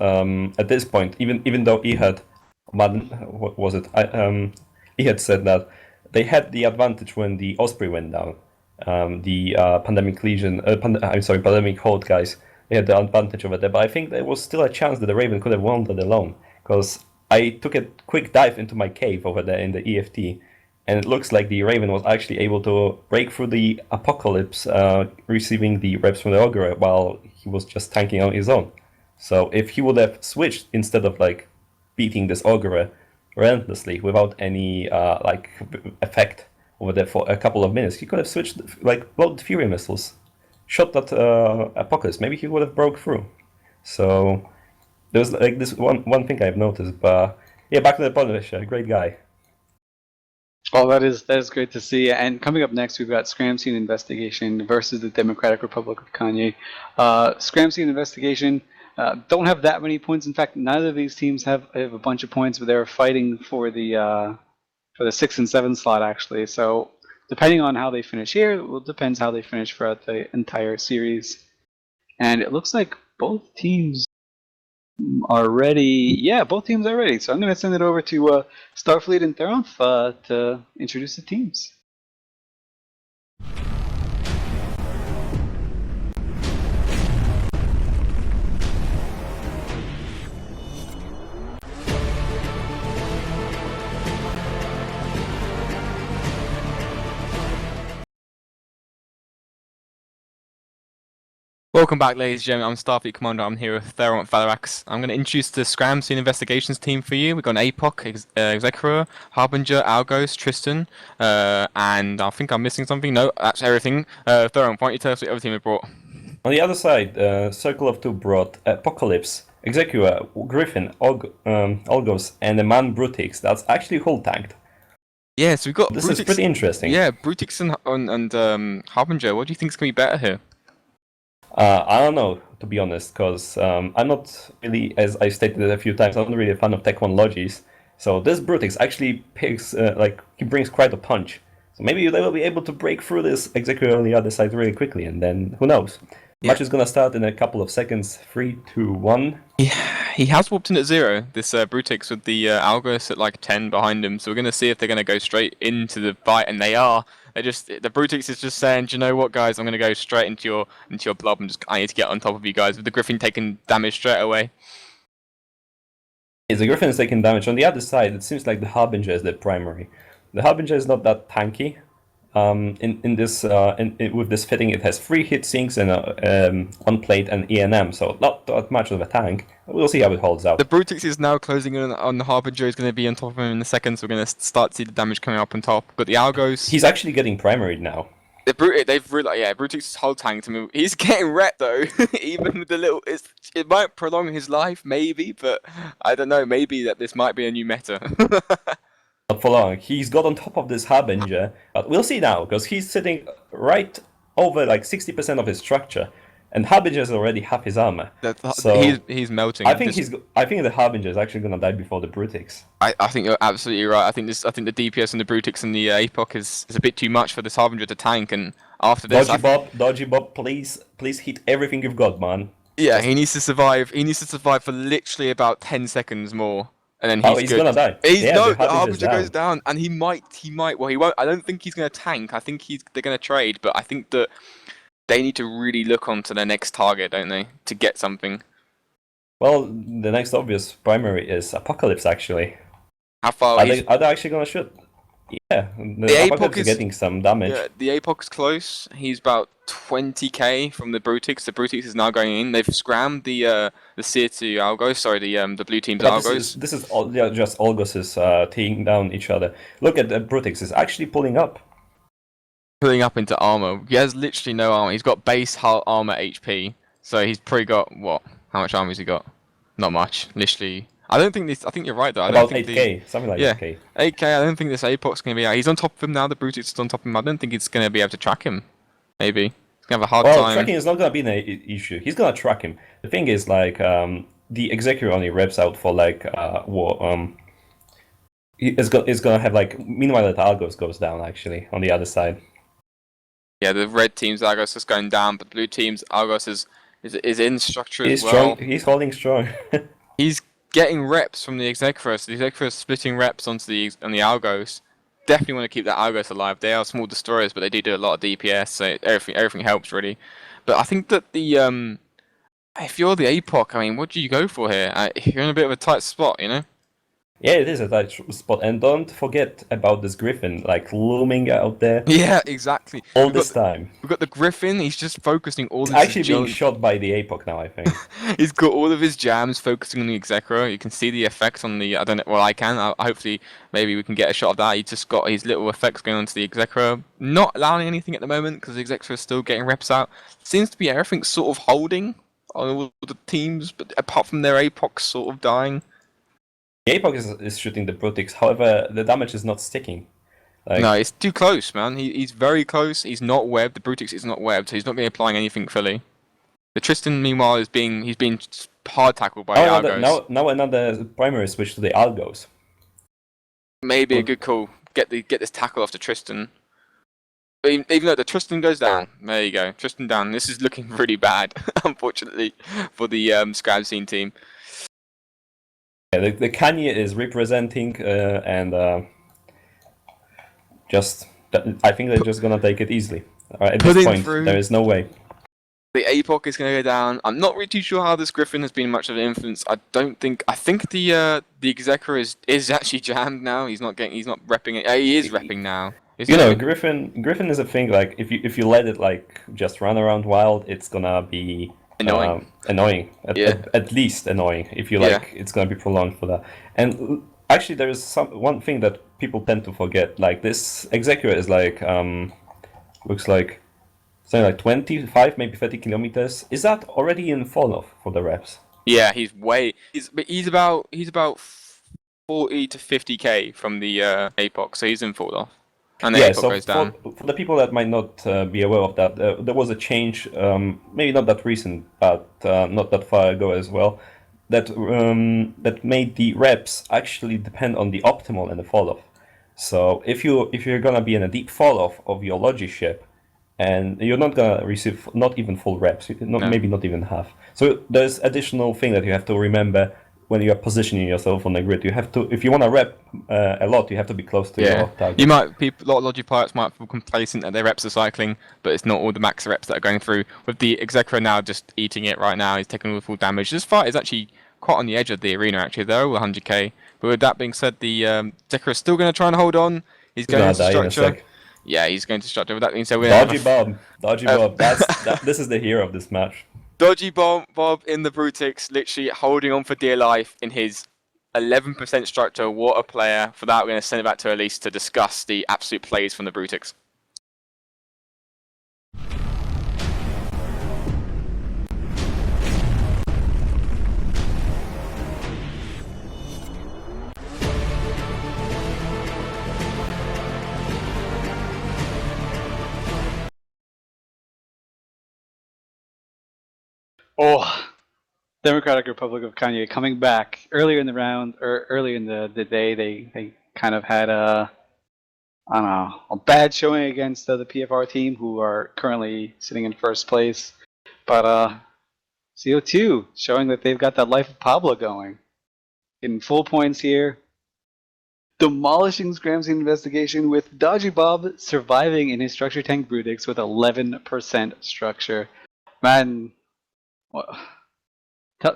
at this point, even though Ehud said that they had the advantage when the Osprey went down. The Pandemic Legion, Pandemic Horde guys, they had the advantage over there, but I think there was still a chance that the Raven could have won that alone, because I took a quick dive into my cave over there in the EFT, and it looks like the Raven was actually able to break through the Apocalypse, receiving the reps from the Augurer while he was just tanking on his own. So if he would have switched instead of like beating this Augurer relentlessly without any effect over there for a couple of minutes, he could have switched, like, loaded Fury missiles, shot that Apocalypse. Maybe he would have broke through. So There's like this one thing I've noticed, but yeah, back to the Punisher, great guy. Oh, that is great to see. And coming up next, we've got Scram Scene Investigation versus the Democratic Republic of Kanye. Scram Scene Investigation don't have that many points. In fact, neither of these teams have a bunch of points, but they're fighting for the 6 and 7 slot actually. So depending on how they finish here, it will depends how they finish throughout the entire series. And it looks like both teams are ready. Yeah, both teams are ready. So I'm going to send it over to Starfleet and Theronth to introduce the teams. Welcome back, ladies and gentlemen. I'm Starfleet Commander. I'm here with Theron Valarax. I'm going to introduce the Scram Scene Investigations team for you. We've got an APOC, Executor, Harbinger, Algos, Tristan, and I think I'm missing something. No, that's everything. Theron, why don't you tell us what everything we brought? On the other side, Circle of Two brought Apocalypse, Executor, Griffin, Olgos, and a Man Brutix that's actually hull tanked. Yeah, so we've got This Brutix, is pretty interesting. Yeah, Brutix and Harbinger. What do you think is going to be better here? I don't know, to be honest, because I'm not really, as I stated a few times, I'm not really a fan of technologies. So this Brutix actually picks, he brings quite a punch. So maybe they will be able to break through this Executor on the other side really quickly, and then who knows? Yeah. Match is gonna start in a couple of seconds. 3, 2, 1. Yeah, he has warped in at 0, this Brutix, with the Algos at like 10 behind him. So we're going to see if they're going to go straight into the fight, and they are. The Brutix is just saying, do you know what, guys? I'm going to go straight into your blob, and I need to get on top of you guys. With the Griffin taking damage straight away. Yeah, the Griffin is taking damage. On the other side, it seems like the Harbinger is the primary. The Harbinger is not that tanky. With this fitting, it has 3 hit sinks and 1 plate and ENM, so not that much of a tank. We'll see how it holds out. The Brutix is now closing in on the Harbinger. He's going to be on top of him in a second, so we're going to start to see the damage coming up on top. But the Algos... He's actually getting primaried now. Brutix is whole tank to move. He's getting wrecked though, even with the little... It might prolong his life, maybe, but I don't know, maybe that this might be a new meta. Not for long. He's got on top of this Harbinger, but we'll see now, because he's sitting right over like 60% of his structure, and Harbinger is already half his armor. So he's melting. I think the Harbinger is actually gonna die before the Brutix. I think you're absolutely right. I think the DPS and the Brutix and the APOC is a bit too much for this Harbinger to tank, and after this... Dodgy Bob, please hit everything you've got, man. Yeah, he needs to survive. He needs to survive for literally about 10 seconds more. And then he's gonna die. The Harbinger goes down, and he might. Well, he won't. I don't think he's gonna tank. I think they're gonna trade, but I think that they need to really look onto their next target, don't they, to get something. Well, the next obvious primary is Apocalypse, actually. How far are they actually gonna shoot? Yeah, the Apocalypse is getting some damage. Yeah, the APOC's close. He's about 20k from the Brutix. The Brutix is now going in. They've scrammed the Seer 2 Algos. Sorry, the blue team's Algos. This is all, just Algos teeing down each other. Look at the Brutix is actually pulling up. Pulling up into armor. He has literally no armor. He's got base hull armor HP. So he's probably got what? How much armor has he got? Not much. Literally. I think you're right though. About 8k, something like 8k. 8k. I don't think this APOC's going to be out. He's on top of him now. The Brutix is on top of him. I don't think he's going to be able to track him. Maybe he's going to have a hard time. Well, tracking is not going to be an issue. He's going to track him. The thing is, like, the Executor only reps out for like it's going to have like. Meanwhile, the Argos goes down actually on the other side. Yeah, the red team's Argos is going down, but blue team's Argos is in structure He's as well. Strong. He's holding strong. He's getting reps from the Executor. So the Executor is splitting reps on the Algos. Definitely want to keep that Algos alive. They are small destroyers, but they do a lot of DPS, so everything helps really. But I think that if you're the APOC, I mean, what do you go for here? You're in a bit of a tight spot, you know. Yeah, it is a tight spot, and don't forget about this Griffin, like looming out there. Yeah, exactly. All this time. We've got the Griffin. He's just focusing all. He's actually being shot by the APOC now, I think. He's got all of his jams focusing on the Executor. You can see the effects on the. I don't know. Well, I can. Hopefully, maybe we can get a shot of that. He's just got his little effects going onto the Executor. Not allowing anything at the moment because the Executor is still getting reps out. Seems to be everything sort of holding. on all the teams, but apart from their Apox sort of dying. The Apox is shooting the Brutix, however, the damage is not sticking. Like, No, it's too close, man. He's very close. He's not webbed. The Brutix is not webbed, so he's not going to be applying anything fully. The Tristan, meanwhile, he's being hard tackled by the Argos. now another primary switch to the Algos. Maybe a good call. Get this tackle off to Tristan. But even though the Tristan goes down, there you go. Tristan down. This is looking really bad, unfortunately, for the Scram scene team. Yeah, the Kanye is representing, and I think they're just gonna take it easily. At this point, there is no way. The APOC is going to go down. I'm not really too sure how this Griffin has been much of an influence. I think the Executor is actually jammed now. He's not repping it. He is repping now. Griffin is a thing. Like if you let it like just run around wild, it's gonna be annoying. At least annoying. If you like, it's gonna be prolonged for that. And actually, there is one thing that people tend to forget. Like this Executor is like looks like something like 25, maybe 30 kilometers. Is that already in fall off for the reps? Yeah, he's about 40 to 50k from the APOC, so he's in fall off. And the APOC goes down. For the people that might not be aware of that, there was a change, maybe not that recent, but not that far ago as well, that made the reps actually depend on the optimal and the fall off. So if you're gonna be in a deep fall off of your Logi ship, and you're not gonna receive not even full reps, maybe not even half. So there's additional thing that you have to remember when you're positioning yourself on the grid. You have to, if you want to rep a lot, you have to be close to your target. A lot of Logi pilots might feel complacent that their reps are cycling, but it's not all the max reps that are going through. With the Executor now just eating it right now, he's taking all the full damage. This fight is actually quite on the edge of the arena. Actually, they're all 100k. But with that being said, the Executor is still going to try and hold on. He's going to structure. Yeah, he's going to structure. With that being said, Dodgy Bob. This is the hero of this match. Dodgy Bob in the Brutix, literally holding on for dear life in his 11% structure. What a player. For that, we're going to send it back to Elise to discuss the absolute plays from the Brutix. Oh, Democratic Republic of Kanye coming back earlier in the round, or earlier in the day. They kind of had a bad showing against the PFR team, who are currently sitting in first place. But CO2 showing that they've got that Life of Pablo going, getting full points here. Demolishing Scram's investigation with Dodgy Bob surviving in his structure tank Brutix with 11% structure. Man.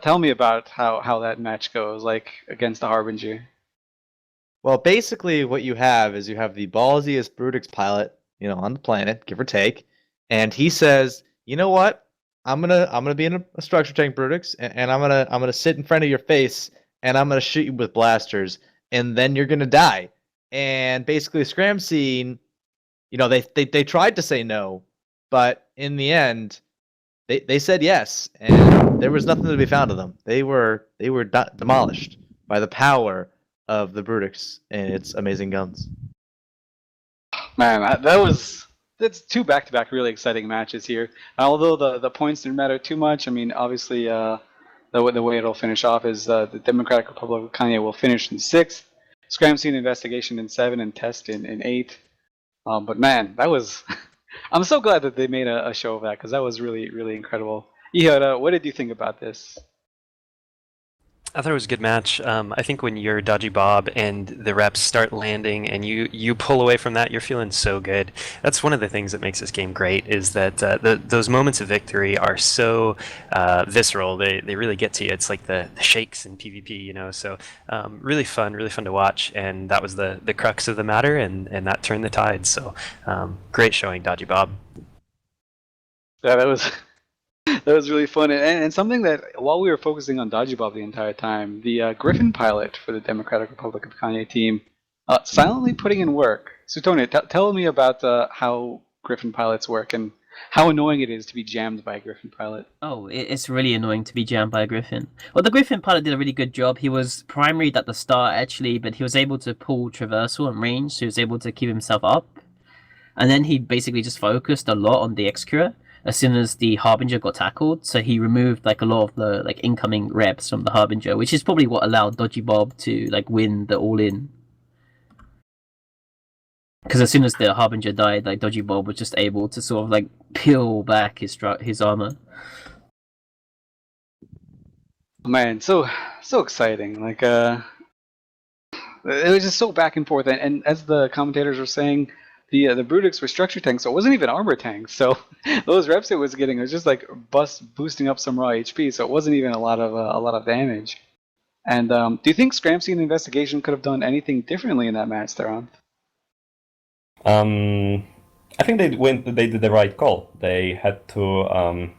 Tell me about how that match goes, like against the Harbinger. Well, basically, what you have is you have the ballsiest Brutix pilot, on the planet, give or take, and he says, "You know what? I'm gonna be in a structure tank Brutix, and I'm gonna sit in front of your face, and I'm gonna shoot you with blasters, and then you're gonna die." And basically, Scram scene, they tried to say no, but in the end, they said yes, and there was nothing to be found of them. They were demolished by the power of the Brutix and its amazing guns. Man, that's two back-to-back really exciting matches here. Although the points didn't matter too much. I mean, obviously, the way it'll finish off is the Democratic Republic of Kanye will finish in 6th, Scram Scene Investigation in 7, and Test in 8. But man, that was. I'm so glad that they made a show of that, because that was really, really incredible. Ehud, what did you think about this? I thought it was a good match. I think when you're Dodgy Bob and the reps start landing and you pull away from that, you're feeling so good. That's one of the things that makes this game great, is that those moments of victory are so visceral. They really get to you. It's like the shakes in PvP, so really fun to watch. And that was the crux of the matter, and that turned the tide. So great showing, Dodgy Bob. Yeah, that was really fun, and something that, while we were focusing on Dodgy Bob the entire time, the Griffin pilot for the Democratic Republic of Kanye team silently putting in work. Suetonia, tell me about how Griffin pilots work and how annoying it is to be jammed by a Griffin pilot. Oh, it's really annoying to be jammed by a Griffin. Well, the Griffin pilot did a really good job. He was primaried at the start, actually, but he was able to pull traversal and range, so he was able to keep himself up. And then he basically just focused a lot on the Excura as soon as the Harbinger got tackled. So he removed like a lot of the like incoming reps from the Harbinger, which is probably what allowed Dodgy Bob to like win the all-in. Because as soon as the Harbinger died, like Dodgy Bob was just able to sort of like peel back his armor. Man, so exciting. Like it was just so back and forth, and as the commentators were saying, the Brutix were structure tanks, so it wasn't even armor tanks. So those reps it was getting, it was just like boosting up some raw HP. So it wasn't even a lot of damage. And do you think Scram Scene Investigation could have done anything differently in that match, Theron? I think they did the right call. They had to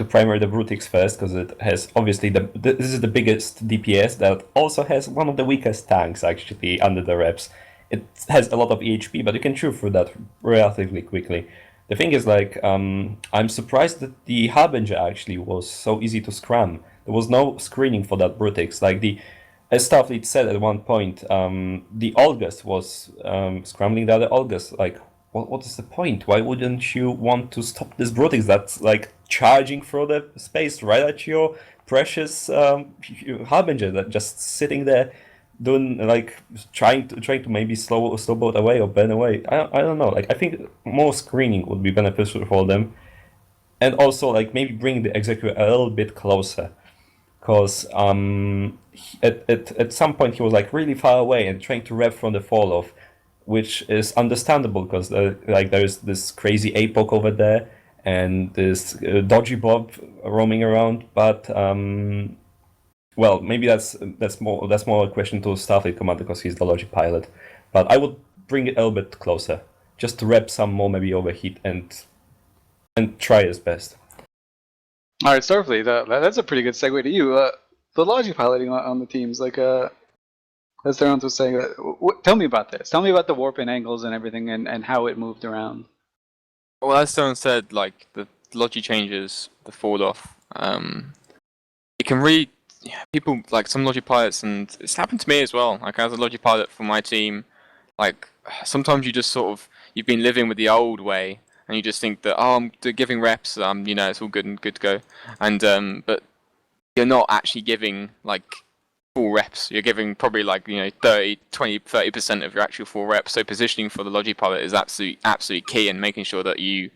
primary the Brutix first because it has obviously this is the biggest DPS that also has one of the weakest tanks actually under the reps. It has a lot of EHP, but you can chew through that relatively quickly. The thing is, like, I'm surprised that the Harbinger actually was so easy to scram. There was no screening for that Brutix. Like as Starfleet said at one point, the August was scrambling the other August. Like, what is the point? Why wouldn't you want to stop this Brutix that's like charging through the space right at your precious Harbinger that just sitting there doing like trying to maybe slow boat away or burn away. I don't know. Like I think more screening would be beneficial for them, and also like maybe bring the executor a little bit closer, because at some point he was like really far away and trying to rev from the fall off, which is understandable because like there's this crazy APOC over there and this Dodgy Bob roaming around, but well, maybe that's more a question to Starfleet Commander because he's the logic pilot. But I would bring it a little bit closer, just to rep some more, maybe overheat and try his best. All right, Starfleet. That's a pretty good segue to you. The logic piloting on the teams, like as Theron was saying, tell me about this. Tell me about the warp and angles and everything, and how it moved around. Well, as Stone said, like the logi changes, the fall off, it can really people like some logi pilots, and it's happened to me as well. Like as a logi pilot for my team, like sometimes you just sort of you've been living with the old way, and you just think that I'm giving reps, it's all good and good to go, and but you're not actually giving like full reps. You're giving probably like 30% of your actual full reps. So positioning for the logi pilot is absolutely key, and making sure that you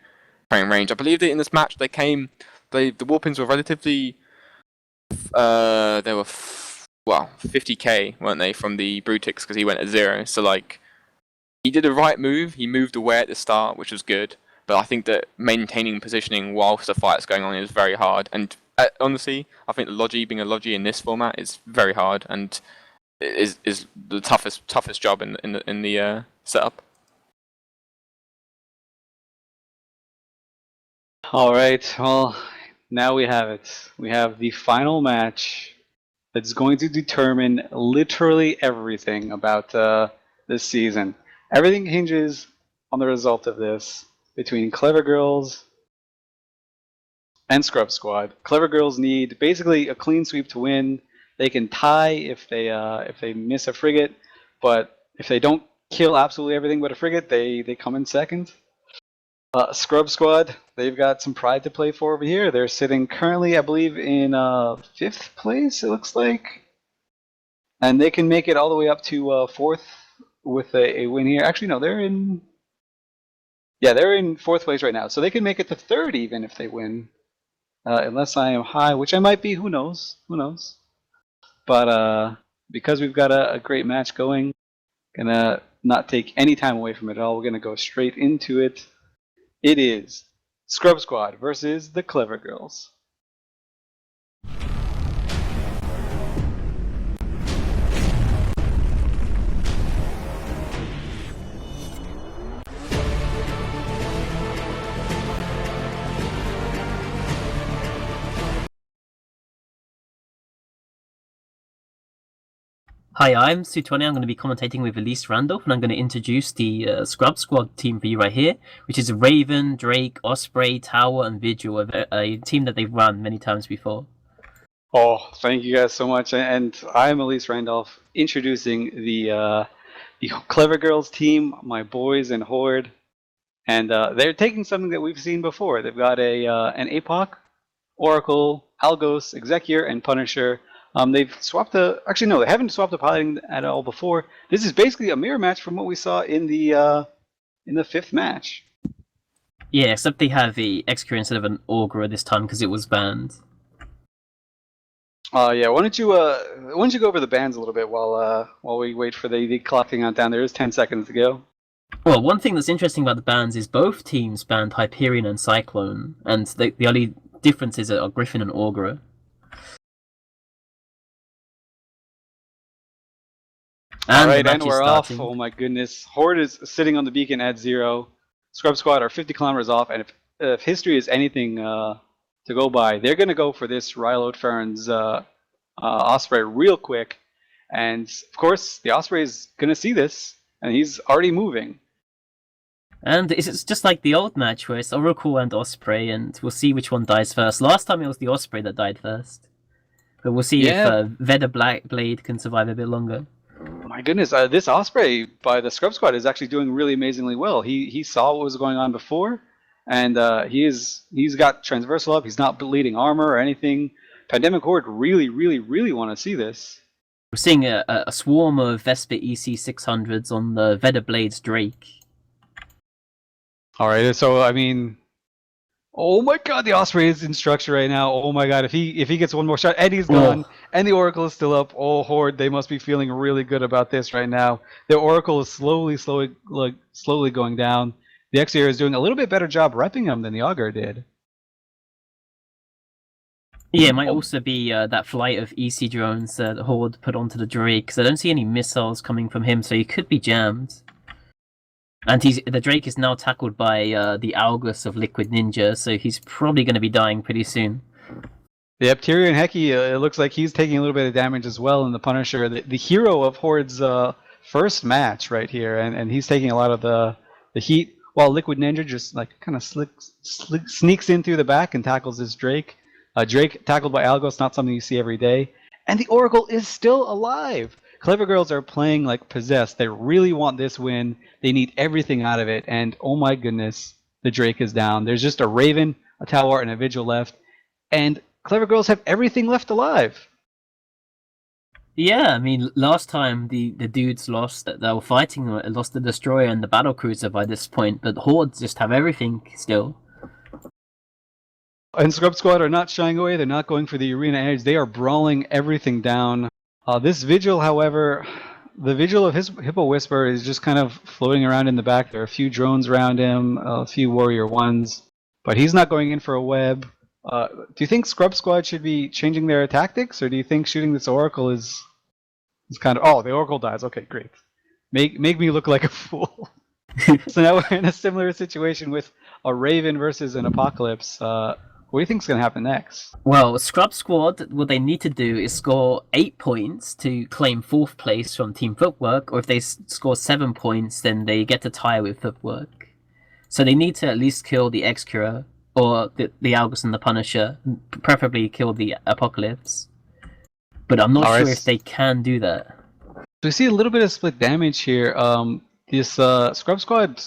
are in range. I believe that in this match the warpins were relatively they were 50k, weren't they, from the Brutix because he went at 0. So like he did a right move. He moved away at the start, which was good. But I think that maintaining positioning whilst the fight's going on is very hard. And honestly, I think the logi being a logi in this format is very hard and is the toughest job in the setup. All right. Well, now we have it. We have the final match that's going to determine literally everything about this season. Everything hinges on the result of this between CleverGirls and Scrub Squad. CleverGirls need basically a clean sweep to win. They can tie if they miss a frigate, but if they don't kill absolutely everything but a frigate, they come in second. Scrub Squad, they've got some pride to play for over here. They're sitting currently, I believe, in 5th place, it looks like. And they can make it all the way up to 4th with a win here. Actually, no, they're in 4th place right now. So they can make it to 3rd even if they win. Unless I am high, which I might be, who knows? Who knows? But because we've got a great match going, gonna not take any time away from it at all. We're gonna go straight into it. It is Scrub Squad versus the CleverGirls. Hi, I'm Su20. I'm going to be commentating with Elise Randolph, and I'm going to introduce the Scrub Squad team for you right here, which is Raven, Drake, Osprey, Tower, and Vigil, a team that they've run many times before. Oh, thank you guys so much. And I'm Elise Randolph, introducing the CleverGirls team, my boys in Horde. And they're taking something that we've seen before. They've got an APOC, Oracle, Algos, Executor, and Punisher. They've swapped actually no, they haven't swapped the piloting at all before. This is basically a mirror match from what we saw in the 5th match. Yeah, except they have the Executor instead of an Augurer this time because it was banned. Yeah, why don't you go over the bans a little bit while we wait for the clock to count down. There is 10 seconds to go. Well, one thing that's interesting about the bans is both teams banned Hyperion and Cyclone, and the only differences are Griffin and Augurer. All right, and we're off. Oh my goodness. Horde is sitting on the beacon at 0. Scrub Squad are 50 kilometers off, and if history is anything to go by, they're going to go for this Rylot Farron's Osprey real quick. And of course, the Osprey is going to see this, and he's already moving. And it's just like the old match where it's Oracle and Osprey, and we'll see which one dies first. Last time it was the Osprey that died first. But we'll see if Veda Blade can survive a bit longer. My goodness, this Osprey by the Scrub Squad is actually doing really amazingly well. He saw what was going on before, and he's got transversal up. He's not bleeding armor or anything. Pandemic Horde really want to see this. We're seeing a swarm of Vesper EC600s on the Veda Blade's Drake. All right, so I mean, oh my God, the Osprey is in structure right now. Oh my God, if he gets one more shot, and he's gone, and the Oracle is still up. Oh, Horde, they must be feeling really good about this right now. The Oracle is slowly going down. The Executor is doing a little bit better job repping him than the Augur did. Yeah, it might also be that flight of EC drones that Horde put onto the Drake, because I don't see any missiles coming from him, so he could be jammed. And the Drake is now tackled by the Algus of Liquid Ninja, so he's probably going to be dying pretty soon. Yep, Tyrion Heki, it looks like he's taking a little bit of damage as well in the Punisher, the hero of Horde's first match right here, and he's taking a lot of the heat, while Liquid Ninja just like kind of sneaks in through the back and tackles this Drake. Drake tackled by Algos, not something you see every day. And the Oracle is still alive! CleverGirls are playing like possessed. They really want this win. They need everything out of it. And oh my goodness, the Drake is down. There's just a Raven, a Tower, and a Vigil left. And CleverGirls have everything left alive. Yeah, I mean, last time the dudes lost, that were fighting, lost the Destroyer and the Battlecruiser by this point, but Hordes just have everything still. And Scrub Squad are not shying away. They're not going for the arena edge. They are brawling everything down. This Vigil, however, the Vigil of his Hippo Whisper is just kind of floating around in the back. There are a few drones around him, a few Warrior 1s, but he's not going in for a web. Do you think Scrub Squad should be changing their tactics, or do you think shooting this Oracle is kind of... Oh, the Oracle dies. Okay, great. Make me look like a fool. So now we're in a similar situation with a Raven versus an Apocalypse. What do you think is going to happen next? Well, Scrub Squad, what they need to do is score 8 points to claim 4th place from Team Footwork, or if they score 7 points, then they get to tie with Footwork. So they need to at least kill the Executor, or the Algus and the Punisher, preferably kill the Apocalypse. But I'm not sure if they can do that. So we see a little bit of split damage here. This Scrub Squad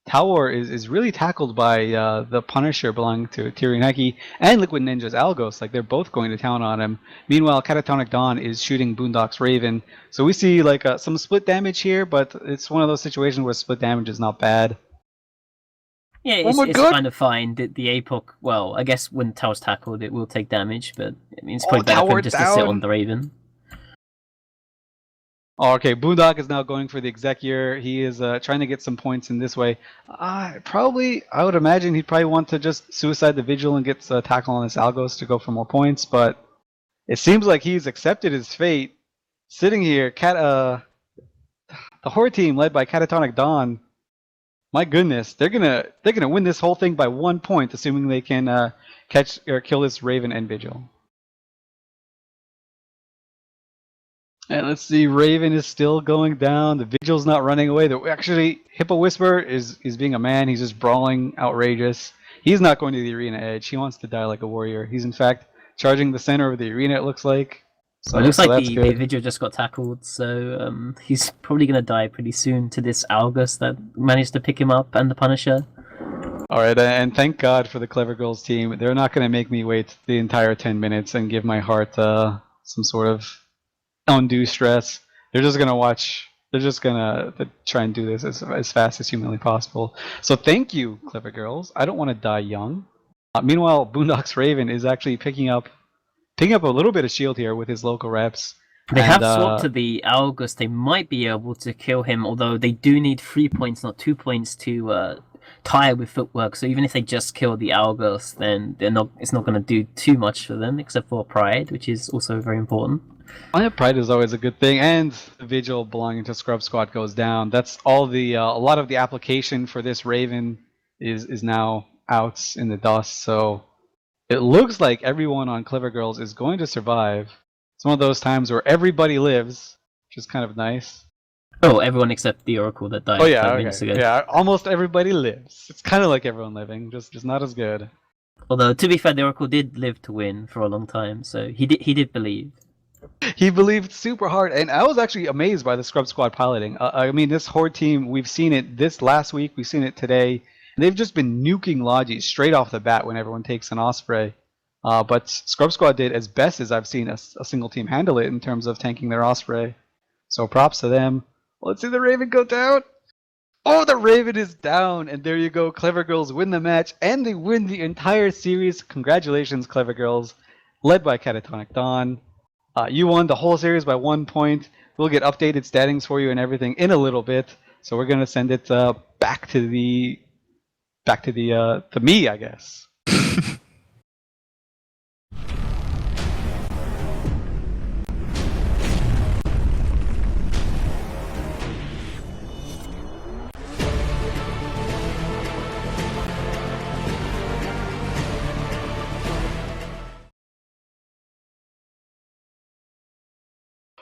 Tower is really tackled by the Punisher belonging to Tyrion Heki and Liquid Ninja's Algos. Like, they're both going to town on him. Meanwhile, Catatonic Dawn is shooting Boondock's Raven. So we see like some split damage here, but it's one of those situations where split damage is not bad. Yeah, it's kind of fine. The APOC, well, I guess when Tower's tackled, it will take damage, but I mean, it's probably better for him just to sit on the Raven. Oh, okay, Boondock is now going for the Executor. He is trying to get some points in this way. I would imagine he'd probably want to just suicide the Vigil and get a tackle on his Algos to go for more points, but it seems like he's accepted his fate. Sitting here, the Horde team led by Catatonic Dawn. My goodness, they're gonna win this whole thing by 1 point, assuming they can catch or kill this Raven and Vigil. And let's see, Raven is still going down. The Vigil's not running away. Actually, Hippo Whisperer is being a man. He's just brawling, outrageous. He's not going to the arena edge. He wants to die like a warrior. He's in fact charging the center of the arena, it looks like. So, Well, it looks like that's the good. Vigil just got tackled, so he's probably going to die pretty soon to this Algus that managed to pick him up and the Punisher. All right, and thank God for the CleverGirls team. They're not going to make me wait the entire 10 minutes and give my heart some sort of undue stress. They're just going to watch. They're just going to try and do this as fast as humanly possible. So thank you, CleverGirls. I don't want to die young. Meanwhile, Boondock's Raven is actually picking up a little bit of shield here with his local reps. They And, have swapped to the Algus. They might be able to kill him, although they do need 3 points, not 2 points, to tie with Footwork. So even if they just kill the Algus, then it's not going to do too much for them, except for Pride, which is also very important. Yeah, Pride is always a good thing, and the Vigil belonging to Scrub Squad goes down. That's all the a lot of the application for this Raven is now out in the dust. So it looks like everyone on CleverGirls is going to survive. It's one of those times where everybody lives, which is kind of nice. Oh, everyone except the Oracle that died Oh yeah, 5 minutes okay. ago. Yeah, almost everybody lives. It's kind of like everyone living, just not as good. Although, to be fair, the Oracle did live to win for a long time, so he did believe. He believed super hard, and I was actually amazed by the Scrub Squad piloting. I mean, this Horde team, we've seen it this last week, we've seen it today. They've just been nuking Logi straight off the bat when everyone takes an Osprey. But Scrub Squad did as best as I've seen a single team handle it in terms of tanking their Osprey. So props to them. Let's see the Raven go down. Oh, the Raven is down, and there you go. CleverGirls win the match, and they win the entire series. Congratulations, CleverGirls, led by Catatonic Dawn. You won the whole series by 1 point. We'll get updated standings for you and everything in a little bit. So we're gonna send it back to me, I guess.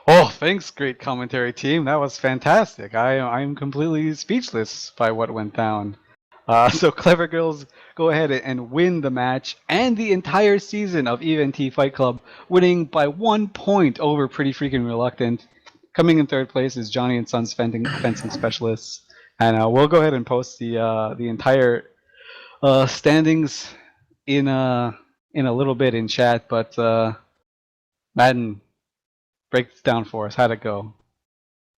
Oh, thanks, great commentary team. That was fantastic. I'm completely speechless by what went down. So CleverGirls go ahead and win the match and the entire season of EVNT Fight Club, winning by 1 point over Pretty Freaking Reluctant. Coming in third place is Johnny and Sons Fencing Specialists, and we'll go ahead and post the entire standings in a little bit in chat. But Madden, break this down for us. How'd it go?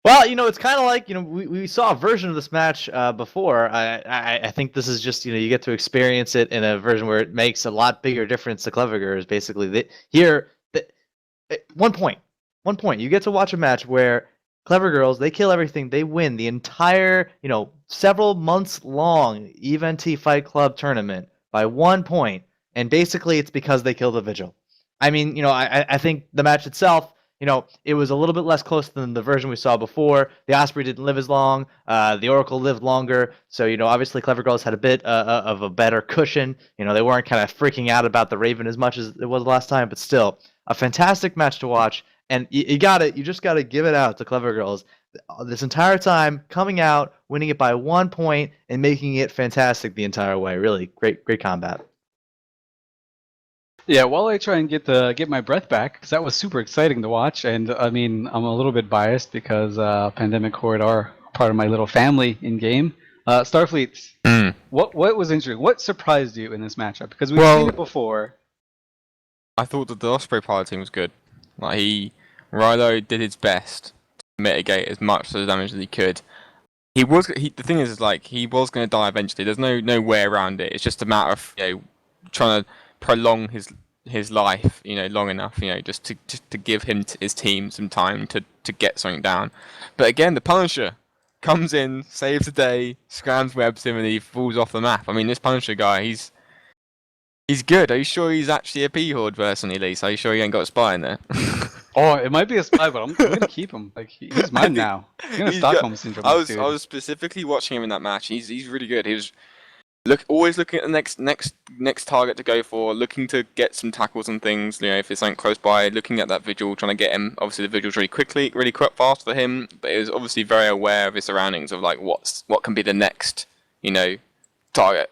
Well, it's kind of like, we saw a version of this match before. I think this is just, you get to experience it in a version where it makes a lot bigger difference to CleverGirls. Basically, here, 1 point. 1 point. You get to watch a match where CleverGirls, they kill everything. They win the entire, several months long EVNT Fight Club tournament by 1 point. And basically, it's because they killed the Vigil. I mean, I think the match itself, it was a little bit less close than the version we saw before. The Osprey didn't live as long. The Oracle lived longer. So, obviously CleverGirls had a bit of a better cushion. They weren't kind of freaking out about the Raven as much as it was last time. But still, a fantastic match to watch. And you just got to give it out to CleverGirls. This entire time, coming out, winning it by 1 point, and making it fantastic the entire way. Really great combat. Yeah, while I try and get my breath back, because that was super exciting to watch, and I mean, I'm a little bit biased because Pandemic Horde are part of my little family in game. Starfleet, what was interesting? What surprised you in this matchup? Because we've seen it before. I thought that the Osprey piloting was good. Like Rilo did his best to mitigate as much of the damage as he could. The thing is like he was going to die eventually. There's no way around it. It's just a matter of trying to prolong his life, long enough, just to give his team some time to get something down. But again, the Punisher comes in, saves the day, Scrams webs him, and he falls off the map. I mean, this Punisher guy, he's good. Are you sure he's actually a P-Horde person, Elise? Are you sure he ain't got a spy in there? Oh, it might be a spy, but I'm gonna keep him. Like he's mine now. He's gonna Stockholm syndrome. I was specifically watching him in that match. He's really good. always looking at the next target to go for, looking to get some tackles and things. If there's something close by, looking at that vigil, trying to get him. Obviously, the vigil's really quickly, really quite fast for him, but he was obviously very aware of his surroundings of like what can be the next, target.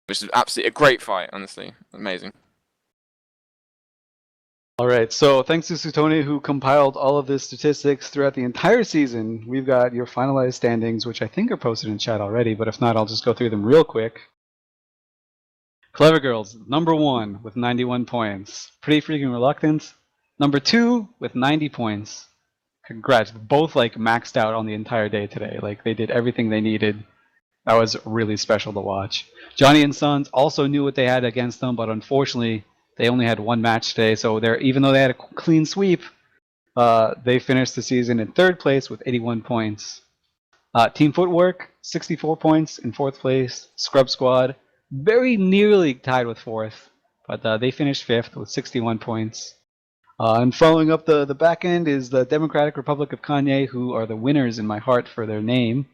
Which is absolutely a great fight, honestly, amazing. All right, so thanks to Sutonia, who compiled all of the statistics throughout the entire season. We've got your finalized standings, which I think are posted in chat already, but if not, I'll just go through them real quick. CleverGirls, number 1 with 91 points. Pretty freaking reluctant. Number 2 with 90 points. Congrats, both like maxed out on the entire day today. Like they did everything they needed. That was really special to watch. Johnny and Sons also knew what they had against them, but unfortunately, they only had one match today, so even though they had a clean sweep, they finished the season in 3rd place with 81 points. Team Footwork, 64 points in 4th place. Scrub Squad, very nearly tied with 4th, but they finished 5th with 61 points. And following up the back end is the Democratic Republic of Kanye, who are the winners in my heart for their name.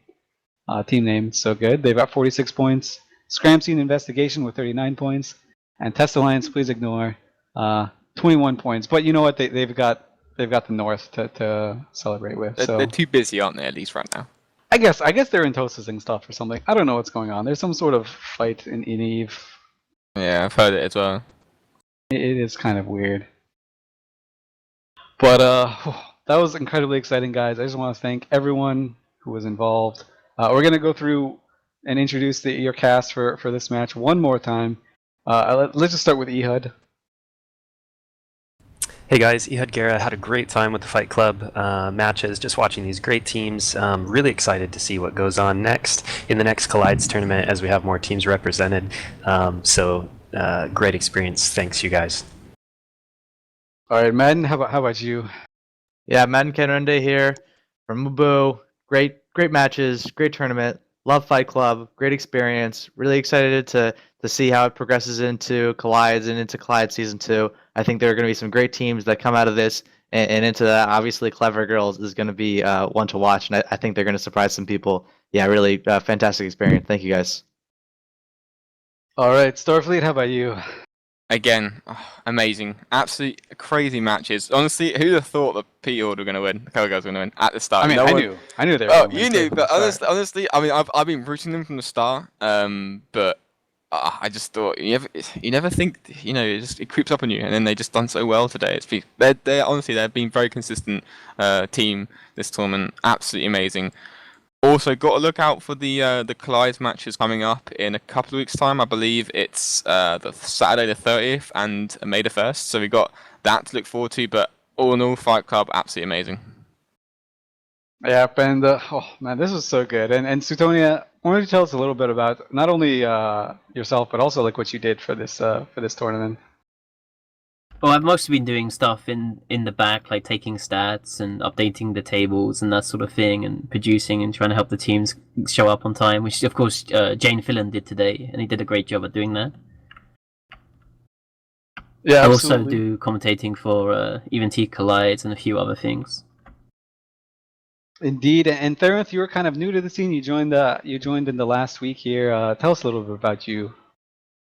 Team name, so good. They've got 46 points. Scram Scene Investigation with 39 points. And Test Alliance, please ignore, 21 points. But you know what? They've got the North to celebrate with. They're too busy, aren't they? At least right now. I guess they're in toasting stuff or something. I don't know what's going on. There's some sort of fight in Eve. Yeah, I've heard it as well. It is kind of weird. But that was incredibly exciting, guys. I just want to thank everyone who was involved. We're gonna go through and introduce your cast for this match one more time. Let's just start with Ehud. Hey guys, Ehud Guerra. Had a great time with the Fight Club matches, just watching these great teams. Really excited to see what goes on next in the next Collides tournament as we have more teams represented. Great experience. Thanks, you guys. All right, Madden, how about you? Yeah, Madden Kenrende here from Mubu. Great matches, great tournament. Love Fight Club, great experience. Really excited to see how it progresses into Collides and into Collide Season 2. I think there are going to be some great teams that come out of this and into that. Obviously, CleverGirls is going to be one to watch, and I think they're going to surprise some people. Yeah, really fantastic experience. Thank you, guys. All right, Starfleet, how about you? Again, amazing. Absolutely crazy matches. Honestly, who'd have thought that P Order were going to win? The CleverGirls were going to win at the start. I mean, I knew they were. Oh, you knew, but honestly, I mean, I've been rooting them from the start. But I just thought you never think, it creeps up on you, and then they just done so well today. They've been very consistent team this tournament. Absolutely amazing. Also, got to look out for the Collides matches coming up in a couple of weeks' time. I believe it's the Saturday the 30th and May the 1st. So we got that to look forward to. But all in all, Fight Club, absolutely amazing. Yep, and oh man, this was so good. And Sutonia, why don't you tell us a little bit about not only yourself, but also like what you did for this tournament? Well, I've mostly been doing stuff in the back, like taking stats and updating the tables and that sort of thing, and producing and trying to help the teams show up on time, which of course Jane Fillan did today, and he did a great job at doing that. Yeah, I absolutely. also do commentating for Event Collides and a few other things. Indeed, and Therenth, you were kind of new to the scene. You joined in the last week here. Tell us a little bit about you.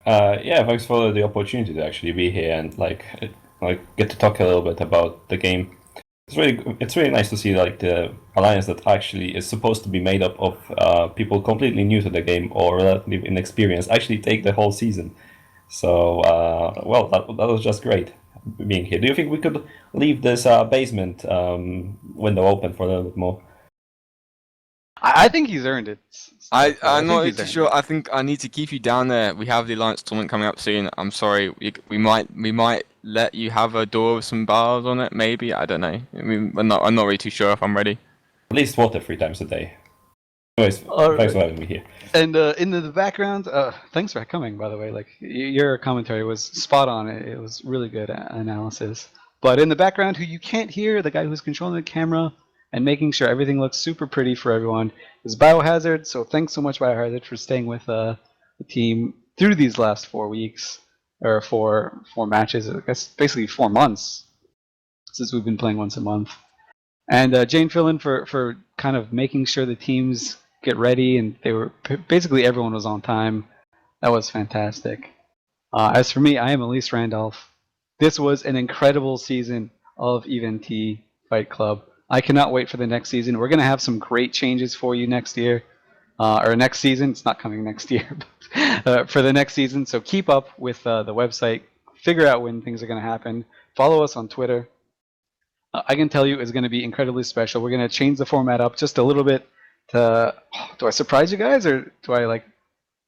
Yeah, thanks for the opportunity to actually be here and like get to talk a little bit about the game. It's really nice to see like the alliance that actually is supposed to be made up of people completely new to the game or relatively inexperienced actually take the whole season. So that was just great being here. Do you think we could leave this basement window open for a little bit more? I think he's earned it. I'm not really sure. I think I need to keep you down there. We have the Alliance tournament coming up soon. I'm sorry. We might let you have a door with some bars on it. Maybe, I don't know. I mean, I'm not really too sure if I'm ready. At least water 3 times a day. Anyways, thanks for having me here. And in the background, thanks for coming. By the way, like your commentary was spot on. It was really good analysis. But in the background, who you can't hear, the guy who's controlling the camera and making sure everything looks super pretty for everyone is Biohazard. So thanks so much, Biohazard, for staying with the team through these last 4 weeks, or four matches. I guess basically 4 months since we've been playing once a month. And Jane Fillan for kind of making sure the teams get ready, and they were basically everyone was on time. That was fantastic. As for me, I am Elise Randolph. This was an incredible season of EVNT Fight Club. I cannot wait for the next season. We're going to have some great changes for you next year, or next season. It's not coming next year, but for the next season. So keep up with the website. Figure out when things are going to happen. Follow us on Twitter. I can tell you it's going to be incredibly special. We're going to change the format up just a little bit. Do I surprise you guys, or do I like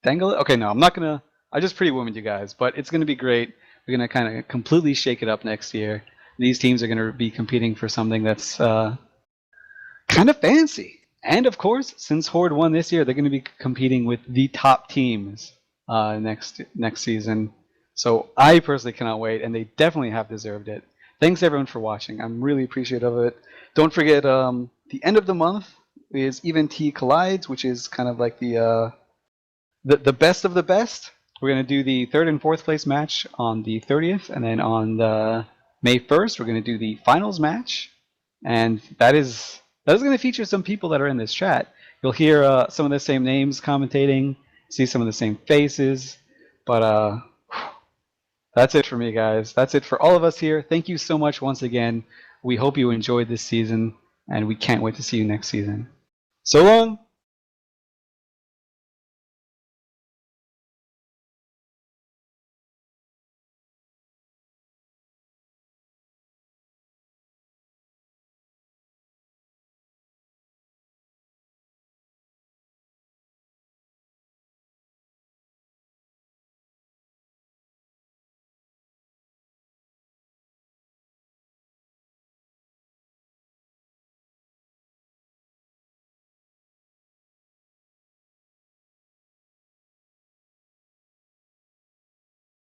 dangle it? Okay, no, I'm not going to. I just pretty woman you guys, but it's going to be great. We're going to kind of completely shake it up next year. These teams are going to be competing for something that's kind of fancy. And of course, since Horde won this year, they're going to be competing with the top teams next season. So I personally cannot wait, and they definitely have deserved it. Thanks everyone for watching. I'm really appreciative of it. Don't forget, the end of the month is EVNT Collides, which is kind of like the best of the best. We're going to do the 3rd and 4th place match on the 30th, and then on the May 1st, we're going to do the finals match, and that is going to feature some people that are in this chat. You'll hear some of the same names commentating, see some of the same faces, but that's it for me, guys. That's it for all of us here. Thank you so much once again. We hope you enjoyed this season, and we can't wait to see you next season. So long!